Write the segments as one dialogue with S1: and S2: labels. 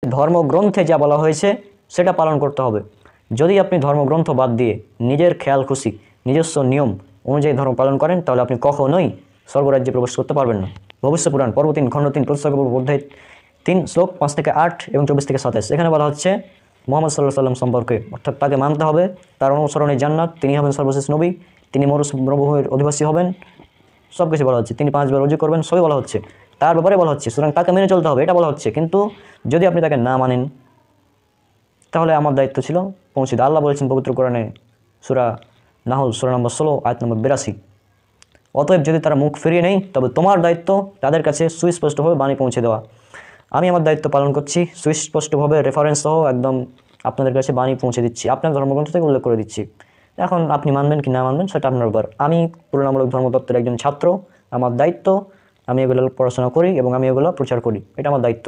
S1: ধর্মগ্রন্থে যা বলা হয়েছে সেটা পালন করতে হবে। যদি আপনি ধর্মগ্রন্থ বাদ দিয়ে নিজের খেয়াল খুশি নিজস্ব নিয়ম অনুযায়ী ধর্ম পালন করেন তাহলে আপনি কখনোই স্বর্গরাজ্যে প্রবেশ করতে পারবেন না। ভবিষ্য পুরাণ পর্ব 3 খণ্ড 3 প্রতিষ্ঠা অধ্যায় 3 শ্লোক 5 থেকে 8 এবং 24 থেকে 27 এখানে বলা হচ্ছে মুহাম্মদ সাল্লাল্লাহু আলাইহি সাল্লাম সম্পর্কে, অর্থাৎ তাকে মানতে হবে, তার অনুসরণে জান্নাত, তিনি হবেন সর্বশেষ নবী, তিনি মরুভূমির অধিবাসী হবেন, সব কিছু বলা হচ্ছে, তিনি 5 বার ওযু করবেন, সবই বলা হচ্ছে, তার ব্যাপারে বলা হচ্ছে, সুতরাং তাকে মেনে চলতে হবে এটা বলা হচ্ছে। কিন্তু যদি আপনি তাকে না মানেন তাহলে আমার দায়িত্ব ছিল পৌঁছে দেওয়া। আল্লাহ বলেছেন পবিত্র কোরআনে সূরা নাহল সূরা নম্বর 16 আয়াত নম্বর 82, অতএব যদি তারা মুখ ফিরিয়ে নেয় তবে তোমার দায়িত্ব তাদের কাছে সুস্পষ্টভাবে বাণী পৌঁছে দেওয়া। আমি আমার দায়িত্ব পালন করছি, সুস্পষ্টভাবে রেফারেন্স সহ একদম আপনাদের কাছে বাণী পৌঁছে দিচ্ছি, আপনার ধর্মগ্রন্থ থেকে উল্লেখ করে দিচ্ছি। এখন আপনি মানবেন কি না মানবেন সেটা আপনার ব্যাপার। আমি তুলনামূলক ধর্মতত্ত্বের একজন ছাত্র, আমার দায়িত্ব আমি এগুলো পড়াশোনা করি এবং আমি এগুলো প্রচার করি, এটা আমার দায়িত্ব।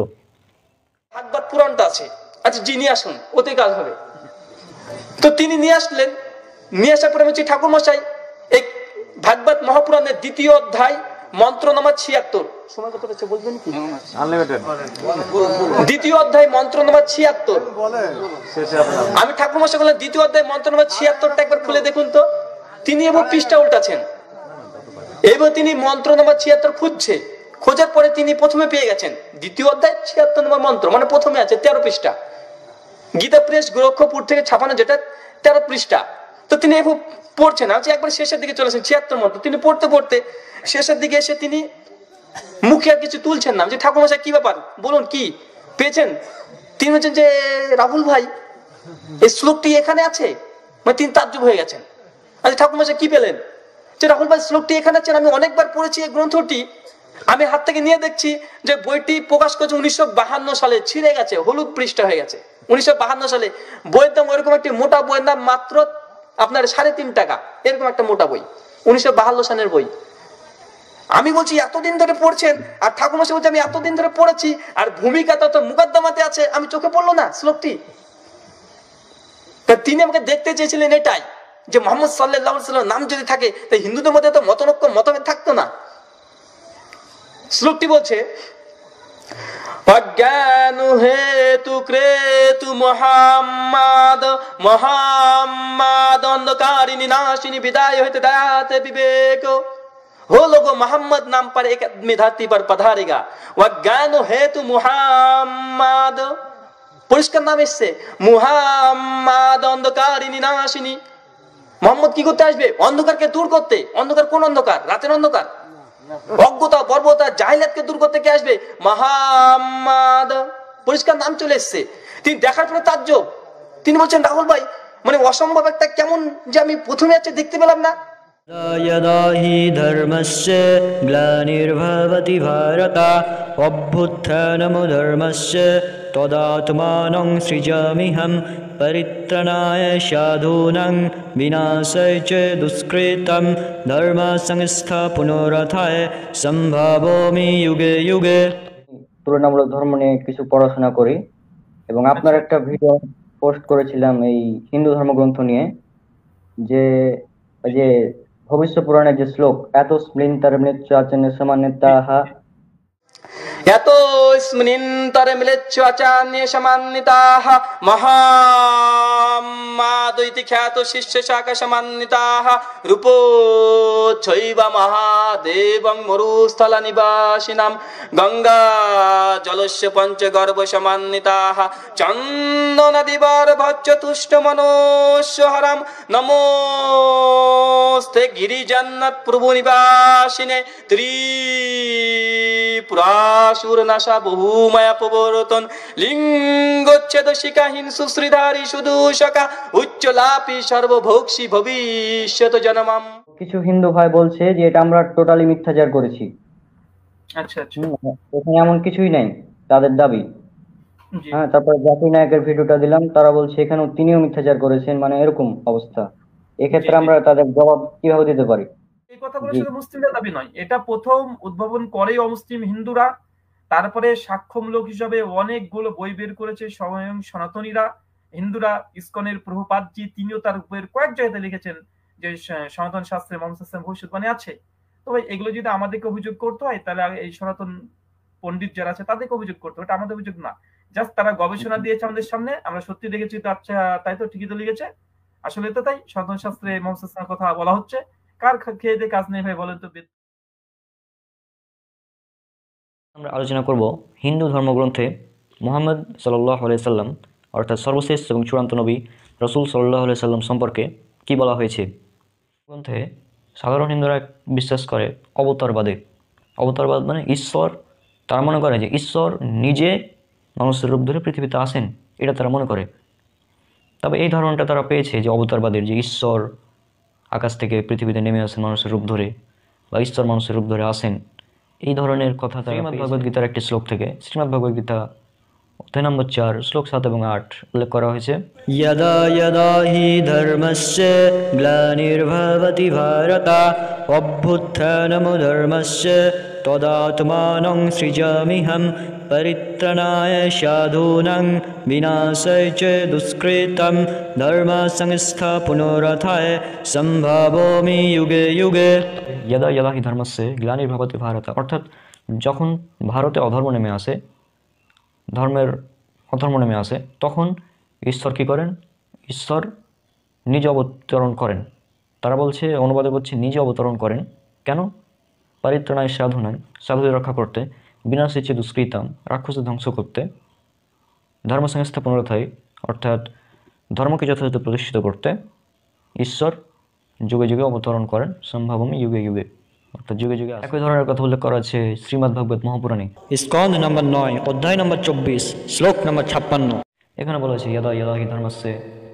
S2: ভাগবত পুরাণটা আছে, আচ্ছা যিনি আসুন ওতে কাজ হবে। তো তিনি নিয়ে আসলেন, নিয়ে আসার পরে হচ্ছে ঠাকুর মশাই এই ভাগবত মহাপুরাণের 2য় অধ্যায় মন্ত্র নম্বর 76, সময় কত হচ্ছে বলবেন কি? আনলিমিটেড। 2য় অধ্যায় মন্ত্র নম্বর 76 আমি ঠাকুর মশাই বললেন 2য় অধ্যায় মন্ত্র নম্বর 76টা একবার খুলে দেখুন তো। তিনি এবং পৃষ্ঠা উল্টাছেন, এবার তিনি মন্ত্র নম্বর 76 খুঁজছে, খোঁজার পরে তিনি প্রথমে পেয়ে গেছেন 2য় অধ্যায় 76 নম্বর মন্ত্র, মানে প্রথমে আছে 13 পৃষ্ঠা, গীতা প্রেস গোরক্ষপুর থেকে ছাপানো, যেটা 13 পৃষ্ঠা। তো তিনি এবার পড়ছেন, আমি একবার শেষের দিকে চলেছেন 76 মন্ত্র, তিনি পড়তে পড়তে শেষের দিকে এসে তিনি মুখে আর কিছু তুলছেন না, যে ঠাকুর মশাই কি ব্যাপার বলুন কি পেয়েছেন? তিনি বলছেন যে রাহুল ভাই এই শ্লোকটি এখানে আছে, মানে তিনি তাজ্জব হয়ে গেছেন। আচ্ছা ঠাকুর মশাই কি পেলেন? যে রাহুল ভাই শ্লোকটি এখানে আছে, আমি অনেকবার পড়েছি এই গ্রন্থটি, আমি হাত থেকে নিয়ে দেখছি যে বইটি প্রকাশ করেছে 1952 সালে, ছিঁড়ে গেছে, হলুদ পৃষ্ঠা হয়ে গেছে। 1952 সালে বইয়ের দাম ওইরকম একটি মোটা বইয়ের দাম মাত্র আপনার 3.5 টাকা, এরকম একটা মোটা বই, 1952 সালের বই। আমি বলছি এতদিন ধরে পড়ছেন, আর ঠাকুর মশাই বলছে আমি এতদিন ধরে পড়েছি, আর ভূমিকা তো মুকদ্দমাতে আছে, আমি চোখে পড়লো না শ্লোকটি? তিনি আমাকে দেখতে চেয়েছিলেন এটাই, যে মুহাম্মদ সাল্লাল্লাহু আলাইহি ওয়াসাল্লাম নাম যদি থাকে তাই হিন্দুদের মধ্যে তো মতভেদ থাকতো না। শ্লোকটি বলছে অজ্ঞান হেতু ক্রেতু মুহাম্মাদ মুহাম্মাদ অন্ধকারিণী নাশিনী বিদায় হইতে দায়াতে বিবেক हो लोगो मोहम्मद नाम पर एक आदमी धरती पर पधारेगा, वज्ञान हेतु मुहम्मद, পরিষ্কার নাম এসছে মুহাম্মাদ অন্ধকারিণী নাশিনী। মোহাম্মদ কি করতে আসবে? অন্ধকারকে দূর করতে। অন্ধকার কোন অন্ধকার? রাতের অন্ধকার, অজ্ঞতা বর্বরতা জাহিলিয়াতকে দূর করতে কে আসবে? মুহাম্মাদ, পরিষ্কার নাম চলে এসছে। তিনি দেখার পরে তাজ্জব, তিনি বলছেন রাহুল ভাই মানে অসম্ভব একটা, কেমন যে আমি প্রথমে আছে দেখতে পেলাম না।
S1: यदा हि धर्मस्य ग्लानिर्भवति भारत अभ्युत्थानमधर्मस्य तदात्मानं सृजाम्यहं परित्राणाय साधूनां विनाशाय च दुष्कृतं धर्मसंस्थापनार्थाय सम्भावामि युगे युगे। তুলনামূলক ধর্ম নিয়ে কিছু পড়াশোনা করি এবং আপনার একটা ভিডিও পোস্ট করেছিলাম এই হিন্দু ধর্মগ্রন্থ নিয়ে, যে ভবিষ্য পুরাণের যে শ্লোক এত স্প্লিন্টার মৃত্যুচাচন্য সমান্বিতাহ
S2: এতো স্মিনিন্তরে মিলেচ্ছাচান্যে সমান্বিতাহ মহামাদৈতি খ্যাত শিষ্য শাখা সমান্বিতাহ রূপোচ্ছৈব মহাদেবং মরুস্থল নিবাসিনাম গঙ্গা জলস্য পঞ্চগর্ভ সমান্বিতাহ চন্দন দিবার ভজ্য তুষ্ট মনোস্যহরম নমোস্তে গিরিজন্নত প্রভু নিবাসিনে ত্রিপুরাসুর নাশা বহুমায়া প্রবর্তন লিঙ্গচ্ছেদ শিকাহীন সুশ্রীধারী সুদূষকা উচ্চলাপী সর্বভোক্সী ভবিষ্যৎ জনমাম।
S1: কিছু হিন্দু ভাই বলছে যে এটা আমরা টোটালি মিথ্যাচার করেছি।
S2: আচ্ছা আচ্ছা,
S1: এখানে এমন কিছুই নাই তাদের দাবি। হ্যাঁ, তারপরে জাকির নায়কের ভিডিওটা দিলাম, তারা বলছে এখানেও তিনিও মিথ্যাচার করেছেন, মানে এরকম অবস্থা। এক্ষেত্রে আমরা তাদের জবাব কিভাবে দিতে পারি?
S3: এই কথাগুলো শুধু মুসলিমদের দাবি নয়, এটা প্রথম উদ্ভাবন করে অমুসলিম হিন্দুরা, তারপরে সাক্ষ্যমূলক হিসাবে অনেকগুলো বই বের করেছে স্বয়ং সনাতনীরা। হিন্দুরা ইসকনের প্রভুপাদজি তিনিও তার বইয়ের কয়েক জায়গাতে লিখেছেন যে সনাতন শাস্ত্রে মোহাম্মদ সাল্লাল্লাহু ভবিষ্যৎবাণী আছে। তবে এগুলো যদি আমাদেরকে অভিযোগ করতে হয় তাহলে এই সনাতন পণ্ডিত যারা আছে তাদেরকে অভিযোগ করতে হয়, এটা আমাদের অভিযোগ না। জাস্ট তারা গবেষণা দিয়েছে আমাদের সামনে, আমরা সত্যি দেখেছি তো আচ্ছা তাই তো ঠিকই তো লিখেছে, আসলে তো তাই। সনাতন শাস্ত্রে মোহাম্মদ সাল্লাল্লাহু আলাইহি ওয়াসাল্লামের কথা বলা হচ্ছে, কার খেয়ে দিয়ে কাজ নেই ভাই বলেন তো।
S1: আমরা আলোচনা করব হিন্দু ধর্মগ্রন্থে মুহাম্মদ সাল্লাল্লাহু আলাইহি সাল্লাম অর্থাৎ সর্বশেষ এবং চূড়ান্ত নবী রসুল সাল্লাল্লাহু আলাইহি সাল্লাম সম্পর্কে কি বলা হয়েছে। গ্রন্থে সাধারণ হিন্দুরা বিশ্বাস করে অবতারবাদে। অবতারবাদ মানে ঈশ্বর, তারা মনে করে যে ঈশ্বর নিজে মানুষের রূপ ধরে পৃথিবীতে আসেন, এটা তারা মনে করে। তবে এই ধারণাটা তারা পেয়েছে যে অবতারবাদের, যে ঈশ্বর আকাশ থেকে পৃথিবীতে নেমে আসেন মানুষের রূপ ধরে, বা ঈশ্বর মানুষের রূপ ধরে আসেন, এই ধরনের কথা শ্রীমদ্ ভগবদ গীতার একটি শ্লোক থেকে, শ্রীমদ্ ভগবদ গীতা অধ্যায় নম্বর 4 শ্লোক 7 এবং 8 উল্লেখ করা হয়েছে,
S4: यदा यदा हि धर्मस्य ग्लानिर्भवति भारत अभ्युत्थानमधर्मस्य तदात्मानं सृजाम्यहं परित्राणाय साधूनां विनाशाय च दुष्कृतं धर्मसंस्थापनार्थाय सम्भावामि युगे युगे।
S1: यदा यदा हि धर्मस्य ग्लानिर्भवति भारत, অর্থাৎ যখন ভারতে অধর্ম নেমে আসে, ধর্মের অধর্ম নেমে আসে, তখন ঈশ্বর কী করেন? ঈশ্বর নিজে অবতরণ করেন। তারা বলছে, অনুবাদে বলছে নিজে অবতরণ করেন। কেন? পরিত্রাণায় সাধুনাং, সাধুদের রক্ষা করতে, বিনাশিচ্ছে দুষ্কৃতাম, রাক্ষসদের ধ্বংস করতে, ধর্ম সংস্থা পুনরুদ্ধায় অর্থাৎ ধর্মকে যথাযথ প্রতিষ্ঠিত করতে ঈশ্বর যুগে যুগে অবতরণ করেন, সম্ভাবমি যুগে যুগে, অর্থাৎ যুগে যুগে। একই ধরনের কথা উল্লেখ করা আছে শ্রীমদ্ ভাগবত মহাপুরাণে
S4: स्कंद नंबर 9 अध्याय नंबर 24 श्लोक नंबर 56।
S1: এখানে বলা আছে यदा यदा हि धर्मस्य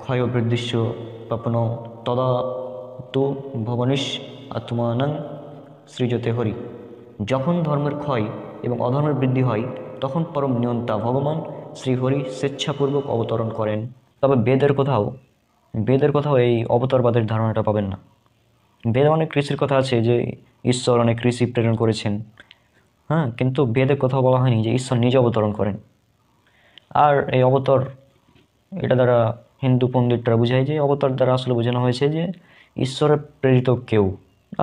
S1: ক্ষয় বৃদ্ধিশ্চ পাপনো তদা তু ভবনিশ আত্মানং সৃজতে হরি। যখন ধর্মের ক্ষয় এবং অধর্মের বৃদ্ধি হয়, তখন পরম নিয়ন্তা ভগবান শ্রীহরি স্বেচ্ছাপূর্বক অবতরণ করেন। তবে বেদের কোথাও এই অবতারবাদের ধারণাটা পাবেন না। বেদে অনেক ঋষির কথা আছে যে ঈশ্বর অনেক ঋষি প্রেরণ করেছেন, হ্যাঁ, কিন্তু বেদে কোথাও বলা হয়নি যে ঈশ্বর নিজে অবতরণ করেন। আর এই অবতার, এটা দ্বারা হিন্দু পণ্ডিতরা বুঝায় যে অবতার দ্বারা আসলে বোঝানো হয়েছে যে ঈশ্বরের প্রেরিত কেউ।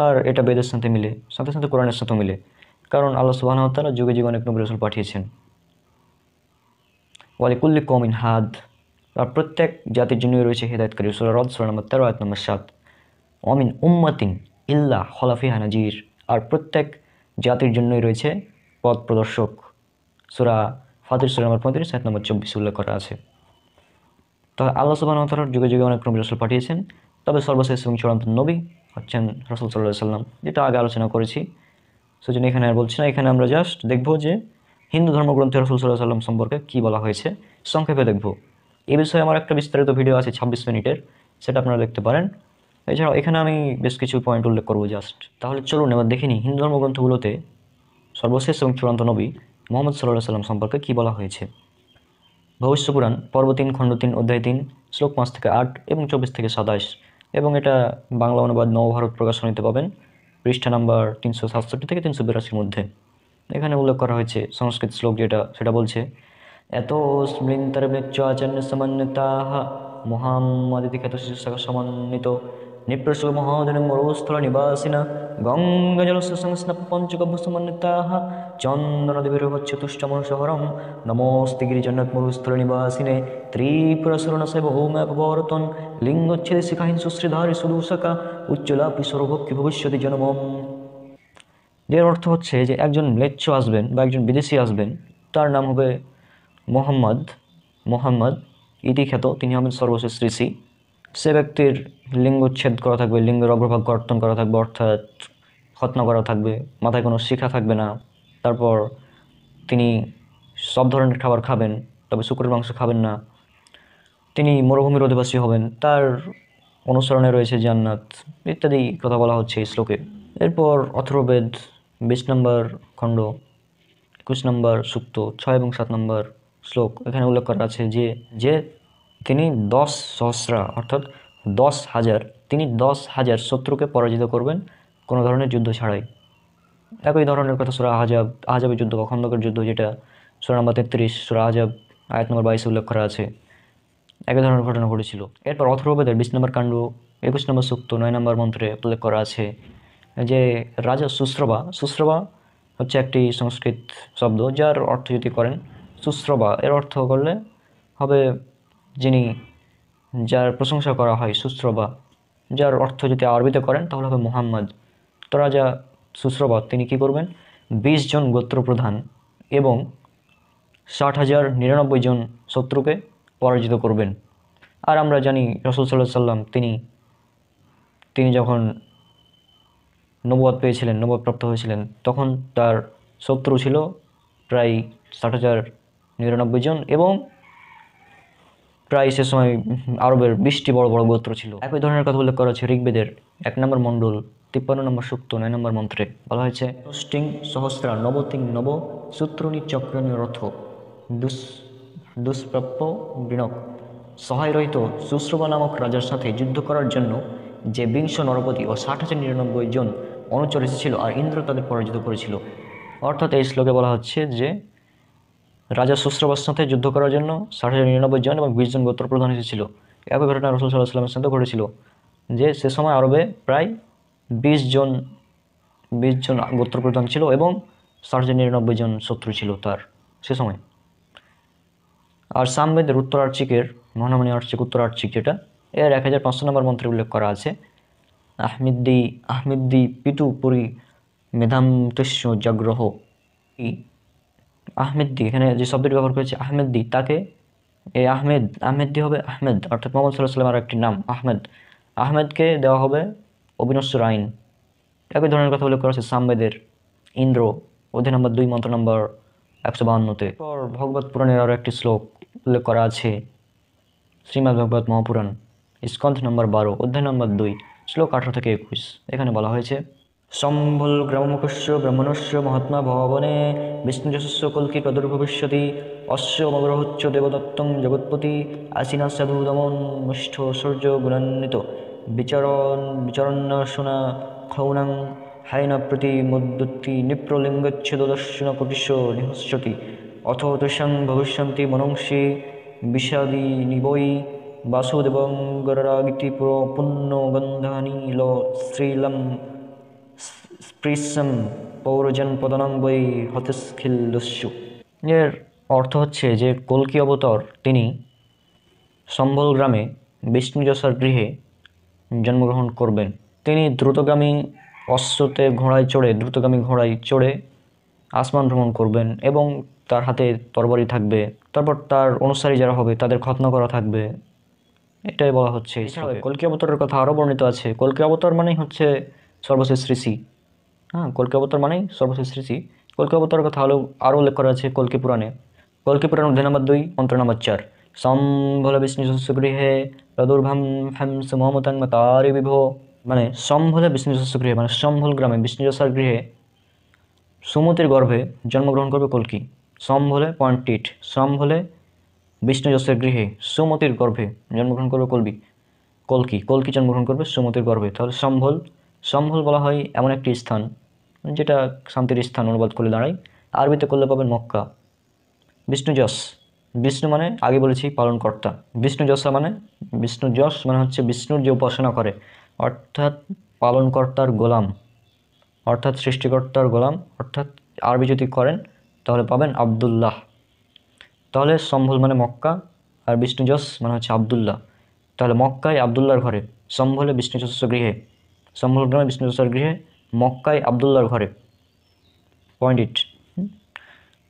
S1: আর এটা বেদের সাথে মিলে, সাথে সাথে কোরআনের সাথে মিলে, কারণ আল্লাহ সুবহানাহু ওয়া তাআলা যুগে যুগে অনেক নবী রাসূল পাঠিয়েছেন। ওয়ালিকুল্লি কওমিন হাদ, আর প্রত্যেক জাতির জন্যই রয়েছে হিদায়াতকারী। সূরা রদ সূরা নম্বর 13 আয়াত নম্বর 7। ওয়ামিন উম্মাতিন ইল্লা খালা ফিহা নাযীর, আর প্রত্যেক জাতির জন্যই রয়েছে পথ প্রদর্শক। সূরা ফাতির সূরা নম্বর 35 আয়াত নম্বর 24 উল্লেখ করা আছে। তো আল্লাহ সুবহানাহু ওয়া তাআলা যুগে যুগে অনেক নবী রাসূল পাঠিয়েছেন, তবে সর্বশেষ এবং চূড়ান্ত নবী হচ্ছেন রাসূল সাল্লাল্লাহু আলাইহি সাল্লাম, যেটা আগে আলোচনা করেছি, সেজন্য এখানে আর বলছি না। এখানে আমরা জাস্ট দেখব যে হিন্দু ধর্মগ্রন্থে রাসূল সাল্লাল্লাহু আলাইহি সাল্লাম সম্পর্কে কী বলা হয়েছে, সংক্ষেপে দেখব। এই বিষয়ে আমার একটা বিস্তারিত ভিডিও আছে 26 মিনিটের, সেটা আপনারা দেখতে পারেন। এছাড়াও এখানে আমি বেশ কিছু পয়েন্ট উল্লেখ করবো জাস্ট। তাহলে চলুন এবার দেখে নিই হিন্দু ধর্মগ্রন্থগুলোতে সর্বশেষ এবং চূড়ান্ত নবী মুহাম্মদ সাল্লাল্লাহু আলাইহি সাল্লাম সম্পর্কে কী বলা হয়েছে। ভবিষ্য পুরাণ পর্ব 3 খণ্ড 3 অধ্যায় 3 শ্লোক 5 থেকে 8 এবং 24 থেকে 27, এবং এটা বাংলা অনুবাদ নবভারত প্রকাশনীতে পাবেন পৃষ্ঠা নাম্বার 367 থেকে 382 মধ্যে। এখানে উল্লেখ করা হয়েছে সংস্কৃত শ্লোক যেটা, সেটা বলছে, এত স্মৃন্তর্বিচ্চাচন্য সমন্বিতাহ মুহাম্মাদিতি খ্যাত সমন্বিত নিপ্রসু মহাজন মরুস্থল নিবাসিনা গঙ্গাজলস্য সংস্নপ পঞ্চগভ্য সমন্বিতাহ চন্দনদেবীরভচ্যতুষ্টমনুষহরম নমস্তে গিরিজন্নত মরুস্থল নিবাসিনে ত্রিপুরসরণসেব হোমভরতন লিঙ্গচ্ছেদে শিখাহীন সুশ্রীধারী সুদূষকা উচ্চলাপি সর্বভক্ষী ভবিষ্যতি জনমম। এর অর্থ হচ্ছে যে একজন ম্লেচ্ছ আসবেন বা একজন বিদেশি আসবেন, তার নাম হবে মোহাম্মদ ইতি খ্যাত, তিনি হবেন সর্বশেষ ঋষি। সে ব্যক্তির লিঙ্গচ্ছেদ করা থাকবে, লিঙ্গের অগ্রভাগ কর্তন করা থাকবে, অর্থাৎ খতনা করা থাকবে, মাথায় কোনো শিখা থাকবে না। তারপর তিনি সব ধরনের খাবার খাবেন, তবে শুকরের মাংস খাবেন না। তিনি মরুভূমির অধিবাসী হবেন, তার অনুসরণে রয়েছে জান্নাত, ইত্যাদি কথা বলা হচ্ছে এই শ্লোকে। এরপর অথর্ববেদ 20 নম্বর খণ্ড 21 নম্বর সূক্ত 6 এবং 7 নম্বর শ্লোক, এখানে উল্লেখ করা আছে যে তিনি 10 সহস্রা অর্থাৎ 10,000, তিনি 10,000 শত্রুকে পরাজিত করবেন কোনো ধরনের যুদ্ধ ছাড়াই। একই ধরনের কথা সূরা আহজাবের যুদ্ধ বা খন্দকের যুদ্ধ, যেটা সূরা নম্বর 33 সূরা আহজাব আয়াত নম্বর 22 উল্লেখ করা আছে, একই ধরনের ঘটনা ঘটেছিল। এরপর অথর্ববেদের 20 নম্বর কাণ্ড 21 নম্বর সূক্ত 9 নম্বর মন্ত্রে উল্লেখ করা আছে যে রাজা সুশ্রবা হচ্ছে একটি সংস্কৃত শব্দ, যার অর্থ যদি করেন সুশ্রবা এর অর্থ করলে হবে যিনি, যার প্রশংসা করা হয়, সুশ্রবা, যার অর্থ যদি আরবিতে করেন তাহলে হবে মুহাম্মদ। তো রাজা সুশ্রবা তিনি কি করবেন, 20 জন গোত্রপ্রধান এবং 60,099 জন শত্রুকে পরাজিত করবেন। আর আমরা জানি রাসূল সাল্লাল্লাহু আলাইহি সাল্লাম তিনি যখন নবুয়ত পেয়েছিলেন, নবুয়তপ্রাপ্ত হয়েছিলেন, তখন তার শত্রু ছিল প্রায় 60,099 জন এবং প্রায় সে সময় আরবের 20টি বড় বড় গোত্র ছিল। একই ধরনের কথা উল্লেখ করা হচ্ছে ঋগ্বেদের 1 নম্বর মণ্ডল 53 নম্বর সূক্ত 9 নম্বর মন্ত্রে। বলা হয়েছে ষ্টিং সহস্রা নবতিং নব সূত্রনি চক্রনি রথ দুষ্প্রাপ্য বৃণক। সহায় রহিত সুশ্রবা নামক রাজার সাথে যুদ্ধ করার জন্য যে 20 নরপতি ও 60,099 জন অনুচর এসেছিল আর ইন্দ্র তাদের পরাজিত করেছিল। অর্থাৎ এই শ্লোকে বলা হচ্ছে যে রাজা সুশ্রবার সাথে যুদ্ধ করার জন্য 60,099 জন এবং 20 জন গোত্রপ্রধান এসেছিল। একই ঘটনা রাসূল সাল্লাল্লাহু আলাইহি ওয়াসাল্লামের সাথে ঘটেছিল যে সে সময় আরবে প্রায় 20 জন গোত্রপ্রধান ছিল এবং 60,099 জন শত্রু ছিল তার সে সময়। আর সামবেদের উত্তরার্চিকের মহানামণি আর্চিক উত্তরার্চিক যেটা, এর 1500 নম্বর মন্ত্রে উল্লেখ করা আছে আহমিদ্দি পিটু পুরী মেধান্তস্য জাগ্রহ। আহমেদ্দি, এখানে যে শব্দটি ব্যবহার করেছে আহমেদ্দি, তাকে এই আহমেদ্দি হবে আহমেদ, অর্থাৎ মোহাম্মদ সাল্লাল্লাহু আলাইহি ওয়াসাল্লামের একটি নাম আহমেদকে দেওয়া হবে অবিনশ্বর আইন। একই ধরনের কথা উল্লেখ করা আছে সামবেদের ইন্দ্র অধ্যায় নম্বর 2 মন্ত্র নম্বর 152-তে। পর ভগবত পুরাণের আরও একটি শ্লোক উল্লেখ করা আছে শ্রীমদ্ ভগবত মহাপুরাণ স্কন্ধ নম্বর 12 অধ্যায় নম্বর 2 শ্লোক 18 থেকে 21। এখানে বলা হয়েছে সম্ভল গ্রামমুখস্য ব্রাহ্মণস্য মহাত্মা ভবনে বিষ্ণুযশস্য কল্কি প্রাদুর্ভবিষ্যতি অস্য মগ্রহচ্চ দেবদত্তং জগৎপতি আসিনা সাধু দমন মুষ্ঠ সূর্য গুণান্বিত বিচারণ্যসুনা খৌনাং হাইন প্রতি মদ্যুত্তি নিপ্রলিঙ্গচ্ছেদদর্শন কোটিশ নিহস্যতি অথ তেষাং ভবিষ্যন্তি মনংসি বিষাদি নিবৈ বাসুদেবং গররাগিতি পুণ্যগন্ধানীল শ্রীলম স্পৃশম পৌরজন পদনং বৈ হতস্খিল দস্যু। এর অর্থ হচ্ছে যে কল্কি অবতার তিনি সম্বল গ্রামে বিষ্ণুযশার গৃহে জন্মগ্রহণ করবেন। তিনি দ্রুতগামী ঘোড়ায় চড়ে আসমান ভ্রমণ করবেন এবং তার হাতে তরবারি থাকবে। তারপর তার অনুসারী যারা হবে তাদের খতনা করা থাকবে, এটাই বলা হচ্ছে। কল্কি অবতারের কথা আরও বর্ণিত আছে। কল্কি অবতার মানেই হচ্ছে সর্বশেষ ঋষি। কল্কি অবতার মানেই সর্বশেষ ঋষি। কল্কি অবতারের কথা আরও উল্লেখ করা আছে কল্কি পুরাণে অধ্যায় নম্বর 2 মন্ত্র নম্বর 4 সম্ভল বিষ্ণু গৃহে প্রাদুর্ভাম হংস মমতাং মাতারি বিভো। মানে সম্ভলে বিষ্ণুযশস্য গৃহে, মানে সম্ভল গ্রামে বিষ্ণুযশার গৃহে সুমতির গর্ভে জন্মগ্রহণ করবে কল্কি। সম্ভলে পয়েন্টেড, সম্ভলে বিষ্ণুযশের গৃহে সুমতির গর্ভে জন্মগ্রহণ করবে কল্কি জন্মগ্রহণ করবে সুমতির গর্ভে। তাহলে সম্ভল বলা হয় এমন একটি স্থান যেটা শান্তির স্থান অনুবাদ করলে দাঁড়ায়। আরবিতে করলে পাবেন মক্কা। বিষ্ণু মানে আগে বলেছি পালনকর্তা। বিষ্ণুযশ মানে হচ্ছে বিষ্ণুর যে উপাসনা করে, অর্থাৎ পালনকর্তার গোলাম, অর্থাৎ সৃষ্টিকর্তার গোলাম, অর্থাৎ আরবি যদি করেন তাহলে পাবেন আব্দুল্লাহ। তাহলে সম্ভল মানে মক্কা আর বিষ্ণুযশ মানে হচ্ছে আব্দুল্লাহ। তাহলে মক্কায় আব্দুল্লাহর ঘরে, সম্ভলে বিষ্ণুযশস্য গৃহে, সম্ভল গ্রামে বিষ্ণুযশার গৃহে, মক্কায় আব্দুল্লাহর ঘরে। পয়েন্ট ইট।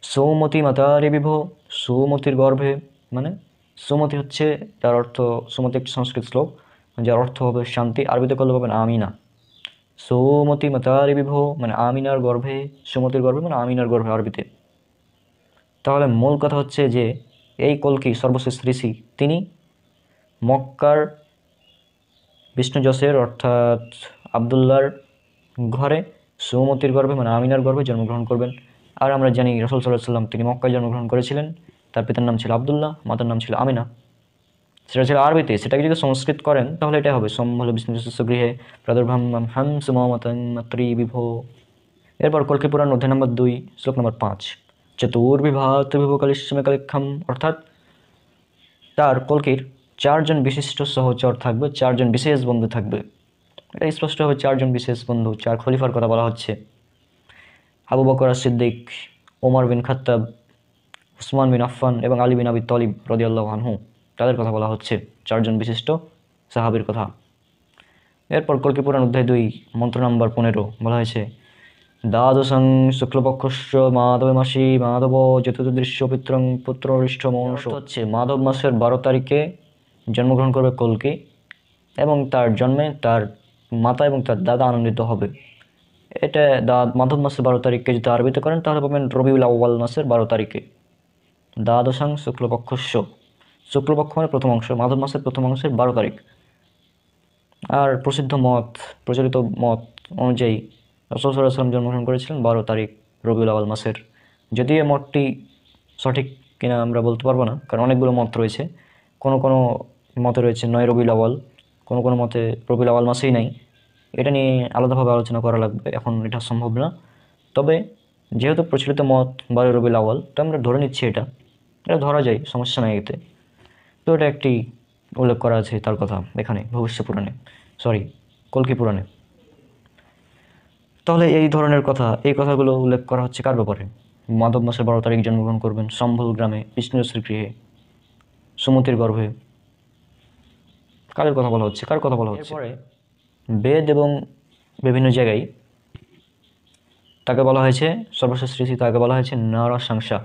S1: সৌমতি মাতারি বিভো, সুমতির গর্ভে, মানে সুমতি হচ্ছে যার অর্থ, সুমতি একটি সংস্কৃত শ্লোক যার অর্থ হবে শান্তি। আরবিতে করলে পাবেন আমিনা। সৌমতি মাতারি বিভো মানে আমিনার গর্ভে, সুমতির গর্ভে মানে আমিনার গর্ভে আরবিতে। তাহলে মূল কথা হচ্ছে যে এই কল্কি সর্বশেষ ঋষি, তিনি মক্কার বিষ্ণুযশের অর্থাৎ আব্দুল্লাহর ঘরে সুমতির গর্ভে মানে আমিনার গর্ভে জন্মগ্রহণ করবেন। আর আমরা জানি রাসূল সাল্লাল্লাহু আলাইহি ওয়াসাল্লাম তিনি মক্কায় জন্মগ্রহণ করেছিলেন। তার পিতার নাম ছিল আব্দুল্লাহ, মাতার নাম ছিল আমিনা। সেটা ছিল আরবিতে, সেটাকে যদি সংস্কৃত করেন তাহলে এটা হবে সম্ভল বিষ্ণুযশস্য গৃহে প্রাদুর্ভাম হংস মমতাং মাতৃ বিভো। এরপর কল্কি পুরাণ অধ্যায় নম্বর 2 শ্লোক নম্বর 5 চতুর্বিভাত বিভো কালিশ্বমে কালিক্ষম। অর্থাৎ তার কল্কির 4 জন বিশিষ্ট সহচর থাকবে, 4 জন বিশেষ বন্ধু থাকবে। এটা স্পষ্ট হবে 4 জন বিশেষ বন্ধু, 4 খলিফার কথা বলা হচ্ছে। আবু বকর সিদ্দিক, ওমর বিন খাত্তাব, উসমান বিন আফফান এবং আলী বিন আবি তালিব রাদিয়াল্লাহু আনহু, তাদের কথা বলা হচ্ছে, 4 জন বিশিষ্ট সাহাবীর কথা। এরপর কল্কি পুরাণ অধ্যায় 2 মন্ত্র নাম্বার 15 বলা হয়েছে, দ্বাদশং শুক্লপক্ষস্য মাধব মাসি মাধব চতুর্দৃশ্য পিত্রং পুত্ররিষ্ঠ মনুষ। হচ্ছে মাধব মাসের 12 তারিখে জন্মগ্রহণ করবে কল্কি এবং তার জন্মে তার মাতা এবং তার দাদা আনন্দিত হবে। এটা মাধব মাসের 12 তারিখকে যদি আরবিতে করেন তাহলে পাবেন রবিউল আউয়াল মাসের 12 তারিখে। দ্বাদশাং শুক্লপক্ষস্য, শুক্লপক্ষ মানে প্রথম অংশ, মাধব মাসের প্রথম অংশের 12 তারিখ। আর প্রচলিত মত অনুযায়ী রাসূল সাল্লাল্লাহু আলাইহি ওয়াসাল্লাম জন্মগ্রহণ করেছিলেন 12 তারিখ রবিউল আউয়াল মাসের। যদিও এই মতটি সঠিক কিনা আমরা বলতে পারবো না, কারণ অনেকগুলো মত রয়েছে। কোনো মতে রয়েছে 9 রবিউল আউয়াল, কোনো মতে রবিউল আউয়াল মাসেই নাই। এটা নিয়ে আলাদাভাবে আলোচনা করা লাগবে, এখন এটা সম্ভব না। তবে যেহেতু প্রচলিত মত 12 রবিউল আউয়াল, তো আমরা ধরে নিচ্ছি এটা ধরা যায়, সমস্যা নাই এতে। তো এটা একটি উল্লেখ করা আছে তার কথা এখানে ভবিষ্য পুরাণে, কল্কি পুরাণে। তাহলে এই ধরনের কথা, এই কথাগুলো উল্লেখ করা হচ্ছে কার ব্যাপারে? মাধব মাসের 12 তারিখ জন্মগ্রহণ করবেন সম্ভল গ্রামে বিষ্ণুরসের গৃহে সুমতির গর্ভে। কার কথা বলা হচ্ছে? এরপরে বেদ এবং বিভিন্ন জায়গায় তাকে বলা হয়েছে, সর্বশেষ রীতি তাকে বলা হয়েছে নরশংসা।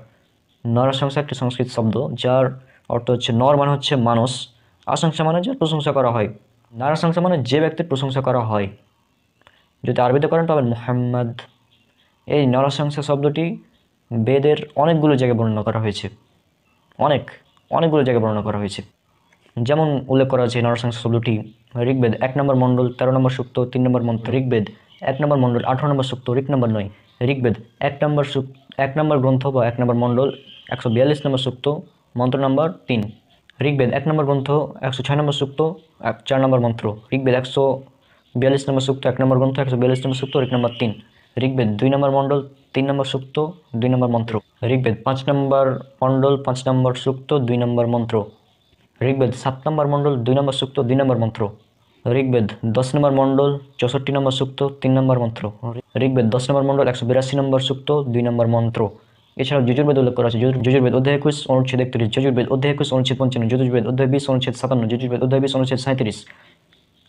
S1: নরশংসা একটি সংস্কৃত শব্দ যার অর্থ হচ্ছে নর মানে হচ্ছে মানুষ, আশংসা মানে যার প্রশংসা করা হয়। নরশংসা মানে যে ব্যক্তির প্রশংসা করা হয়। যদি আরবিতে করেন তবে মুহাম্মদ। এই নরশংসা শব্দটি বেদের অনেকগুলো জায়গায় বর্ণনা করা হয়েছে, অনেকগুলো জায়গায় বর্ণনা করা হয়েছে। যেমন উল্লেখ করা আছে নরশংসা শব্দটি ঋগ্বেদ 1 নম্বর মণ্ডল 13 নম্বর সূক্ত 3 নম্বর মন্ত্র, ঋগ্বেদ 1 নম্বর মণ্ডল 18 নম্বর সূক্ত ঋক নম্বর 9, ঋগ্বেদ 1 নম্বর গ্রন্থ বা 1 নম্বর মণ্ডল 142 নম্বর সূক্ত মন্ত্র নম্বর 3, ঋগ্বেদ 1 নম্বর গ্রন্থ 106 নম্বর সূক্ত 4 নম্বর মন্ত্র, ঋগ্বেদ 142 নম্বর সূক্ত 1 নম্বর গ্রন্থ 142 নম্বর সূক্ত ঋক নম্বর 3, ঋগ্বেদ 2 নম্বর মণ্ডল 3 নম্বর সূক্ত 2 নম্বর মন্ত্র, ঋগ্বেদ 5 নম্বর মণ্ডল 5 নম্বর সূক্ত 2 নম্বর মন্ত্র, ঋগ্বেদ 7 নম্বর মণ্ডল 2 নম্বর সূক্ত 2 নম্বর মন্ত্র, ঋগ্বেদ 10 নম্বর মণ্ডল 64 নম্বর সূক্ত 3 নম্বর মন্ত্র, ঋগ্বেদ 10 নম্বর মণ্ডল 182 নম্বর সূক্ত 2 নম্বর মন্ত্র। এছাড়াও যজুর্বেদ উল্লেখ করা আছে, যজুর্বেদ অধ্যায় 21 অনুচ্ছেদ 31, যজুর্বেদ অধ্যায় 21 অনুচ্ছেদ 55, যজুর্বেদ অধ্যায় 20 অনুচ্ছেদ 57, যজুর্বেদ অধ্যায় 20 অনুচ্ছেদ 37,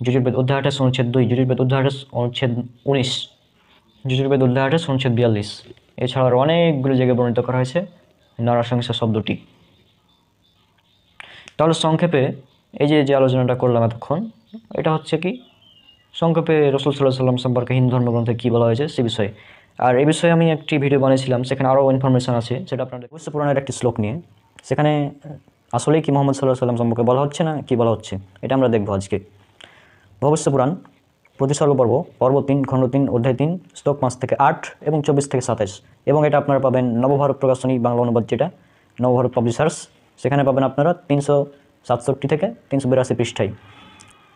S1: যজুর্বেদ অধ্যায় 28 অনুচ্ছেদ 2, যজুর্বেদ অধ্যায় 28 অনুচ্ছেদ 19, যজুর্বেদ অধ্যায় 28 অনুচ্ছেদ 42। এছাড়াও আরও অনেকগুলো জায়গায় বর্ণিত করা হয়েছে নরশংসা শব্দটি। তাহলে সংক্ষেপে এই যে আলোচনাটা করলাম এতক্ষণ, এটা হচ্ছে কি সংক্ষেপে রাসূল সাল্লাল্লাহু আলাইহি ওয়াসাল্লাম সম্পর্কে হিন্দু ধর্মগ্রন্থে কী বলা হয়েছে সে বিষয়ে। আর এই বিষয়ে আমি একটি ভিডিও বানিয়েছিলাম, সেখানে আরও ইনফরমেশান আছে, সেটা আপনাদের ভবিষ্য পুরাণের একটি শ্লোক নিয়ে। সেখানে আসলেই কি মুহাম্মদ সাল্লাল্লাহু আলাইহি ওয়াসাল্লাম সম্পর্কে বলা হচ্ছে না কি বলা হচ্ছে, এটা আমরা দেখব আজকে। ভবিষ্য পুরাণ প্রতিসর্গ পর্ব, পর্ব 3 খণ্ড 3 অধ্যায় 3 শ্লোক 5 থেকে 8 এবং 24 থেকে 27, এবং এটা আপনারা পাবেন নবভারত প্রকাশনী বাংলা অনুবাদ, যেটা নবভারত পাবলিশার্স, সেখানে পাবেন আপনারা 367 থেকে 382 পৃষ্ঠায়।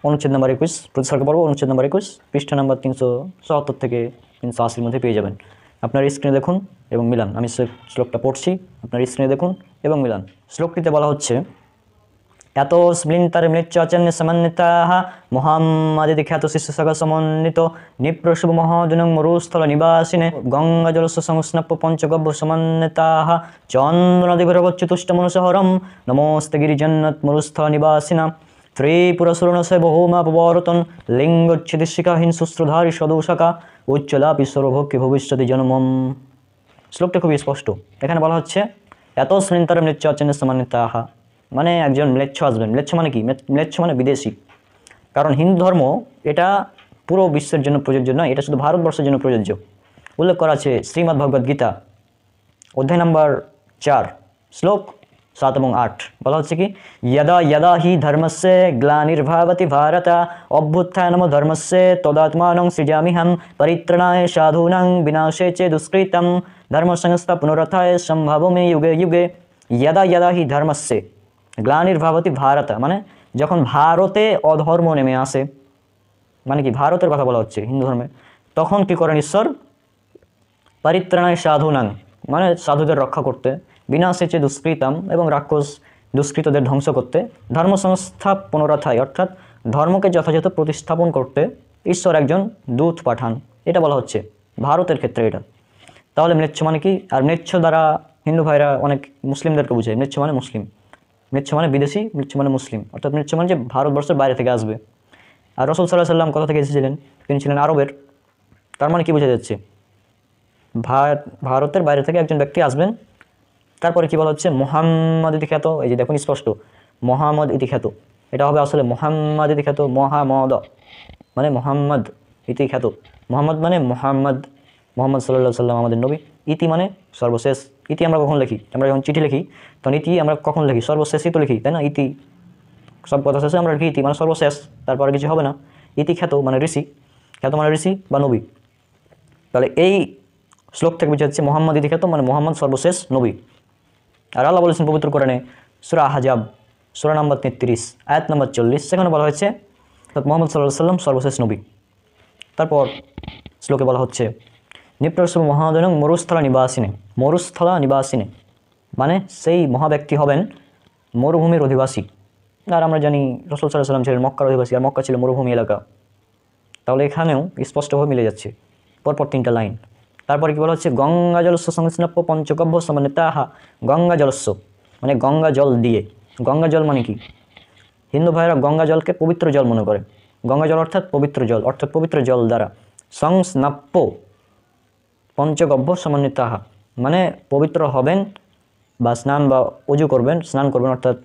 S1: অনুচ্ছেদ নাম্বার 21, প্রতিসর্গ পর্ব অনুচ্ছেদ নাম্বার 21, পৃষ্ঠা নাম্বার 377 থেকে 380 মধ্যে পেয়ে যাবেন। আপনার স্ক্রিনে দেখুন এবং মিলান। আমি শ্লোকটা পড়ছি, আপনার স্ক্রিনে দেখুন এবং মিলান। শ্লোকটিতে বলা হচ্ছে, এত স্প্লিন্তারে মৃচ্চাচন্য সমন্বিতাহ মুহাম্মাদিতি খ্যাত শিষ্যসগ সমন্বিত নিপ্রশুভ মহাদুনং মরুস্থল নিবাসিনে গঙ্গাজলস্য সংস্নপ্য পঞ্চগব্য সমন্বিতাহ চন্দ্রনদিভিরগচ্যুতুষ্ট মনুষহরম নমস্তে গিরিজন্নত মরুস্থল নিবাসিনা ত্রিপুরসুরণসে বহুমাপবরতন লিঙ্গচ্ছিদিশিকাহীন সুশ্রুধারী সদৌশকা উচ্চলাপি সর্বভোগ্যে ভবিষ্যতি জন্মম। শ্লোকটা খুবই স্পষ্ট। এখানে বলা হচ্ছে এত স্প্লিন্তারে মৃচ্চাচন্য সমন্বিতাহ, মানে একজন ম্লেচ্ছ আসবেন। ম্লেচ্ছ মানে কি? ম্লেচ্ছ মানে বিদেশি। কারণ হিন্দু ধর্ম এটা পুরো বিশ্বের জন্য প্রযোজ্য নয়, এটা শুধু ভারতবর্ষের জন্য প্রযোজ্য। উল্লেখ করা আছে শ্রীমদ্ ভগবদ গীতা অধ্যায় নাম্বার 4 শ্লোক 7 এবং 8, বলা হচ্ছে কি, যদা যদা হি ধর্মস্য গ্লানির্ভবতি ভারত অভ্যুত্থানম ধর্মস্য তদাত্মানং সৃজামিহং পরিত্রাণায় সাধূনাং বিনাশে চে দুষ্কৃতম ধর্ম সংস্থা পুনরুত্থায় সম্ভবমে যুগে যুগে। যদা যদা হি ধর্মস্য গ্লানির্ভবতি ভারত, মানে যখন ভারতে অধর্ম নেমে আসে, মানে কি ভারতের কথা বলা হচ্ছে হিন্দু ধর্মে, তখন কি করেন ঈশ্বর? পরিত্রাণায় সাধূনাং, মানে সাধুদের রক্ষা করতে, বিনাশে চে দুষ্কৃতম, এবং রাক্ষস দুষ্কৃতদের ধ্বংস করতে, ধর্ম সংস্থা পুনরুত্থায়, অর্থাৎ ধর্মকে যথাযথ প্রতিস্থাপন করতে ঈশ্বর একজন দূত পাঠান। এটা বলা হচ্ছে ভারতের ক্ষেত্রে এটা। তাহলে ম্লেচ্ছ মানে কি? আর ম্লেচ্ছ দ্বারা হিন্দু ভাইরা অনেক মুসলিমদেরকে বোঝায় মৃচ্ছ মানে মুসলিম, মৃচ্ছ মানে বিদেশি, মৃচ্ছ মানে মুসলিম, অর্থাৎ মৃচ্ছ মানে যে ভারতবর্ষের বাইরে থেকে আসবে। আর রসুল সাল্লাহ সাল্লাম কোথা থেকে এসেছিলেন? তিনি ছিলেন আরবের। তার মানে কি বোঝা যাচ্ছে? ভারতের বাইরে থেকে একজন ব্যক্তি আসবেন। তারপরে কি বলা হচ্ছে? মোহাম্মদ ইতি খ্যাত। এই যে দেখুন স্পষ্ট, মোহাম্মদ ইতি খ্যাত, এটা হবে আসলে মোহাম্মদ ইতি খ্যাত, মহামদ মানে মোহাম্মদ, ইতি খ্যাত, মোহাম্মদ মানে মোহাম্মদ, মোহাম্মদ সাল্লাল্লাহু আলাইহি সাল্লাম আমাদের নবী। ইতি মানে সর্বশেষ। ইতি আমরা কখন লিখি? আমরা যখন চিঠি লিখি তখন ইতি আমরা কখন লিখি? সর্বশেষই তো লিখি, তাই না? ইতি সব কথা শেষে আমরা লিখি ইতি মানে সর্বশেষ, তারপরে কিছু হবে না। ইতি খ্যাত মানে ঋষি, খ্যাত মানে ঋষি বা নবী। তাহলে এই শ্লোক থেকে বোঝা যাচ্ছে মোহাম্মদ ইতি খ্যাত মানে মোহাম্মদ সর্বশেষ নবী। আর আল্লাহ বলেছেন পবিত্র কোরআনে সূরা আহজাব সূরা নম্বর 33 আয়াত নম্বর 40, সেখানে বলা হয়েছে মোহাম্মদ সাল্লাল্লাহু আলাইহি সাল্লাম সর্বশেষ নবী। তারপর শ্লোকে বলা হচ্ছে নিপ্রসব মহাদনং মরুস্থলা নিবাসিনে, মরুস্থলা নিবাসিনে মানে সেই মহাব্যক্তি হবেন মরুভূমির অধিবাসী। আর আমরা জানি রাসূল সাল্লাল্লাহু আলাইহি সাল্লাম ছিলেন মক্কার অধিবাসী, আর মক্কা ছিল মরুভূমি এলাকা। তাহলে এখানেও স্পষ্টভাবে মিলে যাচ্ছে পরপর 3টা লাইন। তারপরে কি বলা হচ্ছে? গঙ্গা জলস্য সংস্নাপ্য পঞ্চগভ্য সমানে তাহা, গঙ্গা জলস্য মানে গঙ্গা জল দিয়ে। গঙ্গা জল মানে কি? হিন্দু ভাইয়েরা গঙ্গা জলকে পবিত্র জল মনে করে। গঙ্গা জল অর্থাৎ পবিত্র জল, অর্থাৎ পবিত্র জল দ্বারা সংস্নাপ্য পঞ্চগভ্য সমানে তাহা মানে পবিত্র হবেন বা স্নান বা অজু করবেন, স্নান করবেন অর্থাৎ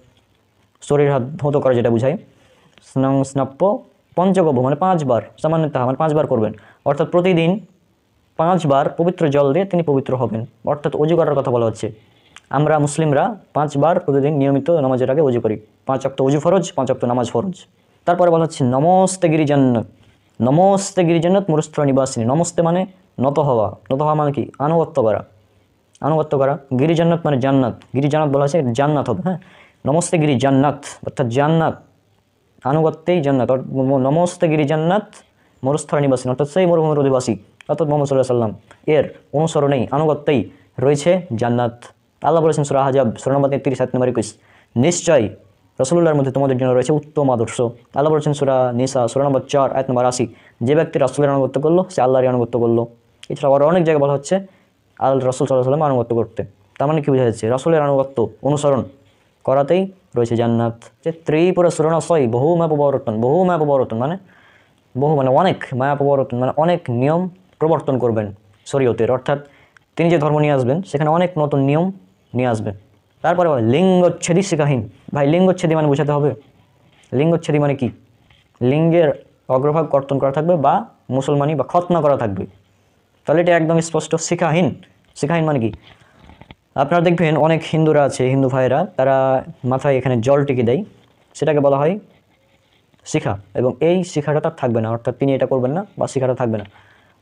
S1: শরীর হাত ধৌত করা যেটা বুঝায়। স্নাপ্য পঞ্চগভ্য মানে 5 বার, সামান্য তাহা মানে 5 বার করবেন, অর্থাৎ প্রতিদিন 5 বার পবিত্র জল দিয়ে তিনি পবিত্র হবেন, অর্থাৎ অজু করার কথা বলা হচ্ছে। আমরা মুসলিমরা 5 বার প্রতিদিন নিয়মিত নামাজের আগে অজু করি। 5 ওয়াক্ত অজু ফরজ, 5 ওয়াক্ত নামাজ ফরজ। তারপরে বলা হচ্ছে নমস্তে গিরিজান্নাত, নমস্তে গিরিজান্নাত মরুস্থল নিবাসিনী। নমস্তে মানে নত হওয়া, নত হওয়া মানে কি? আনুগত্য করা, আনুগত্য করা। গিরিজান্নাত মানে জান্নাত, গিরিজান্নাত বলা হয়েছে জান্নাত হবে। হ্যাঁ, নমস্তে গিরি জান্নাত অর্থাৎ জান্নাত, আনুগত্যেই জান্নাত। নমস্তে গিরি জান্নাত মরুস্থল নিবাসী অর্থাৎ সেই মরুভূমির অধিবাসী অর্থাৎ মোহাম্মদ সাল্লাল্লাহু আলাইহি সাল্লাম এর অনুসরণেই আনুগত্যেই রয়েছে জান্নাত। আল্লাহ বলেছেন সূরা আহজাব সূরা নম্বর 33 আয়াত নম্বর 21 নিশ্চয়ই রাসূলুল্লাহর মধ্যে তোমাদের জন্য রয়েছে উত্তম আদর্শ। আল্লাহ বলেছেন সূরা নিসা সূরা নম্বর 4 আয়াত নম্বর 80 যে ব্যক্তি রাসূলের আনুগত্য করলো সে আল্লাহরই আনুগত্য করলো। এছাড়াও আরও অনেক জায়গায় বলা হচ্ছে রাসূল সাল্লাল্লাহু আলাইহি ওয়াসাল্লাম আনুগত্য করতে। তার মানে কি বোঝা যাচ্ছে? রাসূলের আনুগত্য অনুসরণ করাতেই রয়েছে জান্নাত। যে ত্রিপুরা সুরণাশয় বহু মাপ পরিবর্তন, বহু মাপ পরিবর্তন মানে বহু মানে অনেক, মায়া পরিবর্তন মানে অনেক নিয়ম প্রবর্তন করবেন শরীয়তের, অর্থাৎ তিনি যে ধর্ম নিয়ে আসবেন সেখানে অনেক নতুন নিয়ম নিয়ে আসবেন। তারপরে বলে লিঙ্গচ্ছেদী শিখাহীন। ভাই লিঙ্গচ্ছেদী মানে বোঝাতে হবে, লিঙ্গচ্ছেদী মানে কি? লিঙ্গের অগ্রভাগ কর্তন করা থাকবে বা মুসলমানি বা খতনা করা থাকবে। তাহলে এটা একদম স্পষ্ট শিখাহীন। শিখাহীন মানে কি? আপনারা দেখবেন অনেক হিন্দুরা আছে, হিন্দু ভাইয়েরা, তারা মাথায় এখানে জল টিকে দেয়, সেটাকে বলা হয় শিখা, এবং এই শিখাটা তার থাকবে না, অর্থাৎ তিনি এটা করবেন না বা শিখাটা থাকবে না,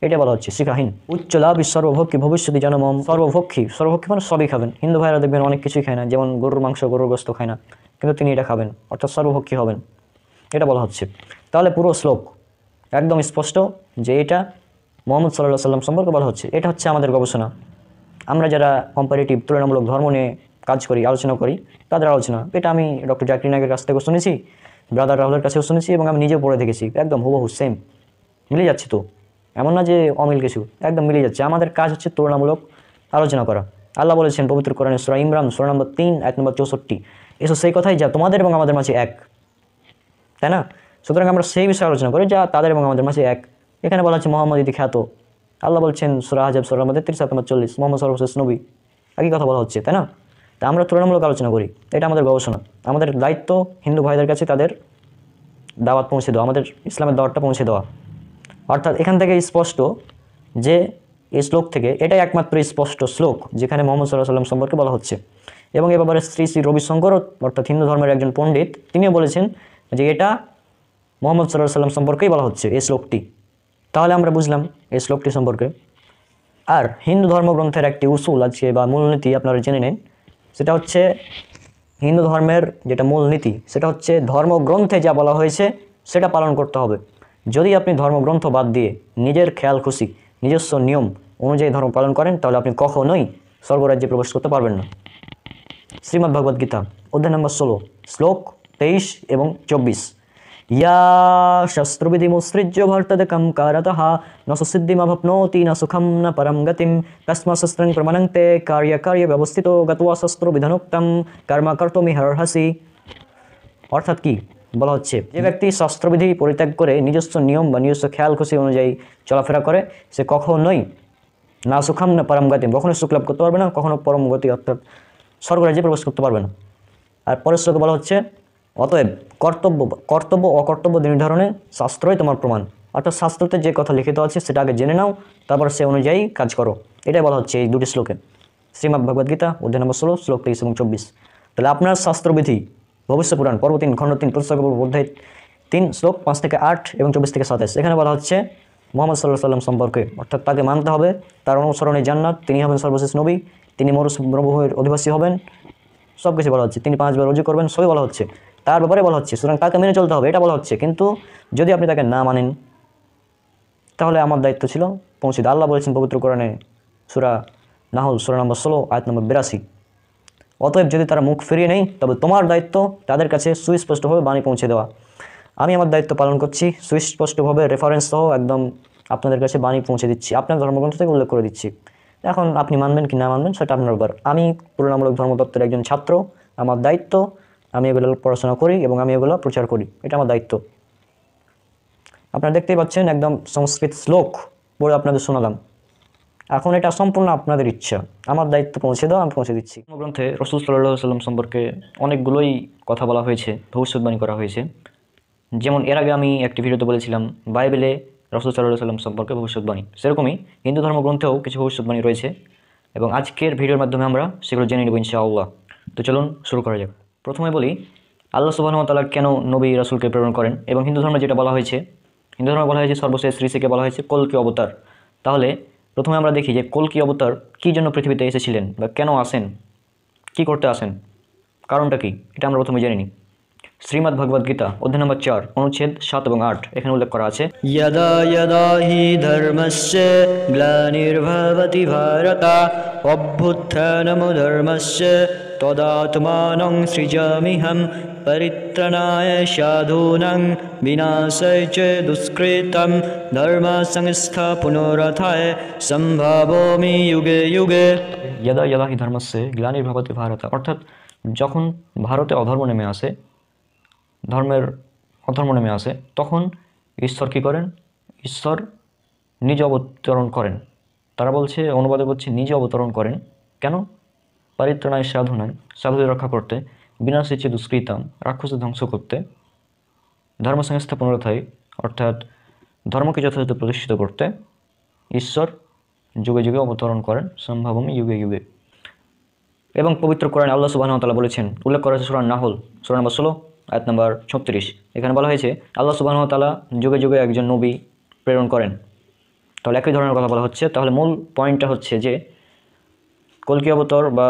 S1: এটা বলা হচ্ছে শিখাহীন। উচ্চ লাভ সর্বভক্ষী ভবিষ্যৎ জনমম, সর্বভক্ষী, সর্বভক্ষী মানে সবই খাবেন। হিন্দু ভাইয়েরা দেখবেন অনেক কিছুই খায় না, যেমন গরুর মাংস, গরুর গোস্ত খায় না, কিন্তু তিনি এটা খাবেন, অর্থাৎ সর্বভক্ষী হবেন, এটা বলা হচ্ছে। তাহলে পুরো শ্লোক একদম স্পষ্ট যে এটা মুহাম্মদ সাল্লাল্লাহু আলাইহি সাল্লাম সম্পর্কে বলা হচ্ছে। এটা হচ্ছে আমাদের গবেষণা। আমরা যারা কম্পারেটিভ তুলনামূলক ধর্ম নিয়ে কাজ করি, আলোচনা করি, তাদের আলোচনা। এটা আমি ডক্টর জাকির নায়েকের কাছ থেকেও শুনেছি, ব্রাদার রাহুলের কাছেও শুনেছি, এবং আমি নিজেও পড়ে দেখেছি। একদম হুবহু সেম মিলে যাচ্ছে। তো এমন না যে অমিল কিছু, একদম মিলে যাচ্ছে। আমাদের কাজ হচ্ছে তুলনামূলক আলোচনা করা। আল্লাহ বলেছেন পবিত্র কোরআনে সূরা ইমরান সূরা নম্বর 3 আয়াত নম্বর 64 এসো সেই কথাই যা তোমাদের এবং আমাদের মাঝে এক, তাই না? সুতরাং আমরা সেই বিষয়ে আলোচনা করি যা তাদের এবং আমাদের মাঝে এক। এখানে বলা হচ্ছে মোহাম্মদ ইতি খ্যাত। আল্লাহ বলছেন সূরা আহজাব সূরা নম্বর 33 আয়াত নম্বর 40 মোহাম্মদ সর্বশেষ নবী, একই কথা বলা হচ্ছে, তাই না? তা আমরা তুলনামূলক আলোচনা করি, এটা আমাদের গবেষণা। আমাদের দায়িত্ব হিন্দু ভাইদের কাছে তাদের দাওয়াত পৌঁছে দেওয়া, আমাদের ইসলামের দাওয়াতটা পৌঁছে দেওয়া। অর্থাৎ এখান থেকে স্পষ্ট যে এই শ্লোক থেকে এটাই একমাত্র স্পষ্ট শ্লোক যেখানে মুহাম্মদ সাল্লাল্লাহু আলাইহি ওয়াসাল্লাম সম্পর্কে বলা হচ্ছে। এবং এ ব্যাপারে শ্রী শ্রী রবিশঙ্কর অর্থাৎ হিন্দু ধর্মের একজন পণ্ডিত তিনিও বলেছেন যে এটা মুহাম্মদ সাল্লাল্লাহু আলাইহি ওয়াসাল্লাম সম্পর্কেই বলা হচ্ছে এই শ্লোকটি। তাহলে আমরা বুঝলাম এই শ্লোকটি সম্পর্কে। আর হিন্দু ধর্মগ্রন্থের একটি উসুল আছে বা মূলনীতি আপনারা জেনে নেন, সেটা হচ্ছে হিন্দু ধর্মের যেটা মূলনীতি সেটা হচ্ছে ধর্মগ্রন্থে যা বলা হয়েছে সেটা পালন করতে হবে। যদি আপনি ধর্মগ্রন্থ বাদ দিয়ে নিজের খেয়াল খুশি নিজস্ব নিয়ম অনুযায়ী ধর্ম পালন করেন তাহলে আপনি কখনোই স্বর্গরাজ্যে প্রবেশ করতে পারবেন না। শ্রীমদ্ ভগবদ্গীতা অধ্যায় নম্বর 16 শ্লোক 23 এবং 24 ইয়া শস্ত্রবিধিমুৎসৃজ্য ভর্তদকম কারতঃ ন সুসিদ্ধিমভপ্নোতি ন সুখম ন পরম গতিম তস্মা শস্ত্রং প্রমাণন্তে কার্য ব্যবস্থিত গত্বা শস্ত্রবিধানোক্তম কর্ম কর্তুমিহর্হসি। অর্থাৎ কি বলা হচ্ছে, যে ব্যক্তি শাস্ত্রবিধি পরিত্যাগ করে নিজস্ব নিয়ম বা নিজস্ব খেয়াল খুশি অনুযায়ী চলাফেরা করে সে কখনোই না সুখম না পরম গতিম, কখনো সুখ লাভ করতে পারবে না, কখনো পরম গতি অর্থাৎ স্বর্গরাজ্যে প্রবেশ করতে পারবে না। আর পরের শ্লোকে বলা হচ্ছে অতএব কর্তব্য অকর্তব্য নির্ধারণে শাস্ত্রই তোমার প্রমাণ। অর্থাৎ শাস্ত্রতে যে কথা লিখিত আছে সেটা আগে জেনে নাও, তারপর সে অনুযায়ী কাজ করো। এটাই বলা হচ্ছে এই দুটি শ্লোকে, শ্রীমদ্ ভগবদ্গীতা অধ্যায় নম্বর 16 শ্লোক 23 এবং 24। তাহলে আপনার শাস্ত্রবিধি ভবিষ্য পুরাণ পর্ব 3 খণ্ড 3 পুস্তক অধ্যায় 3 শ্লোক 5 থেকে 8 এবং 24 থেকে 27। এখানে বলা হচ্ছে মুহাম্মদ সাল্লাল্লাহু আলাইহি সাল্লাম সম্পর্কে, অর্থাৎ তাকে মানতে হবে, তার অনুসরণে জান্নাত, তিনি হবেন সর্বশেষ নবী, তিনি মরুভূমির অধিবাসী হবেন, সব কিছু বলা হচ্ছে, তিনি 5 বার রুজু করবেন, সবই বলা হচ্ছে, তার ব্যাপারে বলা হচ্ছে। সুতরাং তাকে মেনে চলতে হবে, এটা বলা হচ্ছে। কিন্তু যদি আপনি তাকে না মানেন তাহলে আমার দায়িত্ব ছিল পৌঁছে দেওয়া। আল্লাহ বলেছেন পবিত্র কোরআনে সূরা নাহল সূরা নম্বর 16 আয়াত নম্বর 82, অতএব যদি তারা মুখ ফিরিয়ে নেই তবে তোমার দায়িত্ব তাদের কাছে সুস্পষ্টভাবে বাণী পৌঁছে দেওয়া। আমি আমার দায়িত্ব পালন করছি, সুস্পষ্টভাবে রেফারেন্স সহ একদম আপনাদের কাছে বাণী পৌঁছে দিচ্ছি, আপনার ধর্মগ্রন্থ থেকে উল্লেখ করে দিচ্ছি। এখন আপনি মানবেন কি না মানবেন সেটা আপনার ব্যাপার। আমি তুলনামূলক ধর্মতত্ত্বের একজন ছাত্র, আমার দায়িত্ব আমি এগুলো পড়াশোনা করি এবং আমি এগুলো প্রচার করি, এটা আমার দায়িত্ব। আপনারা দেখতেই পাচ্ছেন একদম সংস্কৃত শ্লোক পড়ে আপনাদের শোনালাম। এখন এটা সম্পূর্ণ আপনাদের ইচ্ছা, আমার দায়িত্ব পৌঁছে দাও, আমি পৌঁছে দিচ্ছি। গ্রন্থে রাসূল সাল্লাল্লাহু আলাইহি ওয়াসাল্লাম সম্পর্কে অনেকগুলোই কথা বলা হয়েছে, ভবিষ্যৎবাণী করা হয়েছে। যেমন এর আগে আমি একটি ভিডিওতে বলেছিলাম বাইবেলে রাসূল সাল্লাল্লাহু আলাইহি ওয়াসাল্লাম সম্পর্কে ভবিষ্যৎবাণী, সেরকমই হিন্দু ধর্মগ্রন্থেও কিছু ভবিষ্যৎবাণী রয়েছে এবং আজকের ভিডিওর মাধ্যমে আমরা সেগুলো জেনে নেব ইনশাআল্লাহ। তো চলুন শুরু করা যাক। প্রথমে বলি আল্লাহ সুবহানাহু ওয়া তাআলা কেন নবী রাসূলকে প্রেরণ করেন, এবং হিন্দু ধর্মে যেটা বলা হয়েছে, হিন্দু ধর্মে বলা হয়েছে সর্বশেষ ঋষিকে বলা হয়েছে কল্কি অবতার। তাহলে প্রথমে আমরা দেখি যে কল্কি অবতার কী জন্য পৃথিবীতে এসেছিলেন বা কেন আসেন, কি করতে আসেন, কারণটা কি, এটা আমরা প্রথমে জেনে নিই। শ্রীমদ্ ভগবদ্গীতা অধ্যায় নম্বর 4 অনুচ্ছেদ 7 এবং 8 এখানে উল্লেখ করা আছে,
S4: यदा यदा हि धर्मस्य ग्लानिर्भवति भारत अभ्युत्थानमधर्मस्य तदात्मानं सृजाम्यहं परित्राणाय साधूनां विनाशाय च दुष्कृतं धर्मसंस्थापनार्थाय सम्भावामि युगे युगे।
S1: यदा यदा हि धर्मस्य ग्लानिर्भवति भारत, অর্থাৎ যখন ভারতে অধর্ম নেমে আসে, ধর্মের অধর্ম নেমে আসে, তখন ঈশ্বর কী করেন, ঈশ্বর নিজে অবতরণ করেন। তারা বলছে, অনুবাদে বলছে নিজে অবতরণ করেন। কেন? পরিত্রাণায় সাধুনায়, সাধুদের রক্ষা করতে, বিনাশে দুষ্কৃতাম, রাক্ষসদের ধ্বংস করতে, ধর্ম সংস্থাপনার্থায় অর্থাৎ ধর্মকে যথাযথ প্রতিষ্ঠিত করতে ঈশ্বর যুগে যুগে অবতরণ করেন, সম্ভাবমি যুগে যুগে। এবং পবিত্র কোরআনে আল্লাহ সুবহানাহু ওয়া তাআলা বলেছেন, উল্লেখ করা হয়েছে সূরা নাহল সূরা নম্বর 16 আয়াত নম্বর 36। এখানে বলা হয়েছে আল্লাহ সুবহানাহু ওয়া তাআলা যুগে যুগে একজন নবী প্রেরণ করেন। তাহলে একই ধরনের কথা বলা হচ্ছে। তাহলে মূল পয়েন্টটা হচ্ছে যে কল্কি অবতার বা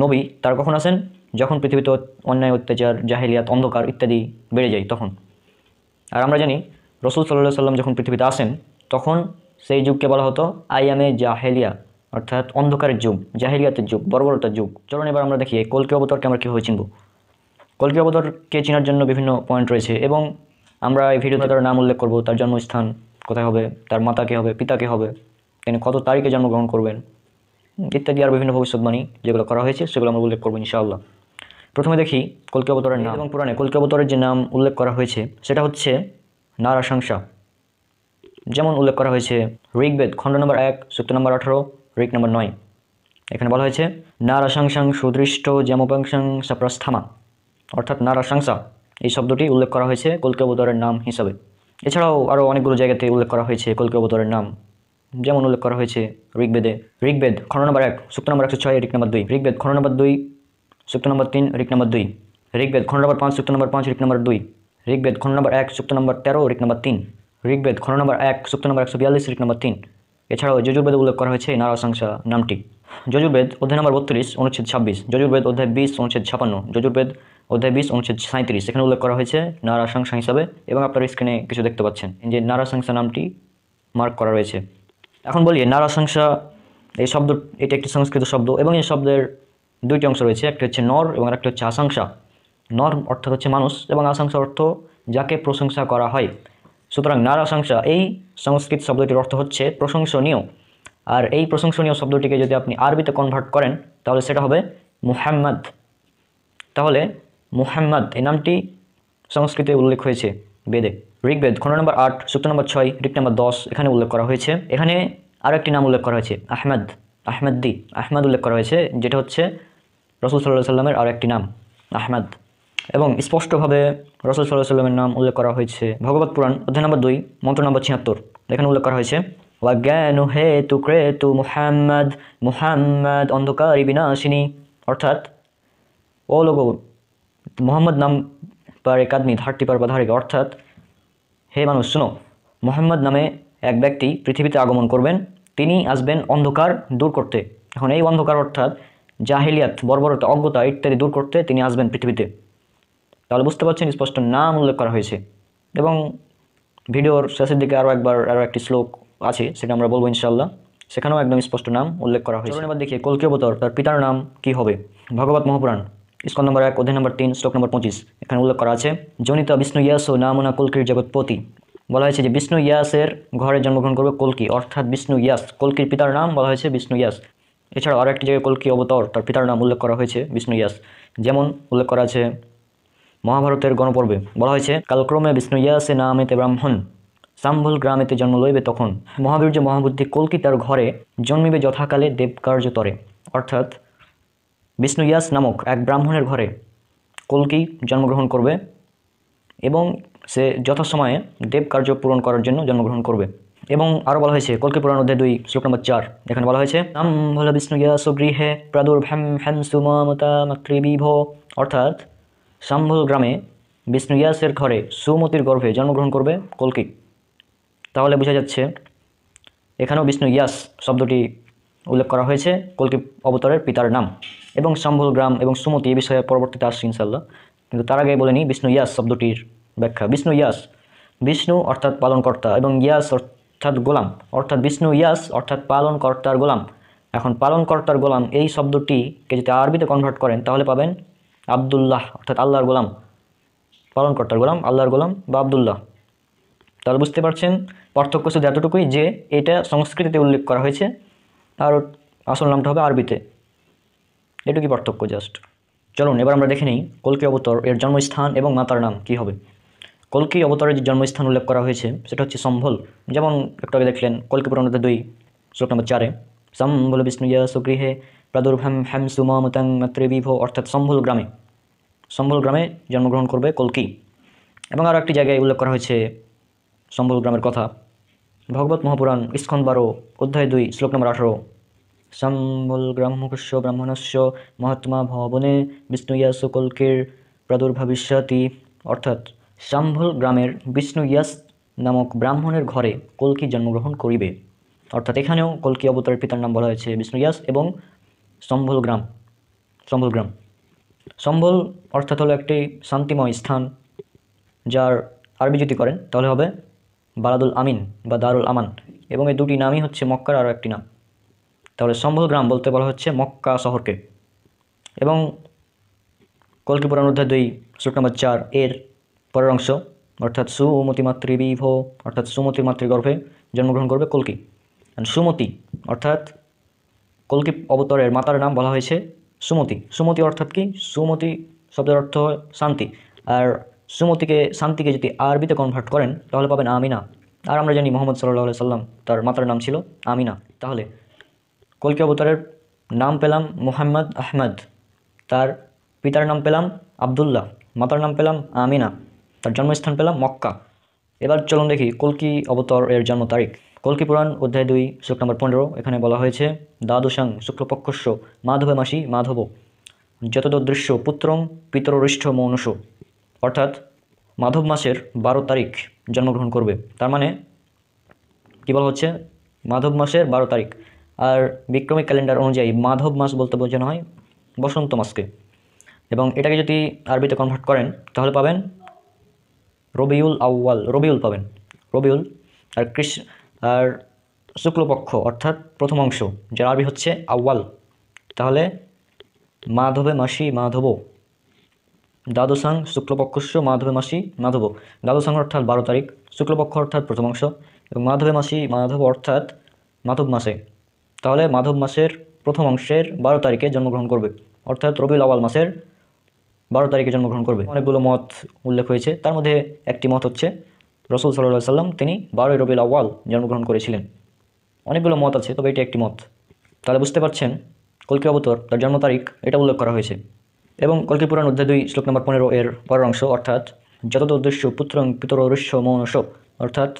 S1: নবী তার কখন আসেন, যখন পৃথিবীতে অন্যায়, অত্যাচার, জাহেলিয়াত, অন্ধকার ইত্যাদি বেড়ে যায় তখন। আর আমরা জানি রাসূল সাল্লাল্লাহু আলাইহি সাল্লাম যখন পৃথিবীতে আসেন তখন সেই যুগকে বলা হতো আইয়ামে জাহেলিয়া, অর্থাৎ অন্ধকারের যুগ, জাহেলিয়াতের যুগ, বর্বরতার যুগ। চলুন এবার আমরা দেখি এই কল্কি অবতারকে আমরা কীভাবে চিনব। কল্কি অবতারকে চেনার জন্য বিভিন্ন পয়েন্ট রয়েছে এবং আমরা এই ভিডিওতে তার নাম উল্লেখ করব, তার জন্মস্থান কোথায় হবে, তার মাতা কে হবে, পিতা কে হবে, তিনি কত তারিখে জন্মগ্রহণ করবেন ইত্যাদি আর বিভিন্ন ভবিষ্যৎবাণী যেগুলো করা হয়েছে সেগুলো আমরা উল্লেখ করবো ইনশাআল্লাহ। প্রথমে দেখি কল্কি অবতারের নাম এবং পুরাণে কল্কি অবতারের যে নাম উল্লেখ করা হয়েছে সেটা হচ্ছে নারাশংসা। যেমন উল্লেখ করা হয়েছে ঋগ্বেদ খণ্ড নম্বর 1 সূক্ত নম্বর 18 ঋক নম্বর 9। এখানে বলা হয়েছে নারাশংসাং সুদৃষ্ট জ্যামোপাংসাং সাপ্রাস্থামা, অর্থাৎ নারাশংসা এই শব্দটি উল্লেখ করা হয়েছে কল্কি অবতারের নাম হিসাবে। এছাড়াও আরও অনেকগুলো জায়গাতে উল্লেখ করা হয়েছে কল্কি অবতারের নাম। যেমন উল্লেখ করা হয়েছে ঋগ্বেদ খণ্ড নম্বর 1 সূক্ত নম্বর 106 ঋক নম্বর 2, ঋগ্বেদ খণ্ড নম্বর 2 সূক্ত নম্বর 3 ঋক নম্বর 2, ঋগ্বেদ খণ্ড নম্বর 5 সূক্ত নম্বর 5 ঋক নম্বর 2, ঋগ্বেদ খণ্ড নম্বর 1 সূক্ত নম্বর 13 ঋক নম্বর 3, ঋগ্বেদ খণ্ড নম্বর 1 সূক্ত নম্বর 142 ঋক নম্বর 3। এছাড়াও যজুর্বেদে উল্লেখ করা হয়েছে নারাশংসা নামটি। যজুর্বেদ অধ্যায় নম্বর 32 অনুচ্ছেদ 26, যজুর্বেদ অধ্যায় 20 অনুচ্ছেদ 56, যজুর্বেদ অধ্যায় 20 অনুচ্ছেদ 37 এখানে উল্লেখ করা হয়েছে নারাশংসা হিসাবে। এবং আপনারা স্ক্রিনে কিছু দেখতে পাচ্ছেন যে নারাশংসা নামটি মার্ক করা রয়েছে। এখন বলি নারাশংসা এই শব্দ, এটি একটি সংস্কৃত শব্দ এবং এই শব্দের দুইটি অংশ রয়েছে, একটি হচ্ছে নর এবং আরেকটি হচ্ছে আশংসা। নর অর্থ হচ্ছে মানুষ এবং আশংসা অর্থ যাকে প্রশংসা করা হয়। সুতরাং নারাশংসা এই সংস্কৃত শব্দটির অর্থ হচ্ছে প্রশংসনীয়, আর এই প্রশংসনীয় শব্দটিকে যদি আপনি আরবিতে কনভার্ট করেন তাহলে সেটা হবে মুহাম্মদ। তাহলে মুহাম্মদ এই নামটি সংস্কৃতে উল্লেখ হয়েছে বেদে। ঋগ্বেদ খণ্ড নম্বর 8 সূক্ত নম্বর 6 ঋক নম্বর 10 এখানে উল্লেখ করা হয়েছে। এখানে আরও একটি নাম উল্লেখ করা হয়েছে আহমদ, আহমদ্দি, আহমদ উল্লেখ করা হয়েছে, যেটা হচ্ছে রসুল সাল্লাল্লাহু আলাইহি সাল্লামের আরও একটি নাম আহমদ। এবং স্পষ্টভাবে রসুল সাল্লাল্লাহু আলাইহি সাল্লামের নাম উল্লেখ করা হয়েছে ভগবত পুরাণ অধ্যায় নম্বর 2 মন্ত্র নম্বর 76। এখানে উল্লেখ করা হয়েছে ওয়াজ্ঞানু হেতু ক্রেতু মুহাম্মদ, মুহাম্মদ অন্ধকারী বিনাশিনী। অর্থাৎ ও লোগো মোহাম্মদ নাম पर एक आदमी धरती पर पधारेगा, অর্থাৎ হে মানুষ শুনো, মোহাম্মদ নামে এক ব্যক্তি পৃথিবীতে আগমন করবেন, তিনি আসবেন অন্ধকার দূর করতে। এখন এই অন্ধকার অর্থাৎ জাহিলিয়াত, বর্বরতা, অজ্ঞতা ইত্যাদি দূর করতে তিনি আসবেন পৃথিবীতে। তাহলে বুঝতে পারছেন স্পষ্ট নাম উল্লেখ করা হয়েছে। এবং ভিডিওর শেষের দিকে আরও একটি শ্লোক আছে, সেটা আমরা বলবো ইনশাআল্লাহ, সেখানেও একদম স্পষ্ট নাম উল্লেখ করা হয়েছে। এবার দেখি কল্কি অবতার তার পিতার নাম কি হবে। ভগবত মহাপুরাণ স্কন্দ নম্বর 1 অধ্যায় নম্বর 3 শ্লোক নম্বর 25 এখানে উল্লেখ করা আছে জনিত বিষ্ণু ইয়াস ও নামনা কল্কির জগৎপতি। বলা হয়েছে যে বিষ্ণু ইয়াসের ঘরে জন্মগ্রহণ করবে কল্কি, অর্থাৎ বিষ্ণু ইয়াস, কল্কির পিতার নাম বলা হয়েছে বিষ্ণু ইয়াস। এছাড়াও আরও একটি জায়গায় কল্কি অবতার তার পিতার নাম উল্লেখ করা হয়েছে বিষ্ণু ইয়াস। যেমন উল্লেখ করা আছে মহাভারতের গণপর্বে, বলা হয়েছে কালক্রমে বিষ্ণু ইয়াসে নামেতে ব্রাহ্মণ সাম্ভল গ্রামেতে জন্ম লইবে তখন মহাবীর্য মহাবুদ্ধি কল্কি তার ঘরে জন্মিবে যথাকালে দেবকার্য তরে। অর্থাৎ বিষ্ণু ইয়াস নামক এক ব্রাহ্মণের ঘরে কল্কি জন্মগ্রহণ করবে এবং সে যথাসময়ে দেব কার্য পূরণ করার জন্য জন্মগ্রহণ করবে। এবং আরও বলা হয়েছে কল্কি পুরাণ অধ্যায় 2 শ্লোক নম্বর 4 এখানে বলা হয়েছে সাম্ভল বিষ্ণু ইয়াস গৃহে প্রাদুর্ভ্যাম হ্যাম সুমতা মাতৃবিভ। অর্থাৎ সাম্ভল গ্রামে বিষ্ণু ইয়াসের ঘরে সুমতির গর্ভে জন্মগ্রহণ করবে কল্কি। তাহলে বোঝা যাচ্ছে এখানেও বিষ্ণু ইয়াস শব্দটি উল্লেখ করা হয়েছে কল্কি অবতারের পিতার নাম। এবং সম্ভল গ্রাম এবং সুমতি এই বিষয়ে পরবর্তীতে আসছে ইনশাআল্লাহ, কিন্তু তার আগে বলে নিই বিষ্ণু ইয়াস শব্দটির ব্যাখ্যা। বিষ্ণু ইয়াস, বিষ্ণু অর্থাৎ পালনকর্তা এবং ইয়াস অর্থাৎ গোলাম, অর্থাৎ বিষ্ণু ইয়াস অর্থাৎ পালনকর্তার গোলাম। এখন পালনকর্তার গোলাম এই শব্দটিকে যদি আরবিতে কনভার্ট করেন তাহলে পাবেন আবদুল্লাহ, অর্থাৎ আল্লাহর গোলাম, পালনকর্তার গোলাম, আল্লাহর গোলাম বা আবদুল্লাহ। তাহলে বুঝতে পারছেন পার্থক্য শুধু এতটুকুই যে এটা সংস্কৃতিতে উল্লেখ করা হয়েছে আর আসল নামটা হবে আরবিতে, এটুকুই পার্থক্য জাস্ট। চলুন এবার আমরা দেখে নিই কল্কি অবতার এর জন্মস্থান এবং মাতার নাম কি হবে। কল্কি অবতারের যে জন্মস্থান উল্লেখ করা হয়েছে সেটা হচ্ছে সম্ভল। যেমন একটু আগে দেখলেন কল্কি পুরাণ অধ্যায় 2 শ্লোক নম্বর 4 সম্ভল বিষ্ণু ইয়াস গৃহে প্রাদুর্ভ্যাম হ্যাম সুমতাং মাতৃবিভ। অর্থাৎ সম্ভল গ্রামে জন্মগ্রহণ করবে কল্কি। এবং আরও একটি জায়গায় উল্লেখ করা হয়েছে সম্ভল গ্রামের কথা, ভগবত মহাপুরাণ স্কন্দ 12 অধ্যায় 2 শ্লোক নম্বর 18 সম্বল গ্রাম্যস্য ব্রাহ্মণস্য মহাত্মা ভবনে বিষ্ণু ইয়াস কল্কির প্রাদুর্ভাবিষ্যতি। অর্থাৎ সম্ভল গ্রামের বিষ্ণু ইয়াস নামক ব্রাহ্মণের ঘরে কল্কি জন্মগ্রহণ করিবে। অর্থাৎ এখানেও কল্কি অবতারের পিতার নাম বলা হয়েছে বিষ্ণু ইয়াস এবং সম্ভল গ্রাম। সম্ভল অর্থাৎ হলো একটি শান্তিময় স্থান, যার আরবি যদি করেন তাহলে হবে বালাদুল আমিন বা দারুল আমান, এবং এই দুটি নামই হচ্ছে মক্কার আরও একটি নাম। তাহলে সম্ভল গ্রাম বলতে বলা হচ্ছে মক্কা শহরকে। এবং কল্কি পুরাণ অধ্যায় 2 শ্লোক নম্বর 4 এর পরের অংশ অর্থাৎ সুমতি মাতৃবিভ, অর্থাৎ সুমতির মাতৃগর্ভে জন্মগ্রহণ করবে কল্কি। সুমতি অর্থাৎ কল্কি অবতারের মাতার নাম বলা হয়েছে সুমতি। সুমতি অর্থাৎ কি? সুমতি শব্দের অর্থ শান্তি, আর শান্তিকে যদি আরবিতে কনভার্ট করেন তাহলে পাবেন আমিনা। আর আমরা জানি মোহাম্মদ সাল্লাল্লাহু আলাইহি সাল্লাম তার মাতার নাম ছিল আমিনা। তাহলে কল্কি অবতারের নাম পেলাম মুহাম্মদ আহমদ, তার পিতার নাম পেলাম আবদুল্লাহ, মাতার নাম পেলাম আমিনা, তার জন্মস্থান পেলাম মক্কা। এবার চলুন দেখি কল্কি অবতার এর জন্ম তারিখ। কল্কি পুরাণ অধ্যায় 2 শ্লোক নম্বর 15 এখানে বলা হয়েছে দ্বাদশাং শুক্লপক্ষস্য মাধবে মাসি মাধব যতদৃশ্য পুত্রং পিতররিষ্ঠ মনুষ। অর্থাৎ মাধব মাসের 12 তারিখ জন্মগ্রহণ করবে। তার মানে কী বলা হচ্ছে? মাধব মাসের 12 তারিখ। আর বিক্রমিক ক্যালেন্ডার অনুযায়ী মাধব মাস বলতে বোঝানো হয় বসন্ত মাসকে। এবং এটাকে যদি আরবিতে কনভার্ট করেন তাহলে পাবেন রবিউল আউয়াল, রবিউল পাবেন, রবিউল। আর শুক্লপক্ষ অর্থাৎ প্রথম অংশ, যার আরবি হচ্ছে আউয়াল। তাহলে মাধবে মাসি মাধব, দ্বাদশাং শুক্লপক্ষস্য মাধবে মাসি মাধব। দ্বাদশাং অর্থাৎ 12 তারিখ, শুক্লপক্ষ অর্থাৎ প্রথম অংশ, এবং মাধবে মাসি মাধব অর্থাৎ মাধব মাসে। তাহলে মাধব মাসের প্রথম অংশের 12 তারিখে জন্মগ্রহণ করবে, অর্থাৎ রবিউল আউয়াল মাসের 12 তারিখে জন্মগ্রহণ করবে। অনেকগুলো মত উল্লেখ হয়েছে, তার মধ্যে একটি মত হচ্ছে রাসূল সাল্লাল্লাহু আলাইহি সাল্লাম তিনি 12 রবিউল আউয়াল জন্মগ্রহণ করেছিলেন। অনেকগুলো মত আছে, তবে এটি একটি মত। তাহলে বুঝতে পারছেন কল্কি অবতার তার জন্ম তারিখ এটা উল্লেখ করা হয়েছে। এবং কল্কি পুরাণ অধ্যায় 2 শ্লোক নম্বর 15 এর পরের অংশ, অর্থাৎ যতদ উদ্দেশ্য পুত্রং পিতরৌরস্য মৌনস, অর্থাৎ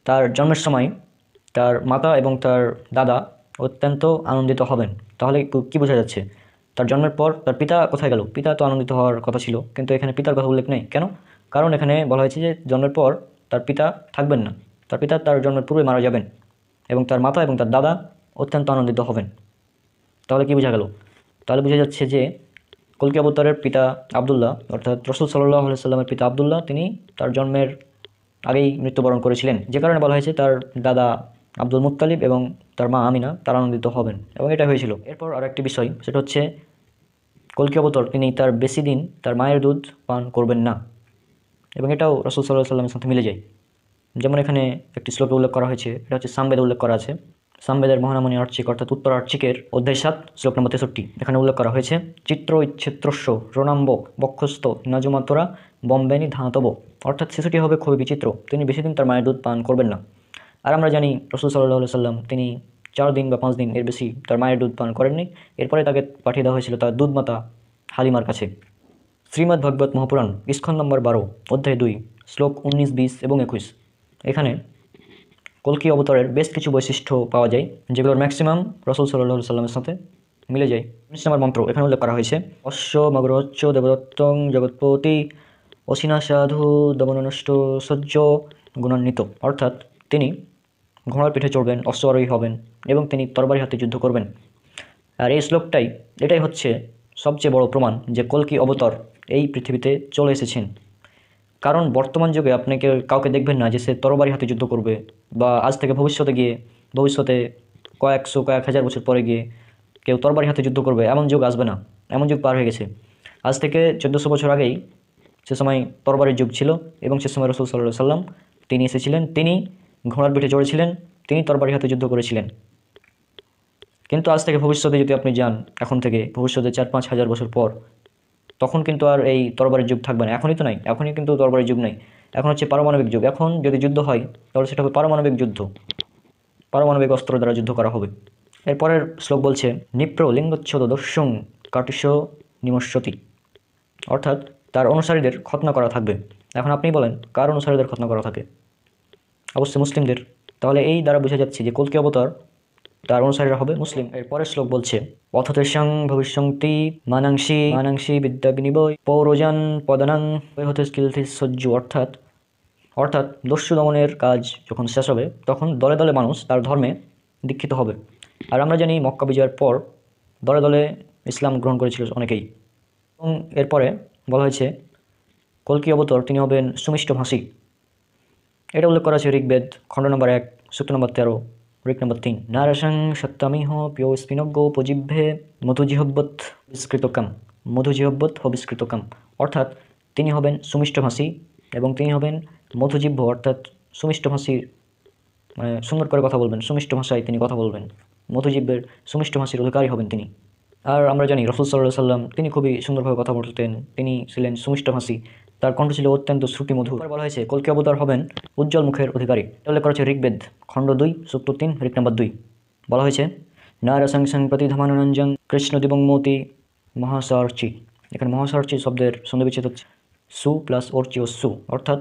S1: তার জন্মের সময় তার মাতা এবং তার দাদা অত্যন্ত আনন্দিত হবেন। তাহলে কি বোঝা যাচ্ছে? তার জন্মের পর তার পিতা কোথায় গেল? পিতা তো আনন্দিত হওয়ার কথা ছিল, কিন্তু এখানে পিতার কথা উল্লেখ নেই। কেন? কারণ এখানে বলা হয়েছে যে জন্মের পর তার পিতা থাকবেন না, তার পিতা তার জন্মের পূর্বে মারা যাবেন, এবং তার মাতা এবং তার দাদা অত্যন্ত আনন্দিত হবেন। তাহলে কি বোঝা গেল? তাহলে বোঝা যাচ্ছে যে কল্কি অবতারের পিতা আব্দুল্লাহ, অর্থাৎ রাসূল সাল্লাল্লাহু আলাইহি সাল্লামের পিতা আব্দুল্লাহ, তিনি তার জন্মের আগেই মৃত্যুবরণ করেছিলেন, যে কারণে বলা হয়েছে তার দাদা আব্দুল মুত্তালিব এবং তার মা আমিনা তারা আনন্দিত হবেন, এবং এটা হয়েছিল। এরপর আর একটি বিষয়, সেটা হচ্ছে কল্কি অবতার তিনি তার বেশি দিন তার মায়ের দুধ পান করবেন না, এবং এটাও রাসূল সাল্লাল্লাহু আলাইহি সাল্লামের সাথে মিলে যায়। যেমন এখানে একটি শ্লোকে উল্লেখ করা হয়েছে, এটা হচ্ছে সামবেদে উল্লেখ করা আছে। সামবেদের মহানামণি আর্চিক অর্থাৎ উত্তর আর্চিকের অধ্যায় 7 শ্লোক নম্বর 63 এখানে উল্লেখ করা হয়েছে, চিত্র ইচ্ছেত্রস্য রণাম্ব বক্ষস্থ নাজুমাতরা বম্বেনি ধাতব, অর্থাৎ শিশুটি হবে খুবই বিচিত্র, তিনি বেশি দিন তার মায়ের দুধ পান করবেন না। আর আমরা জানি রাসূল সাল্লাল্লাহু আলাইহি সাল্লাম তিনি 4 দিন বা 5 দিন এর বেশি তার মায়ের দুধ পান করেননি। এরপরে তাকে পাঠিয়ে দেওয়া হয়েছিল তার দুধমাতা হালিমার কাছে। শ্রীমদ্ ভাগবত মহাপুরাণ স্কন্ধ নম্বর 12 অধ্যায় 2 শ্লোক 19, 20 এবং 21 এখানে কল্কি অবতারের বেশ কিছু বৈশিষ্ট্য পাওয়া যায়, যেগুলোর ম্যাক্সিমাম রাসূল সাল্লাল্লাহু আলাইহি সাল্লামের সাথে মিলে যায়। 19 নম্বর মন্ত্র এখানে উল্লেখ করা হয়েছে, অশ্ব মগরচ্চ দেবদত্তং জগৎপতি অসিনা সাধু দমননষ্ট সহ্য গুণান্বিত, অর্থাৎ তিনি ঘোড়ার পিঠে চড়বেন, অশ্বারোহী হবেন, এবং তিনি তরবারি হাতে যুদ্ধ করবেন। আর এই শ্লোকটাই এটাই হচ্ছে সবচেয়ে বড় প্রমাণ যে কল্কি অবতার এই পৃথিবীতে চলে এসেছেন। কারণ বর্তমান যুগে আপনাকে কাউকে দেখবেন না যে সে তরবারি হাতে যুদ্ধ করবে, বা আজ থেকে ভবিষ্যতে কয়েকশো কয়েক হাজার বছর পরে গিয়ে কেউ তরবারি হাতে যুদ্ধ করবে, এমন যুগ আসবে না। এমন যুগ পার হয়ে গেছে। আজ থেকে 1400 বছর আগেই সে সময় তরবারির যুগ ছিল, এবং সে সময় রাসূল সাল্লাল্লাহু আলাইহি সাল্লাম তিনি এসেছিলেন, তিনি ঘোড়ার পিঠে চড়েছিলেন, তিনি তরবারি হাতে যুদ্ধ করেছিলেন। কিন্তু আজ থেকে ভবিষ্যতে যদি আপনি যান, এখন থেকে ভবিষ্যতে 4-5 হাজার বছর পর, তখন কিন্তু আর এই তরবারির যুগ থাকবে না। এখনই তো নাই, এখনই কিন্তু তরবারির যুগ নেই, এখন হচ্ছে পারমাণবিক যুগ। এখন যদি যুদ্ধ হয় তাহলে সেটা হবে পারমাণবিক যুদ্ধ, পারমাণবিক অস্ত্র দ্বারা যুদ্ধ করা হবে। এরপরের শ্লোক বলছে, নিপ্র লিঙ্গচ্ছদ দস্যং কাটিস নিমস্যতি, অর্থাৎ তার অনুসারীদের খতনা করা থাকবে। এখন আপনি বলেন কার অনুসারীদের খতনা করা থাকে? অবশ্যই মুসলিমদের। তাহলে এই দ্বারা বোঝা যাচ্ছে যে কল্কি অবতার তার অনুসারীরা হবে মুসলিম। এর পরের শ্লোক বলছে, অথতেশাং ভবিষ্যন্তি মানাংশি বিদ্যাগ্নিবয় পৌরজান পদানাং হতে স্কিলথি সহ্য, অর্থাৎ দস্যু দমনের কাজ যখন শেষ হবে তখন দলে দলে মানুষ তার ধর্মে দীক্ষিত হবে। আর আমরা জানি মক্কা বিজয়ের পর দলে দলে ইসলাম গ্রহণ করেছিল অনেকেই। এবং এরপরে বলা হয়েছে কল্কি অবতার তিনি হবেন সুমিষ্ট ভাষী। এটা উল্লেখ করা আছে ঋগ্বেদ খণ্ড নম্বর 1 সূক্ত নম্বর 13 ঋক নম্বর 3, নারাসাং সত্তামিহ প্রিয় স্পিনজ্ঞ উপজিহ্বে মধুজিহ্বত হবিষ্কৃতকাম, অর্থাৎ তিনি হবেন সুমিষ্টভাষী এবং তিনি হবেন মধুজিহ্ব, অর্থাৎ সুমিষ্টভাষীর মানে সুন্দর করে কথা বলবেন, সুমিষ্ট ভাষায় তিনি কথা বলবেন, মধুজিহ্বের সুমিষ্ট ভাষীর অধিকারী হবেন তিনি। আর আমরা জানি রাসূল সাল্লাল্লাহু আলাইহি সাল্লাম তিনি খুবই সুন্দরভাবে কথা বলতেন, তিনি ছিলেন সুমিষ্টভাষী, তার কণ্ঠ ছিল অত্যন্ত শ্রুতিমধুর। বলা হয়েছে কল্কি অবতার হবেন উজ্জ্বল মুখের অধিকারী। উল্লেখ করা হয়েছে ঋগ্বেদ খণ্ড 2 সূক্ত 3 ঋক নম্বর 2। বলা হয়েছে নারসং সং প্রতিধামানঞ্জং কৃষ্ণ দিবং মতি মহাসার্চি। এখানে মহাসার্চি শব্দের সন্ধিবিচ্ছেদ হচ্ছে সু প্লাস অর্চি ও সু, অর্থাৎ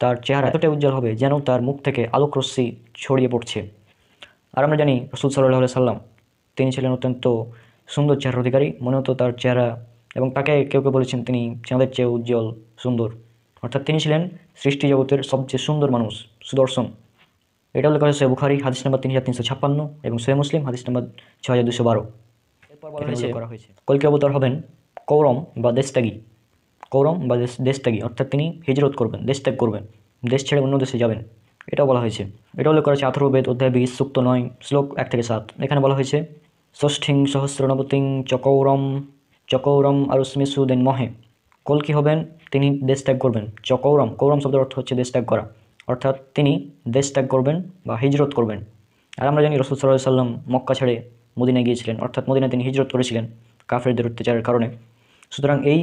S1: তার চেহারা এতটাই উজ্জ্বল হবে যেন তার মুখ থেকে আলোক রশ্মি ছড়িয়ে পড়ছে। আর আমরা জানি রাসূল সাল্লাল্লাহু আলাইহি সাল্লাম তিনি ছিলেন অত্যন্ত সুন্দর চেহারার অধিকারী। মনে হতো তার চেহারা, এবং তাকে কেউ কেউ বলেছেন তিনি চাঁদের চেয়ে উজ্জ্বল সুন্দর, অর্থাৎ তিনি ছিলেন সৃষ্টি জগতের সবচেয়ে সুন্দর মানুষ, সুদর্শন। এটা উল্লেখ করা হয়েছে বুখারী হাদিস নম্বর 3356 এবং সহিহ মুসলিম হাদিস নম্বর 6212। এরপর বলা হয়েছে কল্কি অবতার হবেন কৌরম বা দেশত্যাগী, অর্থাৎ তিনি হিজরত করবেন, দেশ ত্যাগ করবেন, দেশ ছেড়ে অন্য দেশে যাবেন, এটাও বলা হয়েছে। এটা উল্লেখ করা হয়েছে অথর্ববেদ অধ্যায় 20 সূক্ত 9 শ্লোক 1 থেকে 7। এখানে বলা হয়েছে ষষ্ঠিং সহস্রনবতিং চকৌরম চকৌরম আরুস্মি সুদেন মহে। কল্কি হবেন, তিনি দেশ ত্যাগ করবেন। চকৌরম, কৌরম শব্দের অর্থ হচ্ছে দেশ ত্যাগ করা, অর্থাৎ তিনি দেশ ত্যাগ করবেন বা হিজরত করবেন। আর আমরা জানি রাসূল সাল্লাল্লাহু আলাইহি সাল্লাম মক্কা ছেড়ে মদিনায় গিয়েছিলেন, অর্থাৎ মদিনায় তিনি হিজরত করেছিলেন কাফেরদের অত্যাচারের কারণে। সুতরাং এই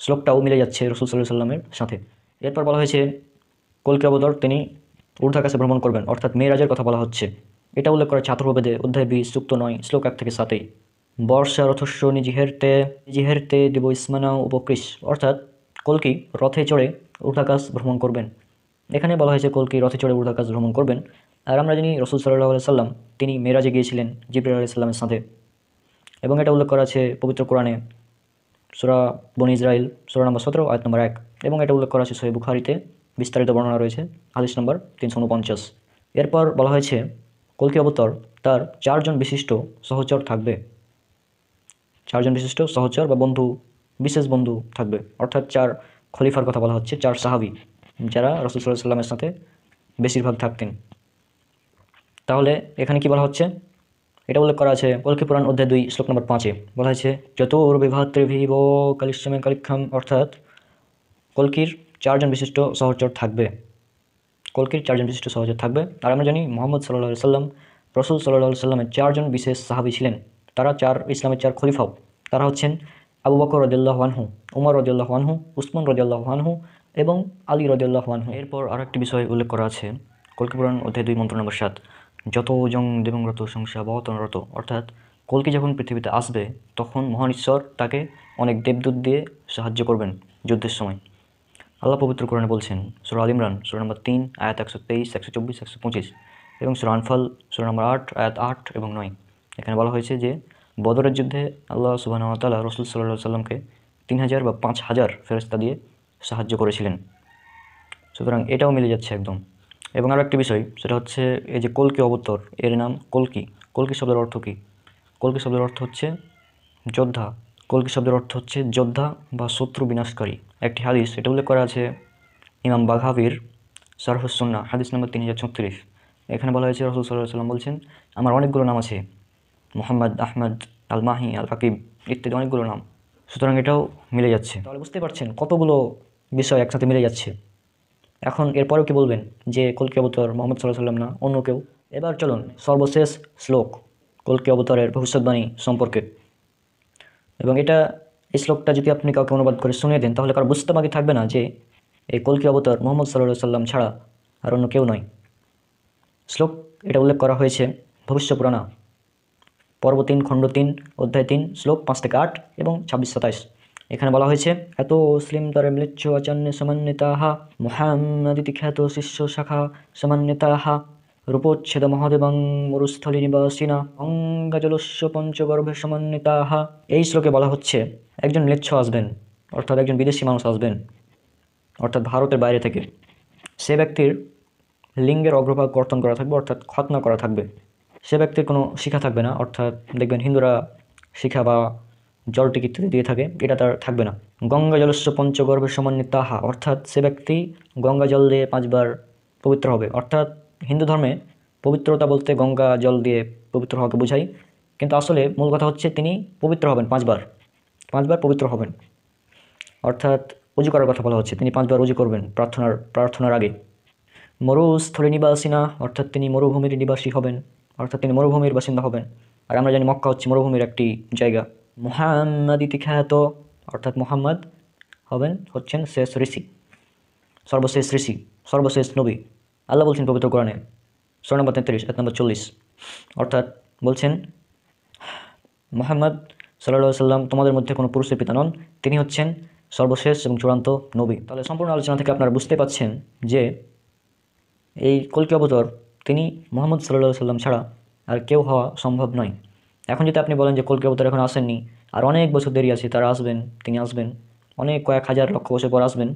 S1: শ্লোকটাও মিলে যাচ্ছে রাসূল সাল্লাল্লাহু আলাইহি সাল্লামের সাথে। এরপর বলা হয়েছে কল্কি অবতার তিনি ঊর্ধ্বাকাশে ভ্রমণ করবেন, অর্থাৎ মেরাজের কথা বলা হচ্ছে। এটা উল্লেখ করা চাতুর্বেদে অধ্যায় 20 সূক্ত 9 শ্লোক 1 থেকে 7। বর্ষা রথস্য নিজিহেরতে দেব ইসমানা উপকৃষ, অর্থাৎ কল্কি রথে চড়ে ঊর্ধ্বাকাশ ভ্রমণ করবেন। এখানে বলা হয়েছে কল্কি রথে চড়ে ঊর্ধ্বাকাশ ভ্রমণ করবেন। আর আমরা জানি রাসূল সাল্লাল্লাহু আলাইহি সাল্লাম তিনি মেরাজে গিয়েছিলেন জিবরাইল আলাইহিস সালামের সাথে, এবং এটা উল্লেখ করা আছে পবিত্র কোরআনে সূরা বনী ইসরাইল সূরা নম্বর 17 আয়াত নম্বর 1, এবং এটা উল্লেখ করা আছে সহিহ বুখারীতে বিস্তারিত বর্ণনা রয়েছে হাদিস নম্বর 349। এরপর বলা হয়েছে কল্কি অবতার তার 4 জন বিশিষ্ট সহচর থাকবে, 4 জন বিশিষ্ট সহচর বা বন্ধু, বিশেষ বন্ধু থাকবে, অর্থাৎ 4 খলিফার কথা বলা হচ্ছে, 4 সাহাবী যারা রাসূল সাল্লাল্লাহু আলাইহি সাল্লামের সাথে বেশিরভাগ থাকতেন। তাহলে এখানে কি বলা হচ্ছে, এটা উল্লেখ করা আছে কল্কি পুরাণ অধ্যায় 2 শ্লোক নম্বর 5-এ বলা হয়েছে চতুর্বিভাতৃভিব কালিশ্যমে কালিক্ষম, অর্থাৎ কল্কির 4 জন বিশিষ্ট সহচর থাকবে, কল্কির 4 জন বিশিষ্ট সহচর থাকবে। আর আমরা জানি মুহাম্মদ সাল্লাল্লাহু আলাইহি সাল্লাম রাসূল সাল্লাল্লাহু আলাইহি সাল্লামের 4 জন বিশেষ সাহাবী ছিলেন। তারা 4 ইসলামের 4 খলিফাও। তারা হচ্ছেন আবু বকর রাদিয়াল্লাহু আনহু, উমর রাদিয়াল্লাহু আনহু, উসমান রাদিয়াল্লাহু আনহু এবং আলী রাদিয়াল্লাহু আনহু। এরপর আরেকটি বিষয় উল্লেখ করা আছে কল্কি পুরাণ অধ্যায় 2 মন্ত্র নম্বর 7, যত জং দেবংরত সংসা বতনরত, অর্থাৎ কল্কি যখন পৃথিবীতে আসবে তখন মহান ঈশ্বর তাকে অনেক দেবদূত দিয়ে সাহায্য করবেন যুদ্ধের সময়। আল্লাহ পবিত্র কোরআনে বলছেন সূরা আল ইমরান সূরা নম্বর 3 আয়াত 123, 124, 125 এবং সূরা আনফাল সূরা নম্বর 8 আয়াত 8 এবং 9। এখানে বলা হয়েছে যে বদরের যুদ্ধে আল্লাহ সুবহানাহু ওয়া তাআলা রাসূল সাল্লাল্লাহু আলাইহি সাল্লামকে 3000 বা 5000 ফেরেশতা দিয়ে সাহায্য করেছিলেন। সুতরাং এটাও মিলে যাচ্ছে একদম। এবং আরো একটি বিষয়, সেটা হচ্ছে এই যে কল্কি অবতার, এর নাম কল্কি। কল্কি শব্দের অর্থ কি? কল্কি শব্দের অর্থ হচ্ছে যোদ্ধা। কল্কি শব্দের অর্থ হচ্ছে যোদ্ধা বা শত্রু বিনাশকারী। একটি হাদিস এটা উল্লেখ করা আছে ইমাম বাঘাভির শারহুস সুন্নাহ হাদিস নম্বর 3036। এখানে বলা হয়েছে রাসূল সাল্লাল্লাহু আলাইহি সাল্লাম বলছেন, আমার অনেকগুলো নাম আছে, মুহাম্মদ, আহমদ, আল মাহি, আল আকিব ইত্যাদি অনেকগুলো নাম। সুতরাং এটাও মিলে যাচ্ছে। তাহলে বুঝতে পারছেন কতগুলো বিষয় একসাথে মিলে যাচ্ছে। এখন এরপরেও কি বলবেন যে কল্কি অবতার মুহাম্মদ সাল্লাল্লাহু আলাইহি সাল্লাম না অন্য কেউ? এবার চলুন সর্বশেষ শ্লোক কল্কি অবতারের ভবিষ্যৎবাণী সম্পর্কে। এবং এই শ্লোকটা যদি আপনি কাউকে অনুবাদ করে শুনিয়ে দেন তাহলে কারো বুঝতে বাকি থাকবে না যে এই কল্কি অবতার মুহাম্মদ সাল্লাল্লাহু আলাইহি সাল্লাম ছাড়া আর অন্য কেউ নয়। শ্লোক এটা উল্লেখ করা হয়েছে ভবিষ্যপুরাণা পর্ব 3 খণ্ড 3 অধ্যায় 3 শ্লোক 5 থেকে 8 এবং 26-27। এখানে বলা হয়েছে এত মুসলিম তারে ম্লেচ্ছ আচান্য সমন্বিতাহা মুহাম্মাদিতি খ্যাত শিষ্য শাখা সমন্বিতাহা রূপোচ্ছেদ মহাদেবং মরুস্থলী নিবাসিনা অঙ্গাজলস্য পঞ্চগর্ভে সমন্বিতাহা। এই শ্লোকে বলা হচ্ছে একজন ম্লেচ্ছ আসবেন, অর্থাৎ একজন বিদেশি মানুষ আসবেন, অর্থাৎ ভারতের বাইরে থেকে। সে ব্যক্তির লিঙ্গের অগ্রভাগ কর্তন করা থাকবে, অর্থাৎ খতনা করা থাকবে। সে ব্যক্তির কোনো শিখা থাকবে না, অর্থাৎ দেখবেন হিন্দুরা শিখা বা জলটিক ইত্যাদি দিয়ে থাকে, এটা তার থাকবে না। গঙ্গা জলস্য পঞ্চগর্ভে সমন্বিতাহা, অর্থাৎ সে ব্যক্তি গঙ্গা জল দিয়ে 5 বার পবিত্র হবে। অর্থাৎ হিন্দু ধর্মে পবিত্রতা বলতে গঙ্গা জল দিয়ে পবিত্র হওয়াকে বোঝায়, কিন্তু আসলে মূল কথা হচ্ছে তিনি পবিত্র হবেন 5 বার পবিত্র হবেন। অর্থাৎ অজু করার কথা বলা হচ্ছে, তিনি 5 বার অজু করবেন প্রার্থনার আগে। মরুস্থলী নিবাসিনা, অর্থাৎ তিনি মরুভূমির নিবাসী হবেন, অর্থাৎ তিনি মরুভূমির বাসিন্দা হবেন। আর আমরা জানি মক্কা হচ্ছে মরুভূমির একটি জায়গা। মুহাম্মাদিতি খ্যাত, অর্থাৎ মুহাম্মদ হচ্ছেন শেষ ঋষি, সর্বশেষ ঋষি, সর্বশেষ নবী। আল্লাহ বলছেন পবিত্র কোরআনে সূরা নম্বর 33 আয়াত নম্বর 40, অর্থাৎ বলছেন মুহাম্মদ সাল্লাল্লাহু আলাইহি সাল্লাম তোমাদের মধ্যে কোনো পুরুষের পিতা নন, তিনি হচ্ছেন সর্বশেষ এবং চূড়ান্ত নবী। তাহলে সম্পূর্ণ আলোচনা থেকে আপনারা বুঝতে পাচ্ছেন যে এই কল্কি অবতার তিনি মুহাম্মদ সাল্লাল্লাহু আলাইহি সাল্লাম ছাড়া আর কেউ হওয়া সম্ভব নয়। এখন যদি আপনি বলেন যে কল্কি অবতার এখন আসেননি, আর অনেক বছর দেরি আছে, তারা আসবেন, তিনি আসবেন অনেক কয়েক হাজার লক্ষ বছর পর আসবেন,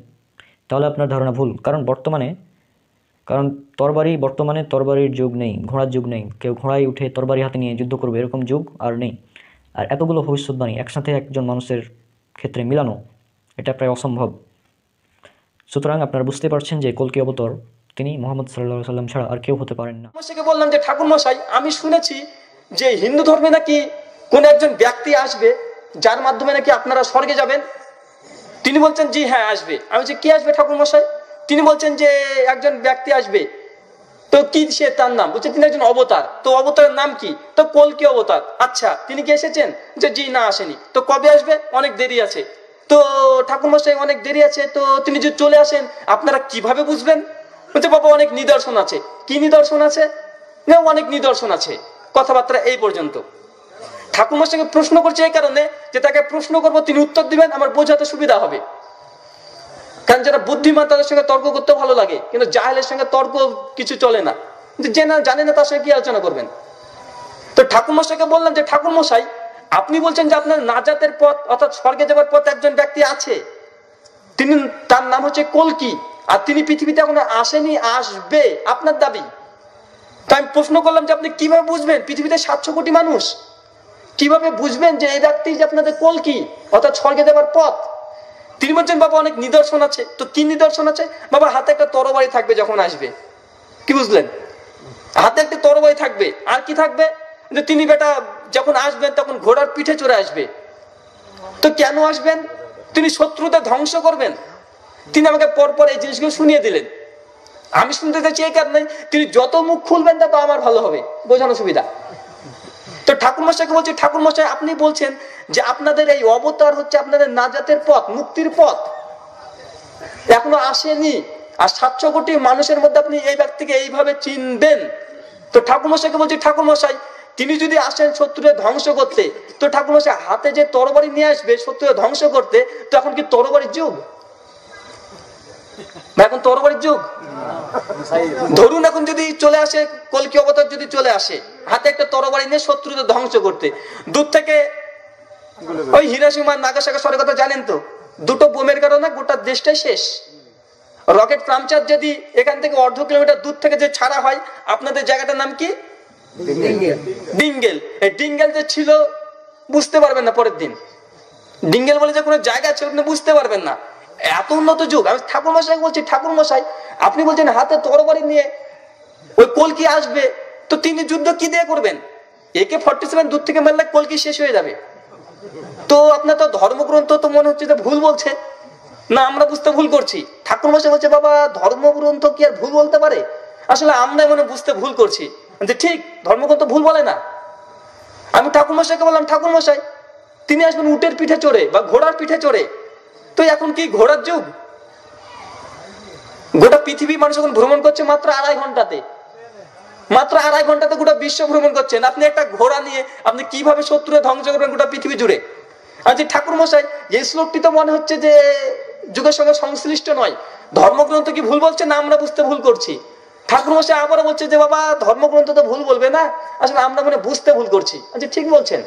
S1: তাহলে আপনার ধারণা ভুল। কারণ বর্তমানে তরবারির যুগ নেই, ঘোড়ার যুগ নেই, কেউ ঘোড়ায় উঠে তরবারি হাতে নিয়ে যুদ্ধ করবে এরকম যুগ আর নেই। আর এতগুলো ভবিষ্যৎবাণী একসাথে একজন মানুষের ক্ষেত্রে মিলানো এটা প্রায় অসম্ভব। সুতরাং আপনারা বুঝতে পারছেন যে কল্কি অবতার তিনি মুহাম্মদ সাল্লাল্লাহু আলাইহি সাল্লাম ছাড়া আর কেউ হতে পারেন না।
S2: মশাইকে বললাম যে ঠাকুর মশাই, আমি শুনেছি যে হিন্দু ধর্মে নাকি কোন একজন ব্যক্তি আসবে, যার মাধ্যমে নাকি আপনারা স্বর্গে যাবেন? তিনি বলছেন জি হ্যাঁ আসবে। আমি বলছি কে আসবে ঠাকুর মশাই? তিনি বলছেন যে একজন ব্যক্তি আসবে। তো কি সে, তার নাম? বলছে তিনি একজন অবতার। তো অবতারের নাম কি? তো কলকি অবতার। আচ্ছা, তিনি কি এসেছেন? যে জি না আসেনি। তো কবে আসবে? অনেক দেরি আছে। তো ঠাকুর মশাই অনেক দেরি আছে, তো তিনি যদি চলে আসেন আপনারা কিভাবে বুঝবেন? বলছে বাবা অনেক নিদর্শন আছে। কি নিদর্শন আছে? না অনেক নিদর্শন আছে। কথাবার্তা এই পর্যন্ত। ঠাকুর মশাইকে প্রশ্ন করছে এই কারণে যে তাকে প্রশ্ন করবো, তিনি উত্তর দিবেন, আমার বোঝাতে সুবিধা হবে। কারণ যারা বুদ্ধিমান তাদের সঙ্গে তর্ক করতে ভালো লাগে, কিন্তু জাহেলের সঙ্গে তর্ক কিছু চলে না। যে না জানে না তার সঙ্গে কি আলোচনা করবেন? তো ঠাকুর মশাইকে বললাম যে ঠাকুর মশাই, আপনি বলছেন যে আপনার নাজাতের পথ অর্থাৎ স্বর্গে যাবার পথ একজন ব্যক্তি আছে, তিনি, তার নাম হচ্ছে কলকি, আর তিনি পৃথিবীতে এখনো আসেনি, আসবে আপনার দাবি। তাই আমি প্রশ্ন করলাম যে আপনি কিভাবে বুঝবেন? পৃথিবীতে 700 কোটি মানুষ, কিভাবে বুঝবেন যে এই ব্যক্তি যে আপনাদের কলকি অর্থাৎ স্বর্গে যাবার পথ? তিনি বলছেন বাবা অনেক নিদর্শন আছে। তো কি নিদর্শন আছে? বাবা হাতে একটা তরবারি থাকবে যখন আসবে। কি বুঝলেন? হাতে একটা তরবারি থাকবে। আর কি থাকবে? যে তিনি বেটা যখন আসবেন তখন ঘোড়ার পিঠে চড়ে আসবে। তো কেন আসবেন? তিনি শত্রুদের ধ্বংস করবেন। তিনি আমাকে পরপর এই জিনিসগুলো শুনিয়ে দিলেন। আমি শুনতে চাইছি এই কারণে, তিনি যত মুখ খুলবেন তত আমার ভালো হবে, বোঝানো সুবিধা। তো ঠাকুর মশাইকে বলছি ঠাকুর মশাই আপনি বলছেন যে আপনাদের এই অবতার হচ্ছে আপনাদের নাজাতের পথ, মুক্তির পথ, এখনো আসেনি, আর 700 কোটি মানুষের মধ্যে আপনি এই ব্যক্তিকে এইভাবে চিনবেন। তো ঠাকুর মশাইকে বলছি ঠাকুর মশাই, তিনি যদি আসেন শত্রুদের ধ্বংস করতে, তো ঠাকুর মশাই হাতে যে তরবারি নিয়ে আসবে শত্রুদের ধ্বংস করতে, তো এখন কি তরবারির যুগ? এখন তরবারির যুগ? ধরুন এখন যদি চলে আসে কলকি অবতার, যদি চলে আসে হাতে একটা তরবারি নিয়ে শত্রুদের ধ্বংস করতে, দূর থেকে ওই হিরোশিমা নাগাসাকি শহরের কথা জানেন তো, দুটো বোমের কারণে গোটা দেশটাই শেষ। রকেট প্রামচার যদি এখান থেকে 1/2 কিলোমিটার দূর থেকে যে ছাড়া হয়, আপনাদের জায়গাটার নাম কি? ডিঙ্গেল। এই ডিঙ্গেল যে ছিল বুঝতে পারবেন না পরের দিন। ডিঙ্গেল বলে যে কোনো জায়গা ছিল আপনি বুঝতে পারবেন না, এত উন্নত যুগ। আমি ঠাকুর মশাই বলছি ঠাকুর মশাই আপনি বলছেন হাতে তরবারি নিয়ে ওই কলকি আসবে, তো তিনি যুদ্ধ কি দিয়ে করবেন? AK-47 দূর থেকে মারলে কলকি শেষ হয়ে যাবে। তো আপনার তো ধর্মগ্রন্থ তো মনে হচ্ছে যে ভুল বলছে, না আমরা বুঝতে ভুল করছি? ঠাকুর মশাই বলছে বাবা ধর্মগ্রন্থ কি আর ভুল বলতে পারে? আসলে আমরা মনে বুঝতে ভুল করছি। ঠিক, ধর্মগ্রন্থ ভুল বলে না। আমি ঠাকুর মশাইকে বললাম ঠাকুর মশাই তিনি আসবেন উটের পিঠে চড়ে বা ঘোড়ার পিঠে চড়ে। তো এখন কি ঘোড়ার যুগ? গোটা পৃথিবী মানুষ এখন ভ্রমণ করছে মাত্র 2.5 ঘন্টাতে, মাত্র 2.5 ঘন্টাতে গোটা বিশ্ব ভ্রমণ করছেন। আপনি একটা ঘোড়া নিয়ে আপনি কিভাবে শত্রুরে ধ্বংস করবেন গোটা পৃথিবী জুড়ে? আর যে ঠাকুর মশাই এই শ্লোকটি তো মনে হচ্ছে যে যুগের সঙ্গে সংশ্লিষ্ট নয়, ধর্মগ্রন্থ কি ভুল বলছে না আমরা বুঝতে ভুল করছি? ঠাকুর মশাই আবারও বলছে যে বাবা ধর্মগ্রন্থ তো ভুল বলবে না, আসলে আমরা মনে বুঝতে ভুল করছি। আচ্ছা ঠিক বলছেন।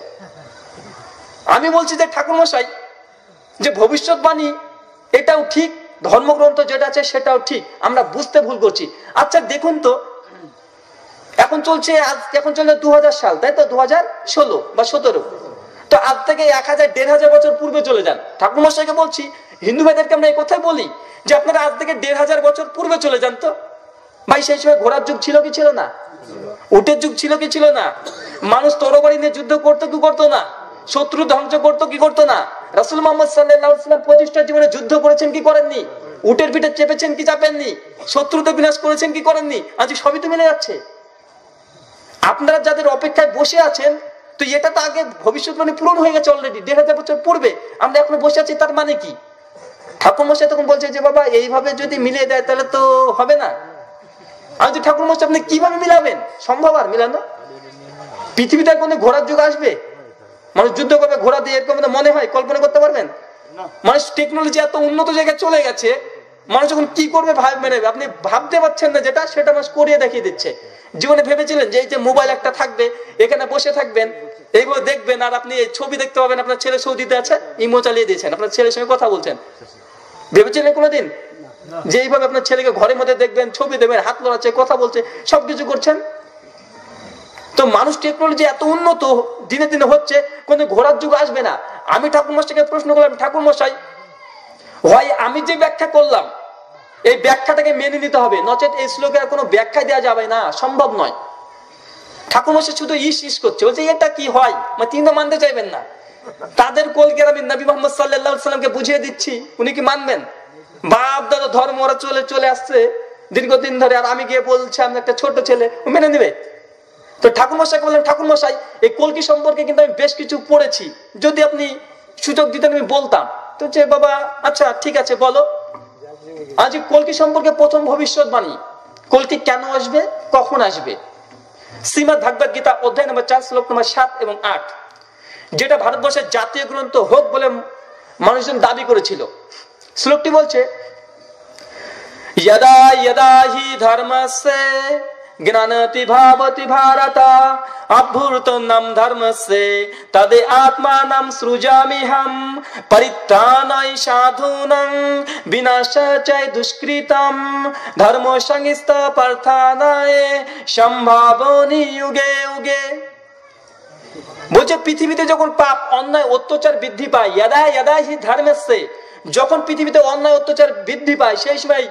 S2: আমি বলছি যে ঠাকুর মশাই যে ভবিষ্যৎবাণী এটাও ঠিক, ধর্মগ্রন্থ যেটা আছে সেটাও ঠিক, আমরা বুঝতে ভুল করছি। আচ্ছা দেখুন তো এখন চলছে 2000 সাল, তাই তো? 2016 বা 17। তো আজ থেকে 1000-1500 বছর পূর্বে চলে যান। ঠাকুর মশাইকে বলছি হিন্দু ভাইদেরকে আমরা এই কথাই বলি যে আপনারা আজ থেকে 1500 বছর পূর্বে চলে যান। তো ভাই সেই সময় ঘোড়ার যুগ ছিল কি ছিল না? উটের যুগ ছিল কি ছিল না? মানুষ তরবারি নিয়ে যুদ্ধ করতো কি করতো না? শত্রু ধ্বংস করতো কি করতো না? রাসূল মুহাম্মদ সাল্লাল্লাহু আলাইহি ওয়াসাল্লাম 25টা জীবনে যুদ্ধ করেছেন কি করেননি? উটের পিঠে চেপেছেন কি চাপেননি? শত্রুদের বিনাশ করেছেন কি করেননি? আজ সবই তো মিলে যাচ্ছে। আপনারা যাদের অপেক্ষায় বসে আছেন, তো এটা তো আগে ভবিষ্যৎবাণী পূরণ হয়ে গেছে অলরেডি 1500 বছর পূর্বে, আমরা এখনো বসে আছি, তার মানে কি? ঠাকুর মশাই তখন বলছে যে বাবা এইভাবে যদি মিলিয়ে দেয় তাহলে তো হবে না। আমি যে ঠাকুর মশাই আপনি কিভাবে মিলাবেন? সম্ভব আর মিলানো? পৃথিবীতে কোনো ঘোড়ার যুগ আসবে, মানুষ যুদ্ধ করবে ঘোড়া দিয়ে, এরকম মনে হয়? কল্পনা করতে পারবেন? মানুষ টেকনোলজি এত উন্নত জায়গায় চলে গেছে, মানুষ যখন কি করবে আপনি ভাবতে পারছেন না, যেটা সেটা মানুষ করিয়ে দেখিয়ে দিচ্ছে। জীবনে ভেবেছিলেন যে এই যে মোবাইল একটা থাকবে, এখানে বসে থাকবেন, এইগুলো দেখবেন, আর আপনি ছবি দেখতে পাবেন, আপনার ছেলে সৌদিতে আছে, ইমো চালিয়ে দিয়েছেন, আপনার ছেলের সঙ্গে কথা বলছেন। ভেবেছিলেন কোনোদিন যে এইভাবে আপনার ছেলেকে ঘরের মধ্যে দেখবেন, ছবি দেবেন, হাত লড়াচ্ছে, কথা বলছে, সবকিছু করছেন? তো মানুষ টেকনোলজি এত উন্নত দিনে দিনে হচ্ছে, কোন ঘোড়ার যুগ আসবে না। আমি ঠাকুর মশাইকে প্রশ্ন করলাম ঠাকুর মশাই হয় আমি যে ব্যাখ্যা করলাম এই ব্যাখ্যাটাকে মেনে নিতে হবে, নচেত এই শ্লোকের কোনো ব্যাখ্যা দেওয়া যাবে না, সম্ভব নয়। ঠাকুর মশাই শুধু ইস করছে, বলছে এটা কি হয়, তিনি তো মানতে চাইবেন না। তাদের কলকে আমি নবী মোহাম্মদ সাল্লাল্লাহু আলাইহি সাল্লামকে বুঝিয়ে দিচ্ছি, উনি কি মানবেন? বাপ দাদা ধর্ম ওরা চলে আসছে দীর্ঘদিন ধরে, আর আমি গিয়ে বলছি আমি একটা ছোট ছেলে, ও মেনে নেবে? তো ঠাকুর মশাইকে বললাম, ঠাকুর মশাই এই কলকি সম্পর্কে কিন্তু আমি বেশ কিছু পড়েছি, যদি আপনি সুযোগ দিতেন আমি বলতাম। তো যে বাবা আচ্ছা ঠিক আছে বলো। আজ কলকি সম্পর্কে প্রথম ভবিষ্যৎবাণী, কলকি কেন আসবে, কখন আসবে। শ্রীমদ্ ভাগবত গীতা অধ্যায় নম্বর 4 শ্লোক নম্বর 7 এবং 8, যেটা ভারতবর্ষের জাতীয় গ্রন্থ হোক বলে মানুষজন দাবি করেছিল। শ্লোকটি বলছে, यदा यदा हि धर्मस्य ज्ञानति भावति भारत अभ्युत्थानं धर्मस्य तदे आत्मानं सृजाम्यहं परित्राणाय साधूनां विनाशाय दुष्कृतं धर्म संस्थापनाय সম্ভাবনী युगे युगे। বলছে পৃথিবীতে যখন পাপ অন্যায় অত্যাচার বৃদ্ধি পায়, यदा यदा हि धर्मस्य, যখন পৃথিবীতে অন্যায় অত্যাচার বৃদ্ধি পায় সেই সময়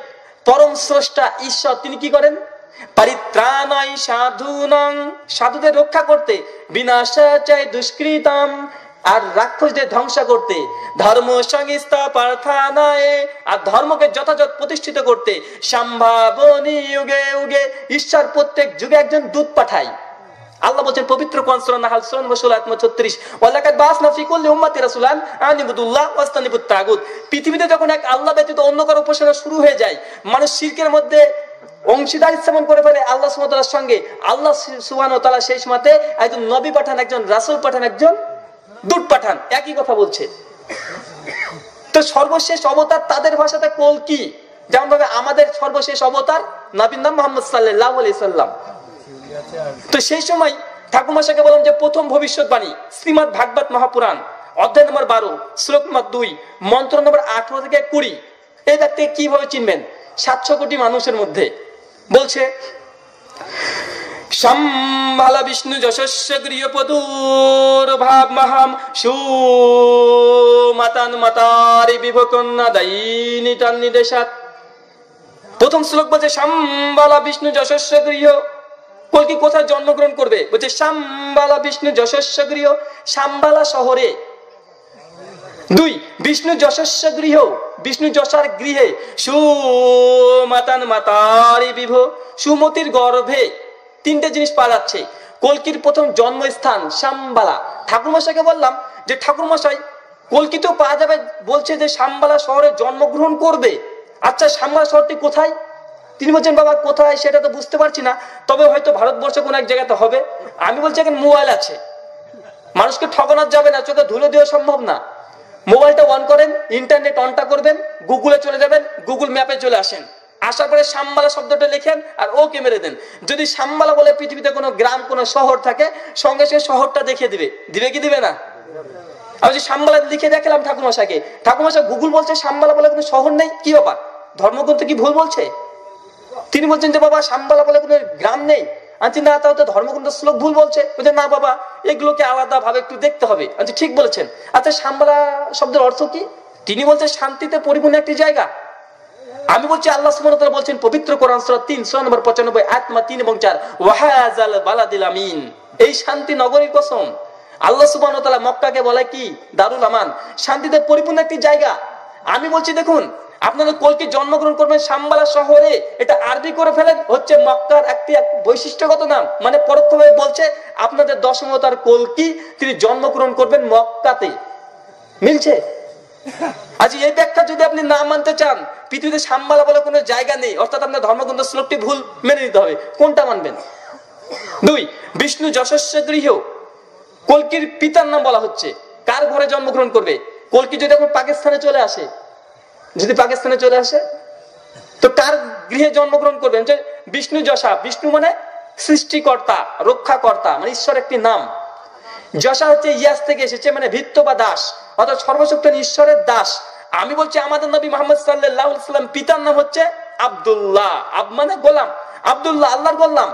S2: পরম স্রষ্টা ঈশ্বর তিনি কি করেন, পরিত্রাণায় সাধুনাং, সাধুদের রক্ষা করতে, বিনাশায় দুষ্কৃতাম, আর রাক্ষসদের ধ্বংস করতে, ধর্ম সংস্থাপনায়, আর ধর্মকে যথাযথ প্রতিষ্ঠিত করতে, সম্ভাবনী যুগে যুগে, ঈশ্বর প্রত্যেক যুগে একজন দূত পাঠায়। আল্লাহ বলছেন পবিত্র কোরআন সূরা নাহল সূরা নম্বর 16 আয়াত 36, ওয়ালাকাদ বাসনা ফি কুল্লি উম্মাতি রাসূলান আন ইবুদুল্লাহ ওয়াস্তানিবুত তাগুত। পৃথিবীতে যখন এক আল্লাহ ব্যতীত অন্য কারো উপাসনা শুরু হয়ে যায়, মানুষ শিরকের মধ্যে অংশীদার স্থাপন করে ফেলে আল্লাহ সুবহানাহু ওয়া তাআলার সঙ্গে, আল্লাহ সুবহানাহু ওয়া তাআলা সেই সময়তে একজন নবী পাঠান, একজন রাসূল পাঠান, একজন দূত পাঠান, একই কথা বলছে। তো সর্বশেষ অবতার তাদের ভাষাতে কলকি, যেমন ভাবে আমাদের সর্বশেষ অবতার নবীর নাম মুহাম্মদ সাল্লাল্লাহু আলাইহি সাল্লাম। তো সেই সময় ঠাকুরমশাইকে বললাম যে প্রথম ভবিষ্যৎবাণী শ্রীমদ্ ভাগবত মহাপুরাণ অধ্যায় নম্বর 12 শ্লোক নম্বর 2 মন্ত্র নম্বর 18 থেকে 20। এই ব্যক্তিকে কিভাবে চিনবেন? 700 কোটি মানুষের মধ্যে বলছে, সম্ভালা বিষ্ণু যশস্য গৃহপদুর ভাব মহাম সুমাতান মাতারি বিভকন্যা দায়িনিতান নিদেশাত। প্রথম শ্লোক বলছে সম্ভালা বিষ্ণু যশস্য গৃহ, কলকি কোথায় জন্মগ্রহণ করবে? বলছে শাম্বালা বিষ্ণু যশস্য গৃহ, শাম্বালা শহরে। 2 বিষ্ণু যশস্য গৃহ, বিষ্ণু যশার গৃহে, সুমাতান মাতারি বিভ, সুমতির গর্ভে। 3টে জিনিস পাওয়া যাচ্ছে। কলকির প্রথম জন্মস্থান শাম্বালা। ঠাকুরমশাইকে বললাম যে ঠাকুরমশাই কলকি তো পাওয়া যাবে, বলছে যে শাম্বালা শহরে জন্মগ্রহণ করবে। আচ্ছা শাম্বালা শহরটি কোথায়? তিনি বলছেন বাবা কোথায় সেটা তো বুঝতে পারছি না, তবে হয়তো ভারতবর্ষে কোন এক জায়গাতে হবে। আমি বলছি এখন মোবাইল আছে, মানুষকে ঠকানো যাবে না, চোখে ধুলো দেওয়া সম্ভব না। মোবাইলটা অন করেন, ইন্টারনেট অনটা করবেন, গুগলে চলে যাবেন, গুগল ম্যাপে চলে আসেন, আসার পরে শাম্বালা শব্দটা লিখেন আর ওকে মেরে দেন। যদি শাম্বালা বলে পৃথিবীতে কোনো গ্রাম কোনো শহর থাকে, সঙ্গে সঙ্গে শহরটা দেখিয়ে দিবে। দিবে কি দিবে না? আমি যে শাম্বালা লিখে দেখলাম ঠাকুরমশাইকে, ঠাকুরমশাই গুগল বলছে শাম্বালা বলে কোনো শহর নেই, কি ব্যাপার? ধর্মগ্রন্থ কি ভুল বলছে? তিনি বলছেন যে বাবা শাম্বালা বলে কোনো গ্রাম নেই। আনছি না, তাও তো ধর্মগ্রন্থ শ্লোক ভুল বলছে। বলছে না বাবা এগুলোকে আলাদা ভাবে একটু দেখতে হবে। আনছি ঠিক বলেছেন। আচ্ছা শাম্বালা শব্দের অর্থ কি? তিনি বলছেন শান্তিতে পরিপূর্ণ একটি জায়গা। আমি বলছি আল্লাহ সুবহানাহু ওয়া তাআলা বলছেন পবিত্র কোরআন সূরা 3 সূরা নম্বর 95 আয়াত নম্বর 3 এবং 4, ওয়াহাযাল বালাদিল আমিন, এই শান্তি নগরীর কসম। আল্লাহ সুবহানাহু ওয়া তাআলা মক্কাকে বলে কি দারুল আমান, শান্তিতে পরিপূর্ণ একটি জায়গা। আমি বলছি দেখুন আপনাদের কলকি জন্মগ্রহণ করবেন শাম্বালা শহরে, এটা আরবি করে ফেলেন হচ্ছে মক্কার একটি বৈশিষ্ট্যগত নাম, মানে পরোক্ষভাবে বলছে আপনাদের দশম অবতার কলকি তিনি জন্মগ্রহণ করবেন মক্কাতে। মিলছে? আজ এই ব্যাখ্যা যদি আপনি না মানতে চান, পৃথিবীতে শাম্বালা বলে কোনো জায়গা নেই, অর্থাৎ আপনার ধর্মগ্রন্থ শ্লোকটি ভুল মেনে নিতে হবে। কোনটা মানবেন? 2 বিষ্ণু যশস্য গৃহ, কলকির পিতার নাম বলা হচ্ছে। কার ঘরে জন্মগ্রহণ করবে? কলকি যদি এখন পাকিস্তানে চলে আসে, যদি পাকিস্তানে চলে আসে তো কার গৃহে জন্মগ্রহণ করবেন? যে বিষ্ণু যশা, বিষ্ণু মানে সৃষ্টিকর্তা, রক্ষাকর্তা, মানে ঈশ্বর একটি নাম। যশা হচ্ছে ইয়াস থেকে এসেছে, মানে ভৃত্য বা দাস, অর্থাৎ সর্বশক্ত ঈশ্বরের দাস। আমি বলছি আমাদের নবী মুহাম্মদ সাল্লাল্লাহু আলাইহি সাল্লাম পিতার নাম হচ্ছে আব্দুল্লাহ, আব মানে গোলাম, আব্দুল্লাহ আল্লাহর গোলাম।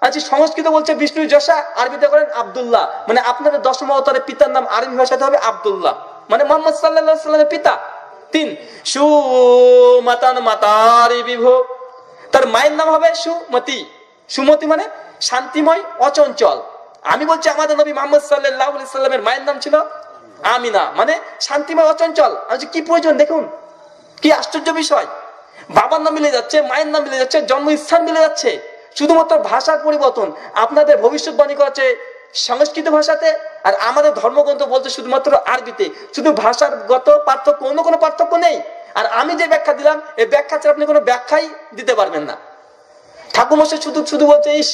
S2: আচ্ছা সংস্কৃত বলছে বিষ্ণু যশা, আরবিতে করেন আব্দুল্লাহ, মানে আপনাদের দশম অবতারের পিতার নাম আরবি ভাষাতে হবে আব্দুল্লাহ, মানে মুহাম্মদ সাল্লাল্লাহু আলাইহি সাল্লামের পিতা। 3 সুমাতান মাতারি বিভ, তার মায়ের নাম হবে সুমতি। সুমতি মানে শান্তিময়, অচঞ্চল। আমি বলছি আমাদের নবী মুহাম্মদ সাল্লাল্লাহু আলাইহি সাল্লামের মায়ের নাম ছিল আমি না, মানে শান্তিময় অচঞ্চল। আমি কি প্রয়োজন দেখুন, কি আশ্চর্য বিষয়। বাবার নাম মিলে যাচ্ছে, মায়ের নাম মিলে যাচ্ছে, জন্মস্থান মিলে যাচ্ছে, শুধুমাত্র ভাষার পরিবর্তন। আপনাদের ভবিষ্যৎবাণী করছে সংস্কৃত ভাষাতে, আর আমাদের ধর্মগ্রন্থ বলছে শুধুমাত্র আরবিতে। শুধু ভাষাগত পার্থক্য, অন্য কোনো পার্থক্য নেই। আর আমি যে ব্যাখ্যা দিলাম, এই ব্যাখ্যা ছাড়া আপনি কোনো ব্যাখ্যাই দিতে পারবেন না। ঠাকুরমশাই শুধু শুধু বলছে, ইস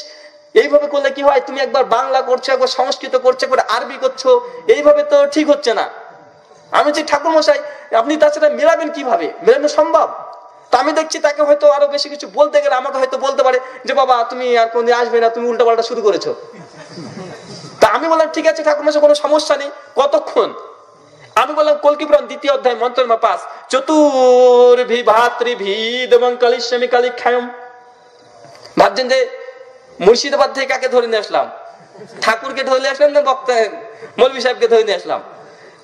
S2: এইভাবে করলে কি হয়, তুমি একবার বাংলা করছো, একবার সংস্কৃত করছো, একবার আরবি করছো, এইভাবে তো ঠিক হচ্ছে না। আমি বলছি ঠাকুরমশাই আপনি তাছাড়া মেলাবেন কিভাবে, মেলানো সম্ভব? তা আমি দেখছি তাকে হয়তো আরো বেশি কিছু বলতে গেলে আমাকে হয়তো বলতে পারে যে বাবা তুমি আর কোনদিন আসবে না, তুমি উল্টা পাল্টা শুরু করেছো। তা আমি বললাম ঠিক আছে ঠাকুরমশাই, কোনো সমস্যা নেই, কতক্ষণ? আমি বললাম কল্কি পুরাণ 2য় অধ্যায় মন্ত্রমা 5, চতুর্ভি ভাতৃভিদ এবং কালিস্বামী কালিক্ষায়ম। ভাবছেন যে মুর্শিদাবাদ থেকে কাকে ধরে নিয়ে আসলাম? ঠাকুরকে ধরে নিয়ে আসলাম না বক্তা মৌলভী সাহেবকে ধরে নিয়ে আসলাম?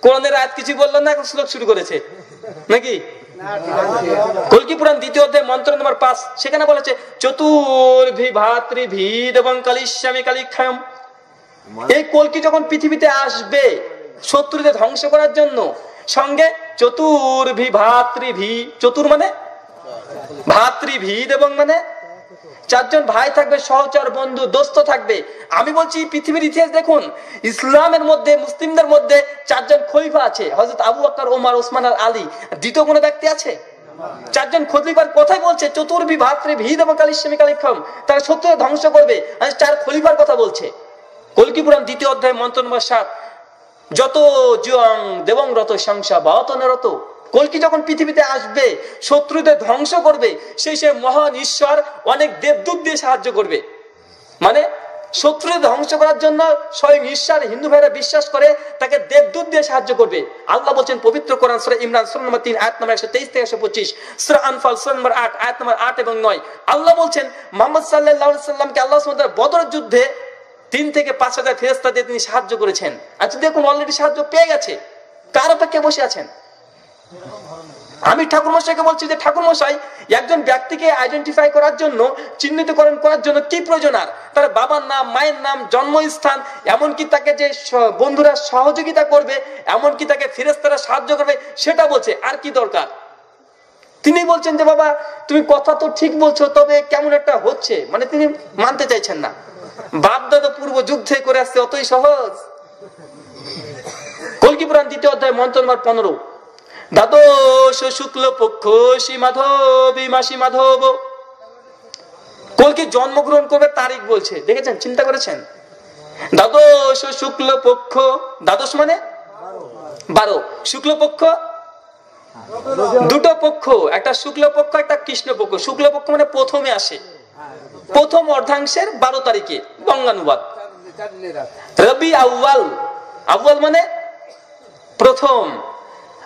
S2: কোরআনের আয়াত কিছু বললাম না, এখন শ্লোক শুরু করেছে নাকি? কল্কি পুরাণ 2য় অধ্যায় মন্ত্র নম্বর 5, সেখানে বলেছে চতুর্ভি ভাতৃভিদ এবং কালিস্বামী কালিক্ষায়ম। এই কল্কি যখন পৃথিবীতে আসবে শত্রুদের ধ্বংস করার জন্য, সঙ্গে চতুর্ভি ভাতৃভি, চতুর মানে ভাতৃভিদ এবং মানে 4 জন ভাই থাকবে, সহচর বন্ধু দোস্ত থাকবে। আমি বলছি পৃথিবীর ইতিহাস দেখুন, ইসলামের মধ্যে মুসলিমদের মধ্যে 4 জন খলিফা আছে, হযরত আবু বকর, ওমর, ওসমান আর আলী। দ্বিতীয় কোনো ব্যক্তি আছে? 4 জন খলিফার কথাই বলছে, চতুর্ভি ভাতৃভিদ এবং কালিস্বামী কালিক্ষায়ম, তারা শত্রুদের ধ্বংস করবে। আর 4 খলিফার কথা বলছে। কল্কি পুরাণ 2য় অধ্যায় মন্ত্র নম্বর 7, যত জুয়ং দেবং রত সংসা বাতনরত। কল্কি যখন পৃথিবীতে আসবে, শত্রুদের ধ্বংস করবে, সেই মহান ঈশ্বর অনেক দেবদূত দিয়ে সাহায্য করবে। মানে শত্রুদের ধ্বংস করার জন্য স্বয়ং ঈশ্বর হিন্দু ভাইরা বিশ্বাস করে, তাকে দেবদূত দিয়ে সাহায্য করবে। আল্লাহ বলছেন পবিত্র কোরআন সূরা ইমরান সূরা নম্বর 3 আয়াত নম্বর 123 থেকে 125, সূরা আনফাল সূরা নম্বর 8 আয়াত নম্বর 8 এবং 9। আল্লাহ বলছেন মুহাম্মদ সাল্লাল্লাহু আলাইহি সাল্লামকে আল্লাহ সুবহানাহু ওয়া তাআলা বদরের যুদ্ধে 3 থেকে 5,000 ফেরেশতা দিয়ে তিনি সাহায্য করেছেন। আচ্ছা দেখুন, অলরেডি সাহায্য পেয়ে গেছে, কার অপেক্ষায় বসে আছেন? আমি ঠাকুরমশাইকে বলছি যে ঠাকুরমশাই, একজন ব্যক্তিকে আইডেন্টিফাই করার জন্য, চিহ্নিতকরণ করার জন্য কি প্রয়োজন? আর তার বাবার নাম, মায়ের নাম, জন্মস্থান, এমনকি তাকে যে বন্ধুরা সহযোগিতা করবে, এমনকি তাকে ফেরেশতারা সাহায্য করবে, সেটা বলছে। আর কি দরকার? তিনি বলছেন যে বাবা তুমি কথা তো ঠিক বলছো, তবে কেমন একটা হচ্ছে, মানে তিনি মানতে চাইছেন না। বাপ দাদা পূর্ব যুদ্ধে করে আসছে, অতই সহজ? কল্কি পুরাণ 2য় অধ্যায় মন্ত্র নম্বর 15, দ্বাদশ শুক্ল পক্ষ শ্রী মাধবী মাসি মাধব। কল্কি জন্মগ্রহণ করবে তারিখ বলছে, দেখেছেন, চিন্তা করেছেন? দ্বাদশ শুক্ল পক্ষ, দ্বাদশ মানে 12, শুক্ল পক্ষ দুটো পক্ষ, একটা শুক্ল পক্ষ একটা কৃষ্ণ পক্ষ। শুক্ল পক্ষ মানে প্রথমে আসে, প্রথম অর্ধাংশের 12 তারিখে, বঙ্গানুবাদ। রবি আউয়াল, আউয়াল মানে প্রথম।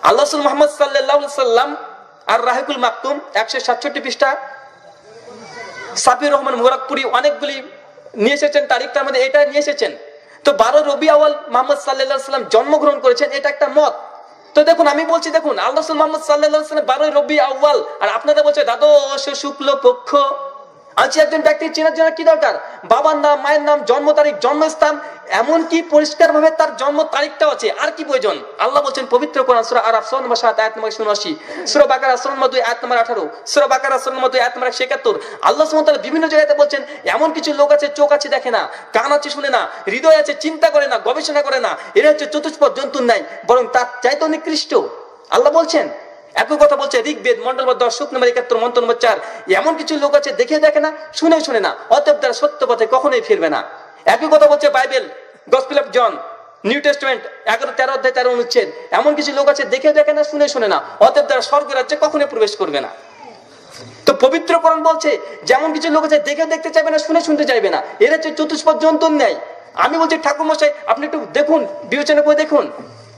S2: আল্লাহ রাসূল মুহাম্মদ সাল্লাল্লাহু আলাইহি সাল্লাম আর রাহিকুল মাকতুম 167 পৃষ্ঠা, সাফিউর রহমান মুবারকপুরি অনেকগুলি নিয়ে এসেছেন তারিখ, তার মধ্যে এটা নিয়ে এসেছেন। তো 12 রবি আউয়াল মুহাম্মদ সাল্লাল্লাহু আলাইহি সাল্লাম জন্মগ্রহণ করেছেন, এটা একটা মত। তো দেখুন আমি বলছি, দেখুন আল্লাহ রাসূল মুহাম্মদ সাল্লাল্লাহু আলাইহি সাল্লাম 12 রবি আউয়াল, আর আপনাদের বলছে দ্বাদশ শুক্ল পক্ষ। আজ একজন ব্যক্তি চেনার জন্য কি দরকার? বাবার নাম, মায়ের নাম, জন্ম তারিখ, জন্মস্থান, এমনকি পরিষ্কার ভাবে তার জন্ম তারিখটাও আছে। আর কি প্রয়োজন? আল্লাহ বলছেন পবিত্র কোরআন সূরা আরাফ সূরা নম্বর 7 আয়াত নম্বর 87, সূরা বাকারা সূরা নম্বর 2 আয়াত নম্বর 18, সূরা বাকারা সূরা নম্বর 2 আয়াত নম্বর 71। আল্লাহ সুবহানাহু ওয়া তাআলা বিভিন্ন জায়গাতে বলছেন এমন কিছু লোক আছে, চোখ আছে দেখে না, কান আছে শুনে না, হৃদয় আছে চিন্তা করে না, গবেষণা করে না, এরা হচ্ছে চতুষ্পদ জন্তুর নাই, বরং তার চাইতে নিকৃষ্ট। আল্লাহ বলছেন, একই কথা বলছে ঋগ্বেদ মন্ডল 10 সূক্ত নম্বর 71 মন্ত্র নম্বর 4, এমন কিছু লোক আছে দেখে দেখে না, শুনে শুনে না, অতএব তারা সত্য পথে কখনোই ফিরবে না। একই কথা বলছে Bible, Gospel of John, New Testament 11-13 অধ্যায় 13 অনুচ্ছেদ, এমন কিছু লোক আছে দেখে দেখে না, শুনে শুনে না, অতএব তারা স্বর্গ রাজ্যে কখনোই প্রবেশ করবে না। তো পবিত্র কোরআন বলছে যেমন কিছু লোক আছে দেখে দেখতে চাইবে না, শুনে শুনতে চাইবে না, এরা হচ্ছে চতুষ্পদ জন্তুর ন্যায়। আমি বলছি ঠাকুর মশাই আপনি একটু দেখুন, বিবেচনা করে দেখুন।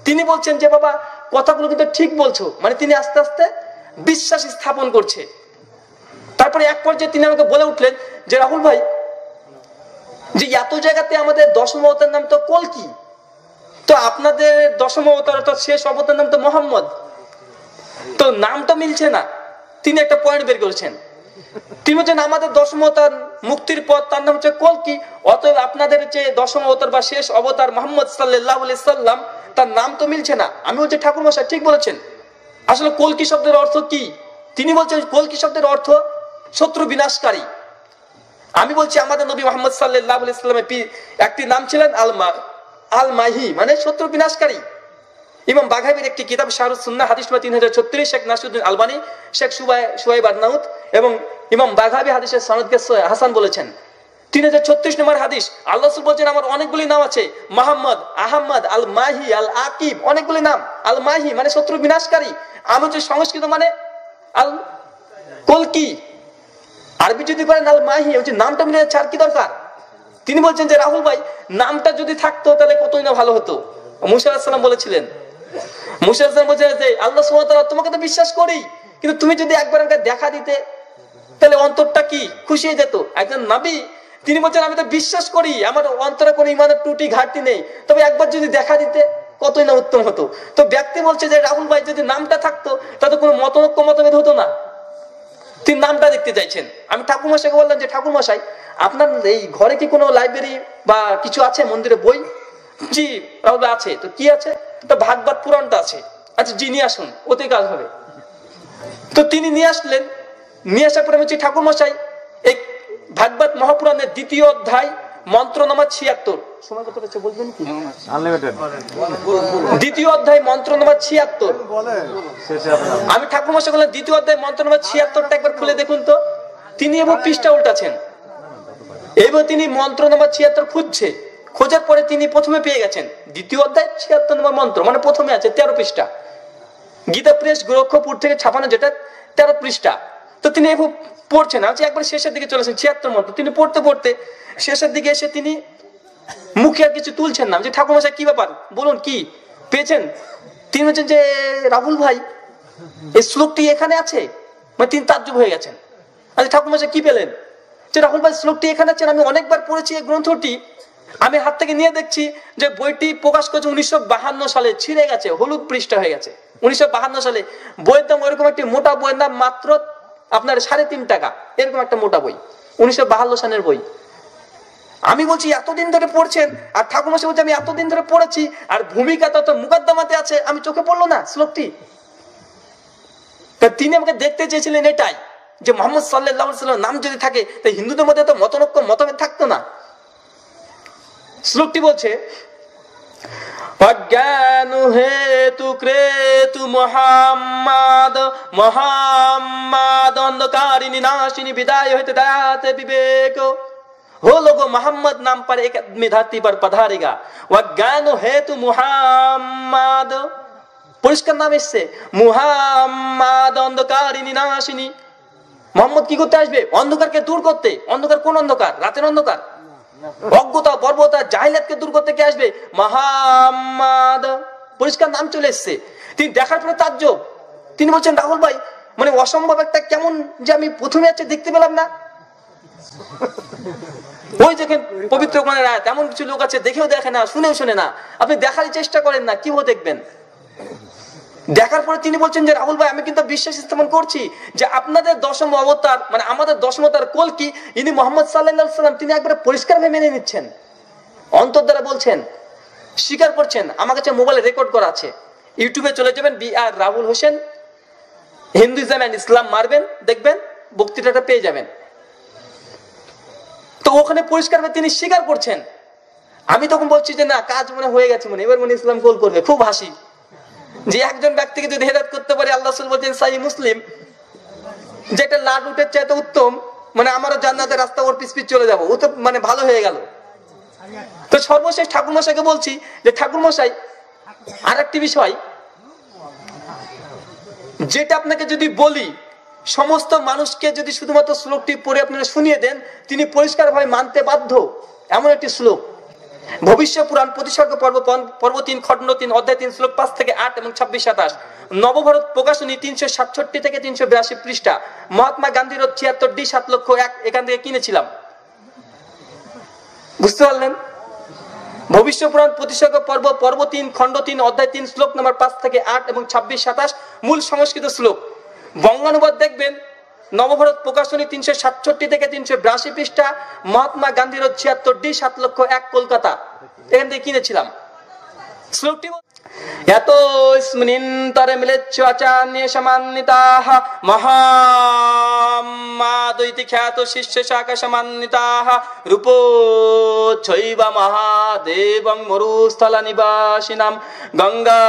S2: তিনি বলছেন যে বাবা কথাগুলো কিন্তু ঠিক বলছো, মানে তিনি আস্তে আস্তে বিশ্বাস স্থাপন করছে। তারপরে এক পর্যায়ে তিনি আমাকে বলে উঠলেন যে রাহুল ভাই, যে এত জায়গাতে আমাদের দশম অবতার নাম তো কল্কি, তো আপনাদের দশম অবতার অর্থাৎ শেষ অবতার নাম তো মোহাম্মদ, তো নামটা মিলছে না। তিনি একটা পয়েন্ট বের করেছেন, তিনি বলছেন আমাদের দশম অবতার মুক্তির পথ, তার নাম হচ্ছে কল্কি, অতএব আপনাদের হচ্ছে দশম অবতার বা শেষ অবতার মোহাম্মদ সাল্লাল্লাহু আলাইহি সাল্লাম, তার নাম তো মিলছে না। আমি বলছি ঠাকুর মশাই ঠিক বলেছেন, আসলে কলকি শব্দের অর্থ কি? তিনি বলছেন কলকি শব্দের অর্থ শত্রু বিনাশকারী। আমি বলছি আমাদের নবী মুহাম্মদ সাল্লাল্লাহু আলাইহি ওয়াসাল্লামের একটি নাম ছিলেন আল মাহি, মানে শত্রু বিনাশকারী। ইমাম বাঘাবির একটি কিতাব শাহরুস সুন্নাহ হাদিস নম্বর 3036, শেখ নাসিরউদ্দিন আলবানী, শেখ সুহাইব আরনাউত এবং ইমাম বাঘাবি হাদিসের সনদকে হাসান বলেছেন। 3036 নম্বর হাদিস, আল্লাহ রাসূল বলেছেন আমার অনেকগুলি নাম আছে, মুহাম্মদ, আহমদ, আল মাহি, আল আকিব, অনেকগুলি নাম। আল মাহি মানে শত্রু বিনাশকারী, আমি হচ্ছে সংস্কৃত মানে আল কলকি, আরবি যদি করেন আল মাহি, হচ্ছে নামটা মিলে যাচ্ছে, আর কি দরকার? তিনি বলছেন যে রাহুল ভাই নামটা যদি থাকতো তাহলে কতই না ভালো হতো। মুসা আলাইহিস সালাম বলেছিলেন, মুসা আলাইহিস সালাম বলছেন যে আল্লাহ সুবহানাহু ওয়া তাআলা তোমাকে তো বিশ্বাস করি, কিন্তু তুমি যদি একবার আমাকে দেখা দিতে তাহলে অন্তরটা কি খুশি হয়ে যেত। একজন নবী তিনি বলছেন আমি তো বিশ্বাস করি, আমার অন্তরে কোনো ইমানের ত্রুটি ঘাটতি নেই, তবে একবার যদি দেখা দিতে কতই না উত্তম হতো। তো ব্যক্তি বলছে যে রাহুল ভাই যদি নামটা থাকতো তাতে কোনো মতভেদ হতো না, তিনি নামটা দেখতে চাইছেন। আমি ঠাকুর মশাইকে বললাম যে ঠাকুর মশাই আপনার এই ঘরে কি কোনো লাইব্রেরি বা কিছু আছে, মন্দিরে বই? জি রাহুল ভাই আছে। তো কি আছে? তো ভাগবত পুরাণটা আছে। আচ্ছা জি নিয়ে আসুন, ওতে কাজ হবে। তো তিনি নিয়ে আসলেন, নিয়ে আসার পরে বলছি ঠাকুর মশাই এই ভাগবত মহাপুরাণের 2য় অধ্যায় মন্ত্র নম্বর 76, সময় কত হচ্ছে বলবেন কি? আনলিমিটেড। 2য় অধ্যায় মন্ত্র নম্বর 76। আমি ঠাকুর মশাই বললাম 2য় অধ্যায় মন্ত্র নম্বর 76টা একবার খুলে দেখুন তো। তিনি এবং পৃষ্ঠা উল্টাছেন, এবার তিনি মন্ত্র নম্বর 76 খুঁজছে, খোঁজার পরে তিনি প্রথমে পেয়ে গেছেন 2য় অধ্যায় 76 নম্বর মন্ত্র, মানে প্রথমে আছে 13 পৃষ্ঠা, গীতা প্রেস গোরক্ষপুর থেকে ছাপানো, যেটা 13 পৃষ্ঠা। তো তিনি এবার পড়ছেন, আছে একবার শেষের দিকে চলেছেন 76 মন্ত্র। তিনি পড়তে পড়তে শেষের দিকে এসে তিনি মুখে আর কিছু তুলছেন না, যে ঠাকুর মশাই কি ব্যাপার বলুন কি পেয়েছেন? তিনি বলছেন যে রাহুল ভাই এই শ্লোকটি এখানে আছে, মানে তিনি তাজ্জব হয়ে গেছেন। আচ্ছা ঠাকুর মশাই কি পেলেন? যে রাহুল ভাই শ্লোকটি এখানে আছে, আমি অনেকবার পড়েছি এই গ্রন্থটি, আমি হাত থেকে নিয়ে দেখছি যে বইটি প্রকাশ করেছে 1952 সালে, ছিঁড়ে গেছে, হলুদ পৃষ্ঠা হয়ে গেছে। 1952 সালে বইয়ের দাম ওইরকম একটি মোটা বইয়ের দাম মাত্র আপনার 3.5 টাকা, এরকম একটা মোটা বই, 1952 সালের বই। আমি বলছি এতদিন ধরে পড়ছেন, আর ঠাকুর মশাই বলছে আমি এতদিন ধরে পড়েছি, আর ভূমিকা তত মুকদ্দমাতে আছে, আমি চোখে পড়লো না শ্লোকটি। তিনি আমাকে দেখতে চেয়েছিলেন এটাই, যে মুহাম্মদ সাল্লাল্লাহু আলাইহি ওয়াসাল্লাম নাম যদি থাকে তাই হিন্দুদের মধ্যে তো মতভেদ থাকতো না। শ্লোকটি বলছে অজ্ঞান হেতু ক্রেতু মুহাম্মাদ, মুহাম্মাদ অন্ধকারিণী নাশিনী বিদায় হইতে দাতে বিবেক, हो लोगो मोहम्मद नाम पर एक आदमी धरती पर पधारेगा, वज्ञान हेतु मुहम्मद, পরিষ্কার নাম এসছে মুহাম্মাদ অন্ধকারিণী নাশিনী। মোহাম্মদ কি করতে আসবে? অন্ধকারকে দূর করতে। অন্ধকার কোন অন্ধকার? রাতের অন্ধকার, অজ্ঞতা, বর্বরতা, জাহিলিয়াতকে দূর করতে কে আসবে? মুহাম্মাদ। পরিষ্কার নাম চলে এসছে। তিনি দেখার পরে তাজ্জব, তিনি বলছেন রাহুল ভাই মানে অসম্ভব একটা, কেমন যে আমি প্রথমে আছে দেখতে পেলাম না। ওই দেখেন পবিত্র কোরআনের আয়াত, এমন কিছু লোক আছে দেখেও দেখে না, শুনেও শুনে না, আপনি দেখারই চেষ্টা করেন না, কিভাবে দেখবেন? দেখার পরে তিনি বলছেন যে রাহুল ভাই আমি কিন্তু বিশ্বাস স্থাপন করছি যে আপনাদের দশম অবতার, মানে আমাদের দশম অবতার কলকি, ইনি মুহাম্মদ সাল্লাল্লাহু আলাইহি ওয়াসাল্লাম, তিনি একবারে পরিষ্কারভাবে মেনে নিচ্ছেন, অন্তর দ্বারা বলছেন, স্বীকার করছেন। আমার কাছে মোবাইলে রেকর্ড করা আছে, ইউটিউবে চলে যাবেন, BR Rahul Hossain Hinduism and Islam মারবেন, দেখবেন বক্তৃতাটা পেয়ে যাবেন। তো ওখানে পরিষ্কারভাবে তিনি স্বীকার করছেন। আমি তখন বলছি যে না, কাজ মনে হয়ে গেছে, মনে এবার মনে ইসলাম গোল করবে। খুব হাসি যে একজন ব্যক্তিকে যদি হেদায়েত করতে পারে, আল্লাহ রাসূল বলেছেন সহিহ মুসলিম, যে একটা লাট উঠে চাইতে উত্তম, মানে আমারও জান্নাতের রাস্তা ওর পিছ চলে যাবো, ও তো মানে ভালো হয়ে গেল। তো সর্বশেষ ঠাকুর মশাইকে বলছি যে ঠাকুর মশাই আর একটি বিষয়, যেটা আপনাকে যদি বলি, সমস্ত মানুষকে যদি শুধুমাত্র শ্লোকটি পড়ে আপনারা শুনিয়ে দেন, তিনি পরিষ্কারভাবে মানতে বাধ্য। এমন একটি শ্লোক, ভবিষ্যৎ পুরাণ প্রতিসর্গ পর্ব 3 খণ্ড 3 অধ্যায় 3 শ্লোক 5 থেকে 8 এবং 26-27, নবভারত প্রকাশনী 367 থেকে 382 পৃষ্ঠা, মহাত্মা গান্ধীর 76D 7,01,000 এখান থেকে কিনেছিলাম। বুঝতে পারলেন? ভবিষ্যৎ পুরাণ প্রতিসর্গ পর্ব 3 খণ্ড 3 অধ্যায় 3 শ্লোক নম্বর 5 থেকে 8 এবং 26-27 মূল সংস্কৃত শ্লোক। বঙ্গানুবাদ দেখবেন নবভারত প্রকাশনী 367 থেকে 382 পৃষ্ঠা, মহাত্মা গান্ধীর 76D 7,01,000 কলকাতা, এখান থেকে কিনেছিলাম। শ্লোকটি यतोऽस्मिन्नन्तरे मिलेच्छाचान्ये समान्विताः महामाद इति ख्यातो शिष्यशाखा समान्विताः रूपोच्छैव महादेवं मरुस्थलनिवासिनां गंगा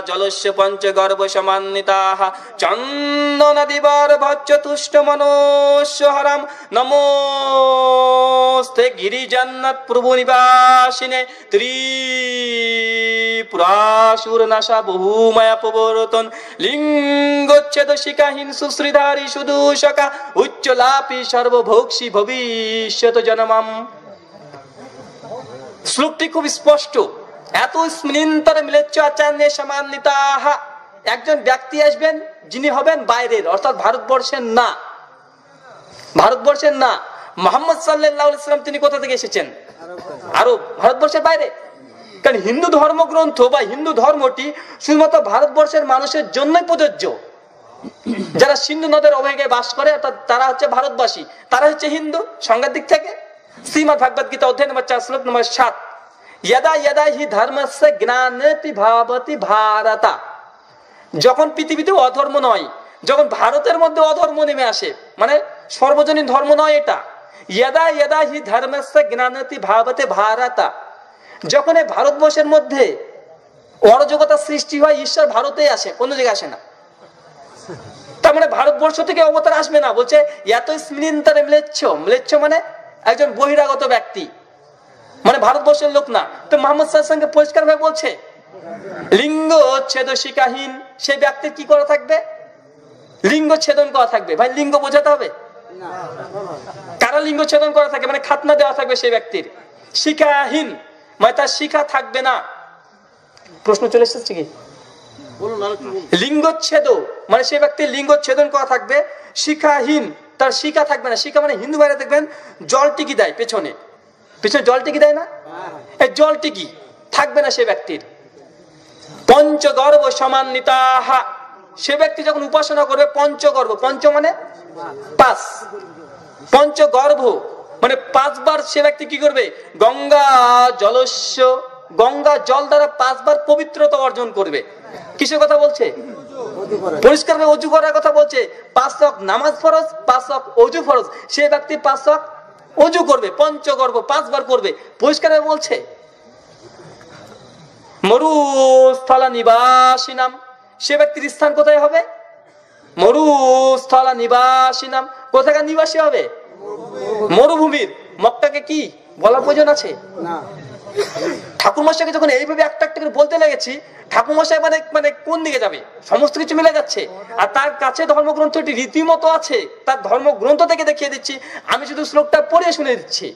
S2: जलस्य पञ्चगर्भ समान्विताः चन्दनदिवारभच्चतुष्टमनोस्वहरं नमोस्ते गिरिजन्नत प्रभुनिवासिने त्रिपुरासुरनाशा बहुमया प्रवर्तन लिंगोच्छेद शिखाहीन सुश्रीधारी सुदूषका उच्चलापी सर्वभोक्षी भविष्यत जन्मम। শ্লোকটি খুব স্পষ্ট। এত স্মিনিন্তরে মিলেচ্ছ আচার্যে সমান্বিতাহ, একজন ব্যক্তি আসবেন যিনি হবেন বাইরের, অর্থাৎ ভারতবর্ষের না, ভারতবর্ষের না। মুহাম্মদ সাল্লাল্লাহু আলাইহি ওয়াসাল্লাম তিনি কোথা থেকে এসেছেন? আরব, ভারতবর্ষের বাইরে। কারণ হিন্দু ধর্মগ্রন্থ বা হিন্দু ধর্মটি শুধুমাত্র ভারতবর্ষের মানুষের জন্যই প্রযোজ্য। যারা সিন্ধু নদের অববাহিকায় বাস করে অর্থাৎ তারা হচ্ছে ভারতবাসী, তারা হচ্ছে হিন্দু সংজ্ঞার দিক থেকে। শ্রীমদ্ ভাগবত গীতা অধ্যায় নম্বর 4 শ্লোক নম্বর 7, यदा यदा हि धर्मस्य ज्ञानेति भावति भारत। যখন পৃথিবীতে অধর্ম নয়, যখন ভারতের মধ্যে অধর্ম নেমে আসে, মানে সর্বজনীন ধর্ম নয় এটা। यदा यदा हि धर्मस्य ज्ञानेति भावति भारत, যখন এই ভারতবর্ষের মধ্যে অরাজকতা সৃষ্টি হয়, ঈশ্বর ভারতেই আসে, অন্য জায়গায় আসে না। তার মানে ভারতবর্ষ থেকে অবতার আসবে না। বলছে এত স্মিনিন্তরে মিলেচ্ছ, মিলেচ্ছ মানে একজন বহিরাগত ব্যক্তি, মানে ভারতবর্ষের লোক না। তো মুহাম্মদ সাল্লাল্লাহু আলাইহি ওয়াসাল্লাম পরিষ্কার ভাবে বলছে লিঙ্গ ছেদ শিকাহীন, সেই ব্যক্তির কি করা থাকবে? লিঙ্গ ছেদন করা থাকবে। ভাই লিঙ্গ বোঝাতে হবে? কারা লিঙ্গ ছেদন করা থাকে? মানে খাতনা দেওয়া থাকবে সেই ব্যক্তির। শিকাহীন মানে তার শিখা থাকবে না। প্রশ্ন চলে এসেছে কি? লিঙ্গচ্ছেদ মানে সেই ব্যক্তির লিঙ্গচ্ছেদন করা থাকবে। শিখাহীন, তার শিখা থাকবে না। শিখা মানে হিন্দু ভাইরা দেখবেন জল টিকি দেয় পেছনে, পেছনে জল টিকি দেয় না, এই জল টিকি থাকবে না সে ব্যক্তির। পঞ্চগর্ভ সমান্বিতাহ, সে ব্যক্তি যখন উপাসনা করবে পঞ্চগর্ভ, পঞ্চ মানে 5, পঞ্চগর্ভ মানে 5 বার সে ব্যক্তি কি করবে? গঙ্গা জলস্য, গঙ্গা জল দ্বারা 5 বার পবিত্রতা অর্জন করবে। কিসের কথা বলছে? পরিষ্কার ভাবে অজু করার কথা বলছে। 5 ওয়াক্ত নামাজ ফরজ, 5 ওয়াক্ত অজু ফরজ। সে ব্যক্তি 5 ওয়াক্ত অজু করবে, পঞ্চগর্ভ 5 বার করবে। পরিষ্কার ভাবে বলছে। মরুস্থলা নিবাসিনাম, সে ব্যক্তির স্থান কোথায় হবে? মরুস্থলা নিবাসিনাম, কোথাকার নিবাসী হবে? মরুভূমির। মক্কাকে কি বলার প্রয়োজন আছে? ঠাকুরমশাইকে যখন এইভাবে একটা একটা করে বলতে লেগেছি, ঠাকুরমশাই মানে মানে কোন দিকে যাবে? সমস্ত কিছু মিলে যাচ্ছে। আর তার কাছে ধর্মগ্রন্থটি রীতিমতো আছে, তার ধর্মগ্রন্থ থেকে দেখিয়ে দিচ্ছি, আমি শুধু শ্লোকটা পড়ে শুনে দিচ্ছি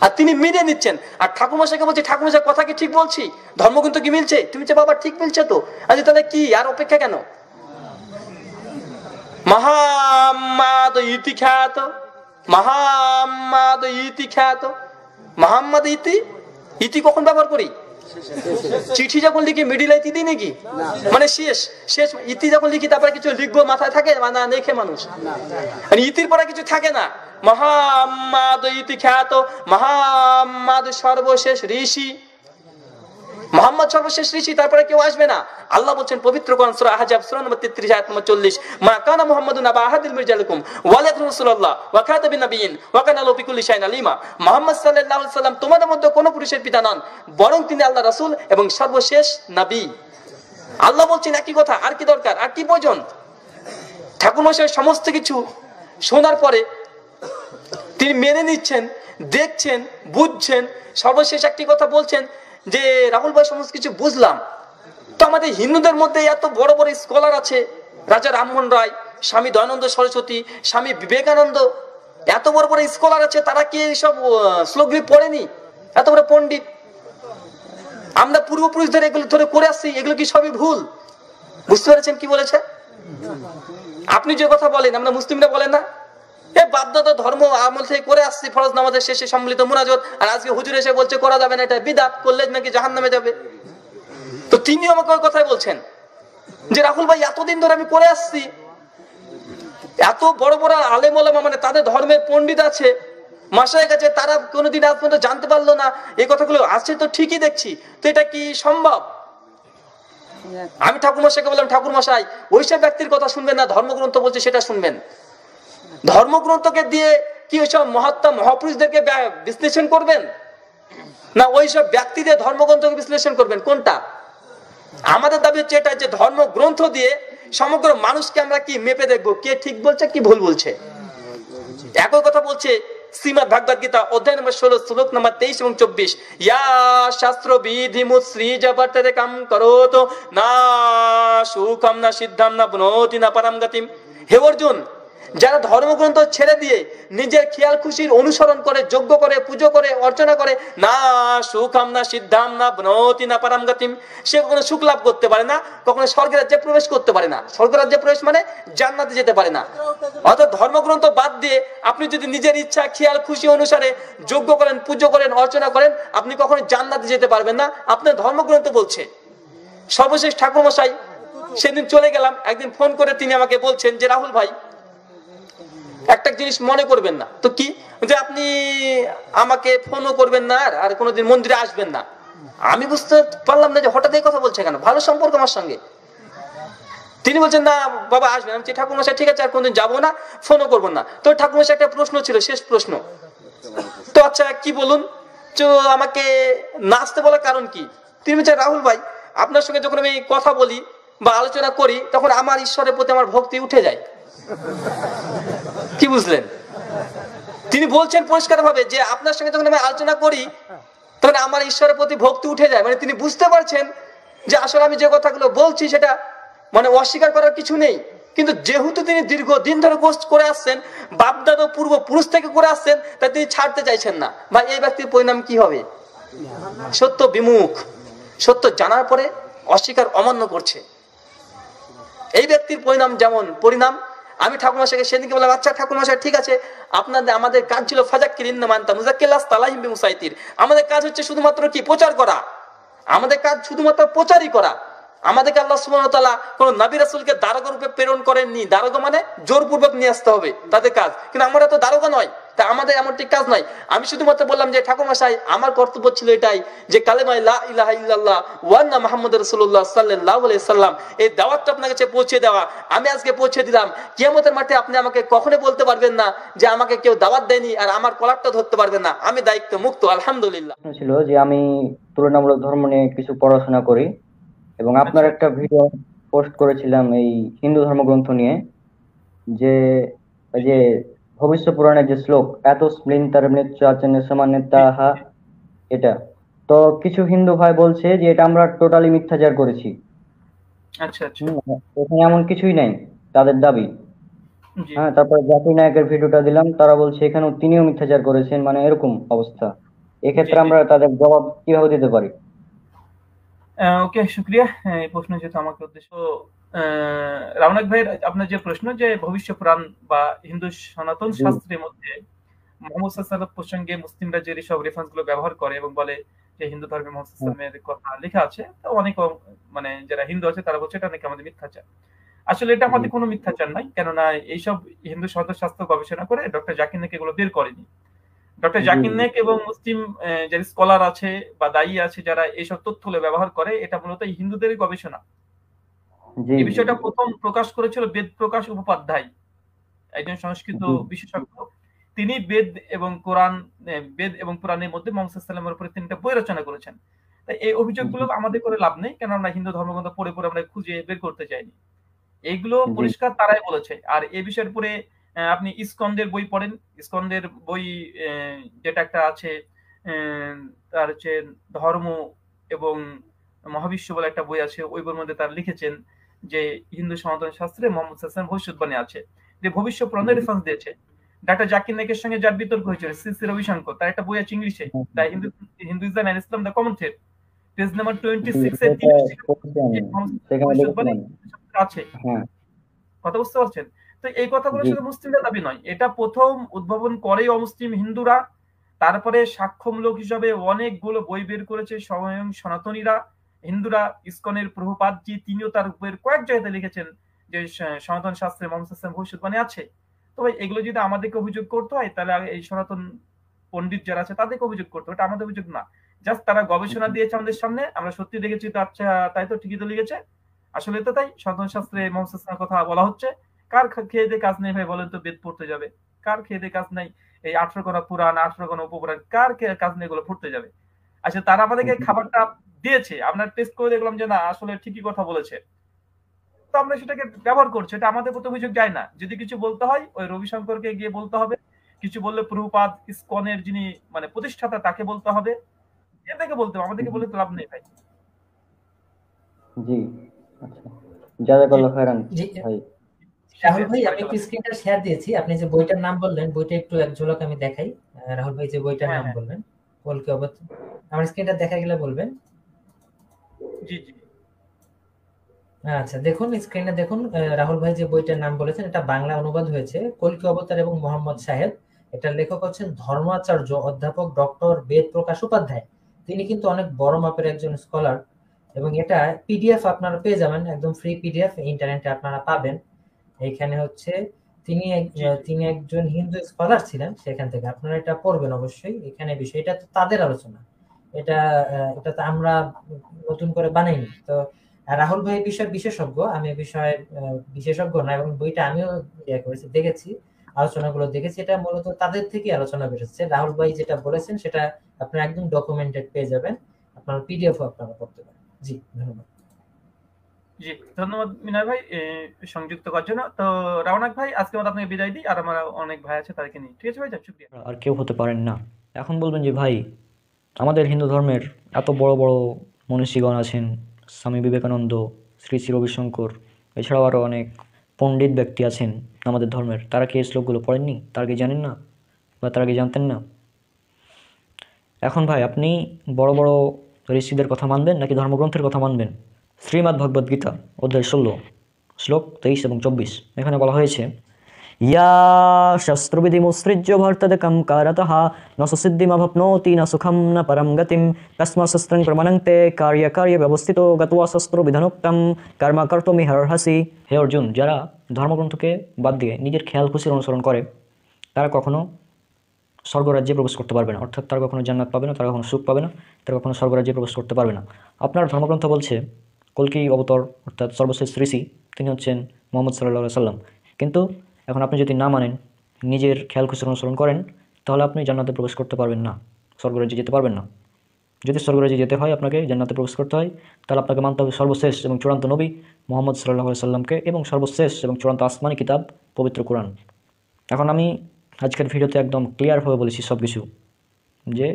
S2: আর তিনি মিলিয়ে নিচ্ছেন। আর ঠাকুরমশাইকে বলছি, ঠাকুরমশাই কথা কি ঠিক বলছি? ধর্মগ্রন্থ কি মিলছে? তুমি বাবা ঠিক মিলছে তো, আচ্ছা তাহলে কি আর অপেক্ষা কেন? মহাম্মাদ ইতি খ্যাত, মহাম্মাদ ইতি খ্যাত, মহাম্মাদ ইতি, ইতি কখন ব্যবহার করি? চিঠি যখন লিখি মিডিল ইতি দিই নাকি? মানে শেষ, শেষ ইতি যখন লিখি তারপরে কিছু লিখবো মাথায় থাকে না, লেখে মানুষ, মানে ইতির পরে কিছু থাকে না। মহাম্মাদ ইতি খ্যাত, মহাম্মাদ সর্বশেষ ঋষি, মোহাম্মদ সর্বশেষ ঋষি, তারপরে কেউ আসবে না। আল্লাহ বলছেন পবিত্র কোরআন সূরা আহজাব সূরা নম্বর 33 আয়াত নম্বর 40, মা কানা মুহাম্মাদুন আবা আহাদিল মিন রিজালিকুম ওয়ালাকিন রাসূলুল্লাহ ওয়া খাতাবিন নাবিয়িন ওয়া কানা আলা বিকুল্লি শাইইন আলিমা। মুহাম্মদ সাল্লাল্লাহু আলাইহি সাল্লাম তোমাদের মধ্যে কোনো পুরুষের পিতা নন, বরং তিনি আল্লাহর রাসূল এবং সর্বশেষ নবী। আল্লাহ বলছেন একই কথা, আর কি দরকার, আর কি প্রয়োজন? ঠাকুরমশাই সমস্ত কিছু শোনার পরে তিনি মেনে নিচ্ছেন, দেখছেন, বুঝছেন, সর্বশেষ একটি কথা বলছেন যে রাহুল ভাই সমস্ত কিছু বুঝলাম, তো আমাদের হিন্দুদের মধ্যে এত বড় বড় স্কলার আছে, রাজা রামমোহন রায়, স্বামী দয়ানন্দ সরস্বতী, স্বামী বিবেকানন্দ, এত বড় বড় স্কলার আছে, তারা কি এইসব শ্লোকগুলি পড়েনি? এত বড় পণ্ডিত, আমরা পূর্বপুরুষদের এগুলো ধরে করে আসছি, এগুলো কি সবই ভুল? বুঝতে পেরেছেন কি বলেছে? আপনি যে কথা বলেন, আমরা মুসলিমরা বলেন না, এ বাপদাদা ধর্ম আমল থেকে করে আসছি, ফরজ নামাজের শেষে সম্মিলিত মুনাজাত, আর আজকে হুজুর এসে বলছে করা যাবে না, এটা বিদআত, করলে নাকি জাহান্নামে যাবে। তো তিনি আমাকে ওই কথাই বলছেন যে রাহুল ভাই এতদিন ধরে আমি করে আসছি, এত বড় বড় আলেম ওলামা মানে তাদের ধর্মের পণ্ডিত আছে, মাসায় কাছে, তারা কোনোদিন আজ পর্যন্ত জানতে পারলো না এই কথাগুলো আছে, তো ঠিকই দেখছি, তো এটা কি সম্ভব? আমি ঠাকুরমশাইকে বললাম, ঠাকুরমশাই ওইসব ব্যক্তির কথা শুনবেন না, ধর্মগ্রন্থ বলছে সেটা শুনবেন। ধর্মগ্রন্থকে দিয়ে কি ওইসব মহাত্মা মহাপুরুষদেরকে বিশ্লেষণ করবেন, না ওইসব ব্যক্তিদের ধর্মগ্রন্থকে বিশ্লেষণ করবেন? কোনটা? আমাদের দাবি হচ্ছে এটা যে ধর্মগ্রন্থ দিয়ে সমগ্র মানুষকে আমরা কি মেপে দেখবো কে ঠিক বলছে কি ভুল বলছে। একই কথা বলছে শ্রীমদ্ ভাগবত গীতা অধ্যায় নম্বর 16 শ্লোক নম্বর 23 এবং 24, ইয়া শাস্ত্র বিধিমুৎ সৃজবর্ততে কাম করোত না সুখম না সিদ্ধাম না বনোতি না পরম গতিম। হে অর্জুন, যারা ধর্মগ্রন্থ ছেড়ে দিয়ে নিজের খেয়াল খুশির অনুসরণ করে, যজ্ঞ করে, পুজো করে, অর্চনা করে, না সুখম না সিদ্ধাম না বনোতি না পরম গতিম, সে কখনো সুখ লাভ করতে পারে না, কখনো স্বর্গ রাজ্যে প্রবেশ করতে পারে না। স্বর্গ রাজ্যে প্রবেশ মানে জান্নাতে যেতে পারে না। অর্থাৎ ধর্মগ্রন্থ বাদ দিয়ে আপনি যদি নিজের ইচ্ছা খেয়াল খুশি অনুসারে যজ্ঞ করেন, পুজো করেন, অর্চনা করেন, আপনি কখনো জান্নাতে যেতে পারবেন না, আপনার ধর্মগ্রন্থ বলছে। সর্বশেষ ঠাকুরমশাই সেদিন চলে গেলাম, একদিন ফোন করে তিনি আমাকে বলছেন যে রাহুল ভাই একটা জিনিস মনে করবেন না। তো কি? যে আপনি আমাকে ফোনও করবেন না আর কোনোদিন মন্দিরে আসবেন না। আমি বুঝতে পারলাম না যে হঠাৎ এই কথা বলছে কেন, ভালো সম্পর্ক আমার সঙ্গে। তিনি বলছেন না বাবা আসবেন। আমি ঠাকুরমশাই ঠিক আছে, আর কোনদিন যাবো না, ফোনও করবো না। তো ঠাকুরমশাই একটা প্রশ্ন ছিল, শেষ প্রশ্ন। তো আচ্ছা কি বলুন, তো আমাকে না আসতে বলার কারণ কি? তিনি বলছেন রাহুল ভাই, আপনার সঙ্গে যখন আমি কথা বলি বা আলোচনা করি তখন আমার ঈশ্বরের প্রতি আমার ভক্তি উঠে যায়। কি বুঝলেন? তিনি বলছেন পরিষ্কার ভাবে যে আপনার সঙ্গে যখন আমি আলোচনা করি তখন আমার ঈশ্বরের প্রতি ভক্তি উঠে যায়। মানে তিনি বুঝতে পারছেন যে আসলে আমি যে কথাগুলো বলছি সেটা মানে অস্বীকার করার কিছু নেই, কিন্তু যেহেতু তিনি দীর্ঘদিন ধরে কোর্স করে আসছেন, বাপদাদা পূর্ব পুরুষ থেকে করে আসছেন, তাই তিনি ছাড়তে চাইছেন না। ভাই এই ব্যক্তির পরিণাম কি হবে? সত্য বিমুখ, সত্য জানার পরে অস্বীকার অমান্য করছে। এই ব্যক্তির পরিণাম যেমন পরিণাম। আমি ঠাকুরমশাইকে সেদিনকে বললাম, আচ্ছা ঠাকুরমশাই ঠিক আছে, আপনাদের আমাদের কাজ ছিল ফাজাক্কিরিন মানতা মুজাক্কিলাস তালাহিম বিমুসাইতির। আমাদের কাজ হচ্ছে শুধুমাত্র কি প্রচার করা, আমাদের কাজ শুধুমাত্র প্রচারই করা। আমাদেরকে আল্লাহ সুবহানাহু ওয়া তাআলা কোন নবী রাসূলকে দারোগা রূপে প্রেরণ করেননি। দারোগা মানে জোরপূর্বক নিয়ে আসতে হবে তাদের কাজ, কিন্তু আমরা তো দারোগা নয়, তা আমাদের এমন ঠিক কাজ নয়। আমি শুধুমাত্র বললাম যে ঠাকুরমশাই আমার কর্তব্য ছিল এটাই যে কালেমা লা ইলাহা ইল্লাল্লাহ ওয়া আন্না মুহাম্মাদুর রাসূলুল্লাহ সাল্লাল্লাহু আলাইহি সাল্লাম, এই দাওয়াতটা আপনার কাছে পৌঁছে দেওয়া। আমি আজকে পৌঁছে দিলাম। কিয়ামতের মাঠে আপনি আমাকে কখনো বলতে পারবেন না যে আমাকে কেউ দাওয়াত দেয়নি আর আমার কলারটা ধরতে পারবেন না। আমি দায়িত্ব মুক্ত, আলহামদুলিল্লাহ।
S5: ছিল যে আমি তুলনামূলক ধর্ম নিয়ে কিছু পড়াশোনা করি এবং আপনার একটা ভিডিও পোস্ট করেছিলাম এই হিন্দু ধর্মগ্রন্থ নিয়ে, যে ওই যে ভবিষ্য পুরাণের যে শ্লোক এত স্প্লিন্টার মৃত্যু সমান্যতাহা, এটা তো কিছু হিন্দু ভাই বলছে যে এটা আমরা টোটালি মিথ্যাচার করেছি।
S3: আচ্ছা আচ্ছা,
S5: এখানে এমন কিছুই নাই তাদের দাবি।
S3: জি।
S5: হ্যাঁ, তারপর জাকির নায়কের ভিডিওটা দিলাম, তারা বলছে এখানেও তিনিও মিথ্যাচার করেছেন, মানে এরকম অবস্থা। এক্ষেত্রে
S3: জি, জি।
S5: আমরা তাদের জবাব কিভাবে দিতে পারি?
S3: ওকে, শুক্রিয়া এই প্রশ্ন যেহেতু আমাকে উদ্দেশ্য। রামনাথ ভাই, আপনার যে প্রশ্ন যে ভবিষ্য পুরাণ বা হিন্দু সনাতন
S5: জি।
S3: শাস্ত্রের মধ্যে মোহাম্মদ সাল্লাল্লাহু আলাইহি ওয়াসাল্লাম প্রসঙ্গে মুসলিমরা যে সব রেফারেন্স গুলো ব্যবহার করে এবং বলে যে হিন্দু ধর্মে মোহাম্মদ সাল্লাল্লাহু আলাইহি ওয়াসাল্লামের কথা লেখা আছে, তো অনেক মানে যারা হিন্দু আছে তারা বলছে এটা নাকি আমাদের মিথ্যাচার। আসলে এটা আমাদের কোনো মিথ্যাচার নাই, কেননা এইসব হিন্দু সনাতন শাস্ত্র গবেষণা করে ডক্টর জাকির নায়েক এগুলো বের করেনি। ডক্টর জাকির নায়েক এবং মুসলিম যারা স্কলার আছে বা দায়ী আছে যারা এইসব তথ্যগুলো ব্যবহার করে, এটা মূলত হিন্দুদেরই গবেষণা।
S5: জি
S3: এই বিষয়টা প্রথম প্রকাশ করেছিল বেদ প্রকাশ উপাধ্যায়, একজন সংস্কৃত
S5: জি
S3: বিশেষজ্ঞ। তিনি বেদ এবং কোরআন, বেদ এবং পুরাণের মধ্যে মোহাম্মদ সাল্লাল্লাহু আলাইহি ওয়াসাল্লামের উপরে তিনি একটা বই রচনা করেছেন। তাই এই অভিযোগগুলো আমাদের করে লাভ নেই, কেন আমরা হিন্দু ধর্মগ্রন্থ পড়ে পড়ে আমরা খুঁজে বের করতে চাইনি। এইগুলো
S5: জি
S3: পরিষ্কার তারাই বলেছে। আর এই বিষয়ের উপরে আপনি ইসকন্দের বই পড়েন, ইসকন্দের বই যেটা একটা আছে, তার হচ্ছে ধর্ম এবং মহাবিশ্ব বলে একটা বই আছে, ওই বইয়ের মধ্যে তারা লিখেছেন যে হিন্দু সনাতন শাস্ত্রে মোহাম্মদ সাল্লাল্লাহু আলাইহি ওয়াসাল্লাম ভবিষ্যৎবাণী আছে, যে ভবিষ্য পুরাণের রেফারেন্স দিয়েছে। ডাক্তার জাকির নায়েকের সঙ্গে যার বিতর্ক হয়েছিল, শ্রী শ্রী রবিশঙ্কর, তার একটা বই আছে ইংলিশে, the Hinduism and Islam the common thread, page number 26 এ তিনি
S5: সেখানে
S3: ভবিষ্যৎবাণী
S5: দেখেছিলাম।
S3: আছে।
S5: হ্যাঁ
S3: কথা বুঝতে পারছেন? তো এই কথাগুলো
S5: জি
S3: শুধু মুসলিমদের দাবি নয়, এটা প্রথম উদ্ভাবন করে অমুসলিম হিন্দুরা। তারপরে সাক্ষ্যমূলক হিসাবে অনেকগুলো বই বের করেছে স্বয়ং সনাতনীরা। হিন্দুরা ইসকনের প্রভুপাদজি তিনিও তার উপরের কয়েক জায়গাতে লিখেছেন যে সনাতন শাস্ত্রে মোহাম্মদ সাল্লাল্লাহু আলাইহি ওয়াসাল্লাম ভবিষ্যৎবাণী আছে। তবে এগুলো যদি আমাদেরকে অভিযোগ করতে হয় তাহলে এই সনাতন পণ্ডিত যারা আছে তাদেরকে অভিযোগ করতে হবে, এটা আমাদের অভিযোগ না। জাস্ট তারা গবেষণা দিয়েছে আমাদের সামনে, আমরা সত্যি দেখেছি, তো আচ্ছা তাই তো ঠিকই তো লিখেছে, আসলে তো তাই, সাধারণ শাস্ত্রে মোহাম্মদ সাল্লাল্লাহু আলাইহি ওয়াসাল্লামের কথা বলা হচ্ছে। কার খেয়ে দিয়ে কাজ নেই ভাই বলেন তো, বেদ পড়তে যাবে? কার খেয়ে দিয়ে কাজ নাই? এই 18 খানা পুরাণ, 18 খানা উপপুরাণ, কার কাজ নেই এগুলো পড়তে যাবে? আচ্ছা, তারা আমাদেরকে খাবারটা দিয়েছে, আমরা টেস্ট করে দেখলাম যে না আসলে ঠিকই কথা বলেছে, তো আমরা সেটাকে ব্যবহার করছি, এটা আমাদের প্রতি অভিযোগ যায় না। যদি কিছু বলতে হয় ওই রবিশঙ্করকে গিয়ে বলতে হবে, কিছু বললে প্রভুপাদ ইসকনের যিনি মানে প্রতিষ্ঠাতা তাকে বলতে হবে, এদেরকে বলতে হবে, আমাদেরকে বলে তো লাভ নেই ভাই।
S5: জি, আচ্ছা, জাযাকাল্লাহ খাইরান
S6: জি
S5: ভাই।
S6: রাহুল ভাই, আমি একটু স্ক্রিনটা শেয়ার দিয়েছি। আপনি যে বইটার নাম বললেন, বইটা একটু এক ঝলক আমি দেখাই। রাহুল ভাই যে বইটার
S3: হ্যাঁ,
S6: নাম
S3: হ্যাঁ।
S6: বললেন, কলকি অবতার, আমার স্ক্রিনটা দেখা গেলে বলবেন।
S3: জি জি
S6: আচ্ছা, দেখুন স্ক্রিনে দেখুন, রাহুল ভাই যে বইটার নাম বলেছেন এটা বাংলা অনুবাদ হয়েছে, কলকি অবতার এবং মোহাম্মদ সাহেব। এটার লেখক হচ্ছেন ধর্মাচার্য অধ্যাপক ডক্টর বেদ প্রকাশ উপাধ্যায়। তিনি কিন্তু অনেক বড় মাপের একজন স্কলার, এবং এটা পিডিএফ আপনারা পেয়ে যাবেন, একদম ফ্রি পিডিএফ ইন্টারনেটে আপনারা পাবেন। এখানে হচ্ছে তিনি একজন হিন্দু স্কলার ছিলেন, সেখান থেকে আপনারা এটা পড়বেন অবশ্যই। এখানে বিষয়টা তো তাদের আলোচনা, এটা এটা তো আমরা নতুন করে বানাইনি। তো রাহুল ভাই বিষয়ের বিশেষজ্ঞ, আমি বিষয়ের বিশেষজ্ঞ না, এবং বইটা আমিও করেছি, দেখেছি, আলোচনাগুলো দেখেছি, এটা মূলত তাদের থেকে আলোচনা বেরোচ্ছে। রাহুল ভাই যেটা বলেছেন সেটা আপনারা একদম ডকুমেন্টেড পেয়ে যাবেন, আপনার পিডিএফ আপনারা পড়তে পারেন। জি, ধন্যবাদ।
S3: জি, ধন্যবাদ মিনার ভাই সংযুক্ত করার জন্য। তো রওনাক ভাই, আজকে মতো আপনাকে বিদায় দিই, আর আমার অনেক ভাই আছে তাদেরকে নিয়ে। ঠিক আছে ভাই, যাক, শুক্রিয়া।
S1: আর কেউ হতে পারেন না। এখন বলবেন যে ভাই, আমাদের হিন্দু ধর্মের এত বড় বড় মনীষীগণ আছেন, স্বামী বিবেকানন্দ, শ্রী শ্রী রবিশঙ্কর, এছাড়াও আরও অনেক পণ্ডিত ব্যক্তি আছেন আমাদের ধর্মের, তারা কি এই শ্লোকগুলো পড়েননি? তারা কি জানেন না, বা তারা কি জানতেন না? এখন ভাই, আপনি বড় বড় ঋষিদের কথা মানবেন নাকি ধর্মগ্রন্থের কথা মানবেন? শ্রীমদ্ ভগবদ্ গীতা অধ্যায় 16 শ্লোক 23 এবং 24, এখানে বলা হয়েছে, ইয়া শস্ত্রবিধিমুৎসৃজ্য ভর্তদকম কারতঃ ন সুসিদ্ধিমভপ্নোতি ন সুখম ন পরম গতিম তস্মাৎ শস্ত্রং প্রমাণন্তে কার্যে ব্যবস্থিত গত্বা শস্ত্রবিধানোক্তম কর্ম কর্তুমিহর্হসি। হে অর্জুন, যারা ধর্মগ্রন্থকে বাদ দিয়ে নিজের খেয়াল খুশির অনুসরণ করে তারা কখনো স্বর্গরাজ্যে প্রবেশ করতে পারবে না, অর্থাৎ তারা কখনো জান্নাত পাবে না, তারা কখনো সুখ পাবে না, তারা কখনো স্বর্গরাজ্যে প্রবেশ করতে পারবে না। আপনার ধর্মগ্রন্থ বলছে কল্কি অবতার অর্থাৎ সর্বশেষ ঋষি তিনি হচ্ছেন মোহাম্মদ সাল্লাল্লাহু আলাইহি সাল্লাম, কিন্তু এখন আপনি যদি না মানেন, নিজের খেয়াল খুশির অনুসরণ করেন, তাহলে আপনি জান্নাতে প্রবেশ করতে পারবেন না, স্বর্গরাজ্যে যেতে পারবেন না। যদি স্বর্গরাজ্যে যেতে হয়, আপনাকে জান্নাতে প্রবেশ করতে হয়, তাহলে আপনাকে মানতে হবে সর্বশেষ এবং চূড়ান্ত নবী মোহাম্মদ সাল্লাল্লাহু আলাইহি সাল্লামকে, এবং সর্বশেষ এবং চূড়ান্ত আসমানি কিতাব পবিত্র কোরআন। এখন আমি আজকের ভিডিওতে একদম ক্লিয়ারভাবে বলেছি সব কিছু, যে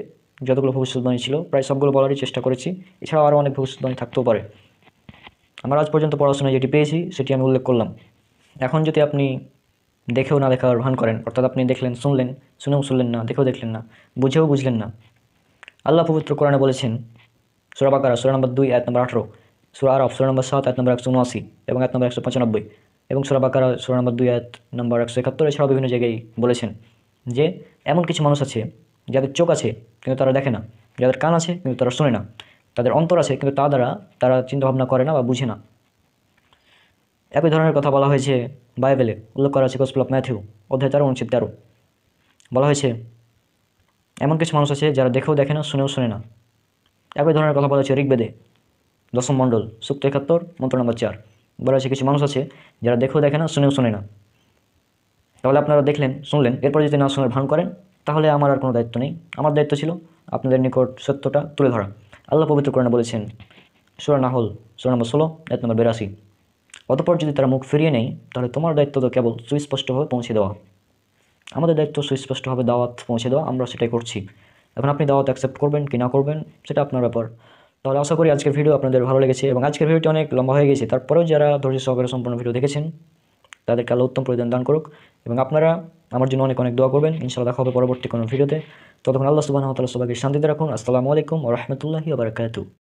S1: যতগুলো ভবিষ্যৎবাণী ছিল প্রায় সবগুলো বলারই চেষ্টা করেছি, এছাড়াও আরও অনেক ভবিষ্যৎবাণী থাকতেও পারে। আমার আজ পর্যন্ত পড়াশোনায় যেটি পেয়েছি সেটি আমি উল্লেখ করলাম। এখন যদি আপনি দেখেও না দেখার ভান করেন, অর্থাৎ আপনি দেখলেন, শুনলেন, শুনেও শুনলেন না, দেখেও দেখলেন না, বুঝেও বুঝলেন না। আল্লাহ পবিত্র কোরআনে বলেছেন, সূরা বাকারা সূরা নম্বর 2 আয়াত নম্বর 18, সূরা আরাফ সূরা নম্বর 7 আয়াত নম্বর 179 এবং আয়াত নম্বর 195, এবং সূরা বাকারা সূরা নম্বর 2 আয়াত নম্বর 171, এছাড়াও বিভিন্ন জায়গায় বলেছেন যে এমন কিছু মানুষ আছে যাদের চোখ আছে কিন্তু তারা দেখে না, যাদের কান আছে কিন্তু তারা শোনে না, তাদের অন্তর আছে কিন্তু তা দ্বারা তারা চিন্তাভাবনা করে না বা বুঝে না। একই ধরনের কথা বলা হয়েছে বাইবেলে, উল্লেখ করা আছে গসপেল অফ ম্যাথিউ অধ্যায় 13 অনুচ্ছেদ 13, বলা হয়েছে এমন কিছু মানুষ আছে যারা দেখেও দেখে না, শুনেও শোনে না। একই ধরনের কথা বলা হয়েছে ঋগ্বেদে 10ম মণ্ডল সূক্ত 71 মন্ত্র নম্বর 4, বলা হয়েছে কিছু মানুষ আছে যারা দেখেও দেখে না, শুনেও শোনে না। তাহলে আপনারা দেখলেন, শুনলেন, এরপর যদি না শোনার ভান করেন, তাহলে আমার আর কোনো দায়িত্ব নেই। আমার দায়িত্ব ছিল আপনাদের নিকট সত্যটা তুলে ধরা। আল্লাহ পবিত্র কোরআনে বলেছেন, সূরা নাহল সূরা নম্বর 16 আয়াত নম্বর 82, অতঃপর যদি তারা মুখ ফিরিয়ে নেয়, তাহলে তোমার দায়িত্ব তো কেবল সুস্পষ্টভাবে পৌঁছে দেওয়া। আমাদের দায়িত্ব সুস্পষ্টভাবে দাওয়াত পৌঁছে দেওয়া, আমরা সেটাই করছি। এখন আপনি দাওয়াত অ্যাকসেপ্ট করবেন কি না করবেন সেটা আপনার ব্যাপার। তাহলে আশা করি আজকের ভিডিও আপনাদের ভালো লেগেছে, এবং আজকের ভিডিওটি অনেক লম্বা হয়ে গেছে, তারপরেও যারা ধৈর্য সহকারে সম্পূর্ণ ভিডিও দেখেছেন তাদেরকে আল্লাহ উত্তম প্রতিদান দান করুক, এবং আপনারা আমার জন্য অনেক অনেক দোয়া করবেন। ইনশাআল্লাহ দেখা হবে পরবর্তী কোনো ভিডিওতে। ততক্ষণ আল্লাহ সুবহানাহু ওয়া তাআলা সবাইকে শান্তিতে রাখুন। আসসালামু আলাইকুম ওয়া রাহমাতুল্লাহি ওয়া বারাকাতুহু।